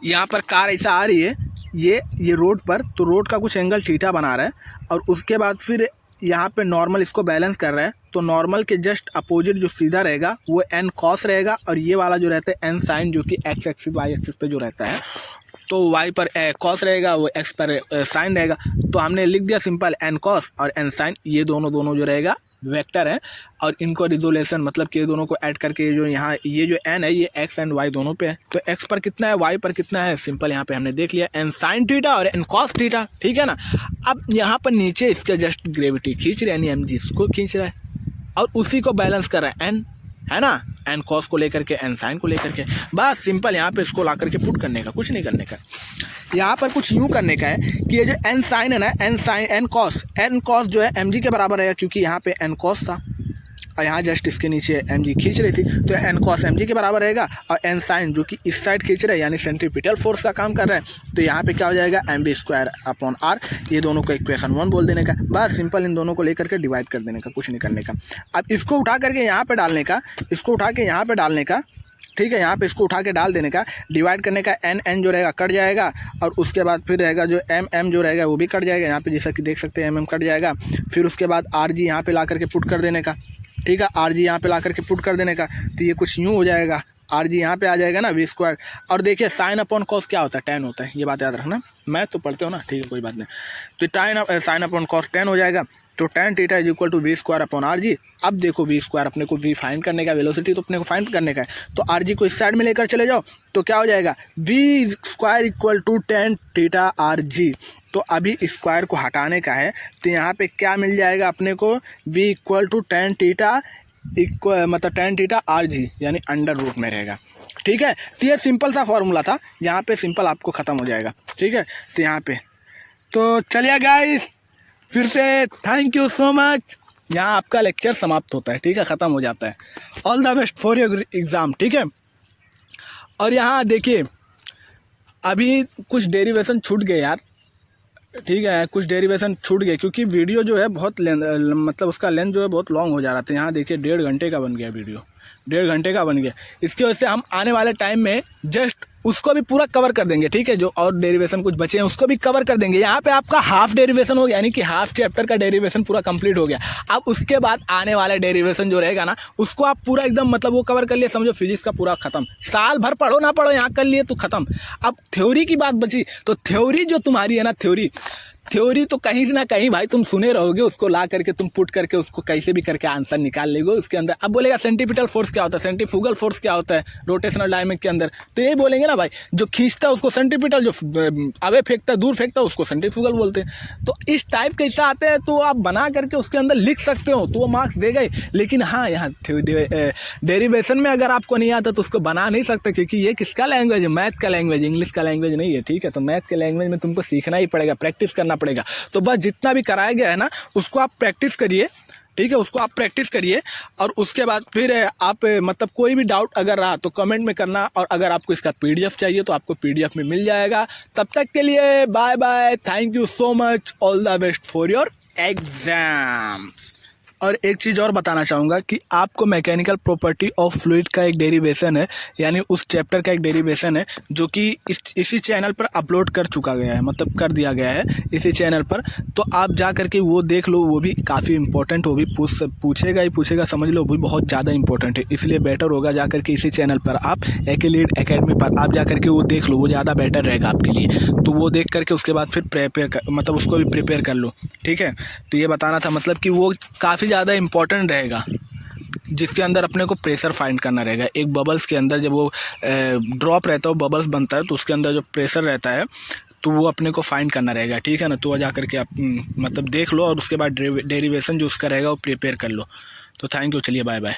यहाँ पर कार ऐसा आ रही है, ये रोड पर, तो रोड का कुछ एंगल थीटा बना रहा है, और उसके बाद फिर यहाँ पे नॉर्मल इसको बैलेंस कर रहा है, तो नॉर्मल के जस्ट अपोजिट जो सीधा रहेगा वो n cos रहेगा, और ये वाला जो रहता है n sin, जो कि x एक्सिस y एक्सिस पे जो रहता है, तो y पर cos रहेगा, वो x पर sin रहेगा। तो हमने लिख दिया सिंपल n cos और n sin, ये दोनों जो रहेगा वेक्टर है, और इनको रिजोल्यूशन मतलब कि ये दोनों को ऐड करके जो यहाँ ये जो n है ये x एंड y दोनों पे है, तो x पर कितना है, y पर कितना है, सिंपल यहाँ पे हमने देख लिया n sin थीटा और n cos थीटा, ठीक है ना। अब यहाँ पर नीचे इसके जस्ट ग्रेविटी खींच रहे हैं, यानी mg इसको खींच रहा है, और उसी को बैलेंस कर रहा है n, है ना, n cos को लेकर के n sin को लेकर के, बस सिंपल यहाँ पे इसको ला करके पुट करने का, कुछ नहीं करने का। यहाँ पर कुछ यूँ करने का है कि ये जो n sin है ना, n cos जो है mg के बराबर है, क्योंकि यहाँ पे n cos था और यहाँ जस्ट इसके नीचे mg खींच रही थी, तो n cos mg के बराबर रहेगा, और n sin जो कि इस साइड खींच रहा है यानी सेंट्रीपिटल फोर्स का काम कर रहा है, तो यहाँ पे क्या हो जाएगा mv²/r, ये दोनों को इक्वेशन 1 बोल देने का, बस सिंपल इन दोनों को लेकर के डिवाइड कर देने का, कुछ नहीं करने का। अब इसको उठा करके यहाँ पे डालने का, इसको उठा के यहाँ पे डालने का, ठीक है। यहाँ पे इसको उठा के डाल देने का, डिवाइड करने का, एन एन जो रहेगा कट जाएगा, और उसके बाद फिर रहेगा जो एम एम जो रहेगा वो भी कट जाएगा। यहाँ पे जैसा कि देख सकते हैं एम एम कट जाएगा। फिर उसके बाद आर जी यहाँ पे ला करके पुट कर देने का, ठीक है, आर जी यहाँ पे ला करके पुट कर देने का। तो ये कुछ यूँ हो जाएगा, आर जी यहाँ पे आ जाएगा ना वी स्क्वायर। और देखिए साइन अपॉन कॉस क्या होता है, टेन होता है, ये बात याद रखना, मैथ तो पढ़ते हो ना, ठीक है कोई बात नहीं। तो साइन अपॉन कॉस 10 हो जाएगा। तो tan theta is equal to v square upon r g. अब देखो वी स्क्वायर अपने को वी फाइंड करने का, वेलोसिटी तो अपने को फाइंड करने का है, तो आर जी को इस साइड में लेकर चले जाओ तो क्या हो जाएगा, v square equal to tan theta r g. तो अभी स्क्वायर को हटाने का है, तो यहाँ पे क्या मिल जाएगा अपने को, v equal to tan theta मतलब टेन थीटा आर जी, यानी अंडर रूट में रहेगा। ठीक है, तो ये सिंपल सा फॉर्मूला था, यहाँ पे सिंपल आपको ख़त्म हो जाएगा। ठीक है, तो यहाँ पे तो चलिए गाइस, फिर से थैंक यू सो मच। यहाँ आपका लेक्चर समाप्त होता है, ठीक है, ख़त्म हो जाता है। All the best for your exam, ठीक है। और यहाँ देखिए अभी कुछ डेरिवेशन छूट गए यार, ठीक है, कुछ डेरिवेशन छूट गए क्योंकि वीडियो जो है बहुत मतलब उसका लेंथ जो है बहुत लॉन्ग हो जा रहा था। यहाँ देखिए 1.5 घंटे का बन गया वीडियो, 1.5 घंटे का बन गया। इसकी वजह से हम आने वाले टाइम में जस्ट उसको भी पूरा कवर कर देंगे, ठीक है, जो और डेरिवेशन कुछ बचे हैं उसको भी कवर कर देंगे। यहाँ पे आपका हाफ डेरिवेशन हो गया, यानी कि हाफ चैप्टर का डेरिवेशन पूरा कंप्लीट हो गया। अब उसके बाद आने वाला डेरिवेशन जो रहेगा ना, उसको आप पूरा एकदम मतलब वो कवर कर लिए, समझो फिजिक्स का पूरा खत्म। साल भर पढ़ो ना पढ़ो, यहाँ कर लिए तो खत्म। अब थ्योरी की बात बची, तो थ्योरी जो तुम्हारी है ना, थ्योरी तो कहीं ना कहीं भाई तुम सुने रहोगे, उसको ला करके तुम पुट करके उसको कैसे भी करके आंसर निकाल लेगे उसके अंदर। अब बोलेगा सेंटीपिटल फोर्स क्या होता है, सेंटीफ्यूगल फोर्स क्या होता है रोटेशनल डायनेमिक के अंदर, तो यही बोलेंगे ना भाई, जो खींचता है उसको सेंटीपिटल, जो अवे फेंकता है दूर फेंकता है उसको सेंटीफ्यूगल बोलते हैं। तो इस टाइप के हिस्सा आते हैं, तो आप बना करके उसके अंदर लिख सकते हो, तो वो मार्क्स देगा ही। लेकिन हाँ, यहाँ डेरिवेशन में अगर आपको नहीं आता तो उसको बना नहीं सकते, क्योंकि ये किसका लैंग्वेज है, मैथ का लैंग्वेज, इंग्लिश का लैंग्वेज नहीं है। ठीक है, तो मैथ के लैंग्वेज में तुमको सीखना ही पड़ेगा, प्रैक्टिस करना पड़ेगा। तो बस जितना भी कराया गया है ना उसको आप प्रैक्टिस करिए, ठीक है, उसको आप प्रैक्टिस करिए। और उसके बाद फिर आप मतलब कोई भी डाउट अगर रहा तो कमेंट में करना, और अगर आपको इसका पीडीएफ चाहिए तो आपको पीडीएफ में मिल जाएगा। तब तक के लिए bye bye, thank you so much, all the best for your exams. और एक चीज़ और बताना चाहूँगा कि आपको मैकेनिकल प्रॉपर्टी ऑफ फ्लूइड का एक डेरिवेशन है, यानी उस चैप्टर का एक डेरिवेशन है जो कि इसी चैनल पर अपलोड कर चुका गया है, मतलब कर दिया गया है इसी चैनल पर। तो आप जा करके वो देख लो, वो भी काफ़ी इंपॉर्टेंट, वो भी पूछेगा ही पूछेगा, समझ लो, वो भी बहुत ज़्यादा इंपॉर्टेंट है। इसलिए बेटर होगा जा करके इसी चैनल पर आप एक्लिड एकेडमी पर आप जा करके वो देख लो, वो ज़्यादा बेटर रहेगा आपके लिए। तो वो देख करके उसके बाद फिर मतलब उसको भी प्रिपेयर कर लो, ठीक है। तो ये बताना था, मतलब कि वो काफ़ी ज़्यादा इंपॉर्टेंट रहेगा, जिसके अंदर अपने को प्रेशर फाइंड करना रहेगा। एक बबल्स के अंदर जब वो ड्रॉप रहता है, वो बबल्स बनता है, तो उसके अंदर जो प्रेशर रहता है तो वो अपने को फाइंड करना रहेगा, ठीक है ना। तो जा करके आप मतलब देख लो, और उसके बाद डेरिवेशन जो उसका रहेगा वो प्रिपेयर कर लो। तो थैंक यू, चलिए बाय बाय।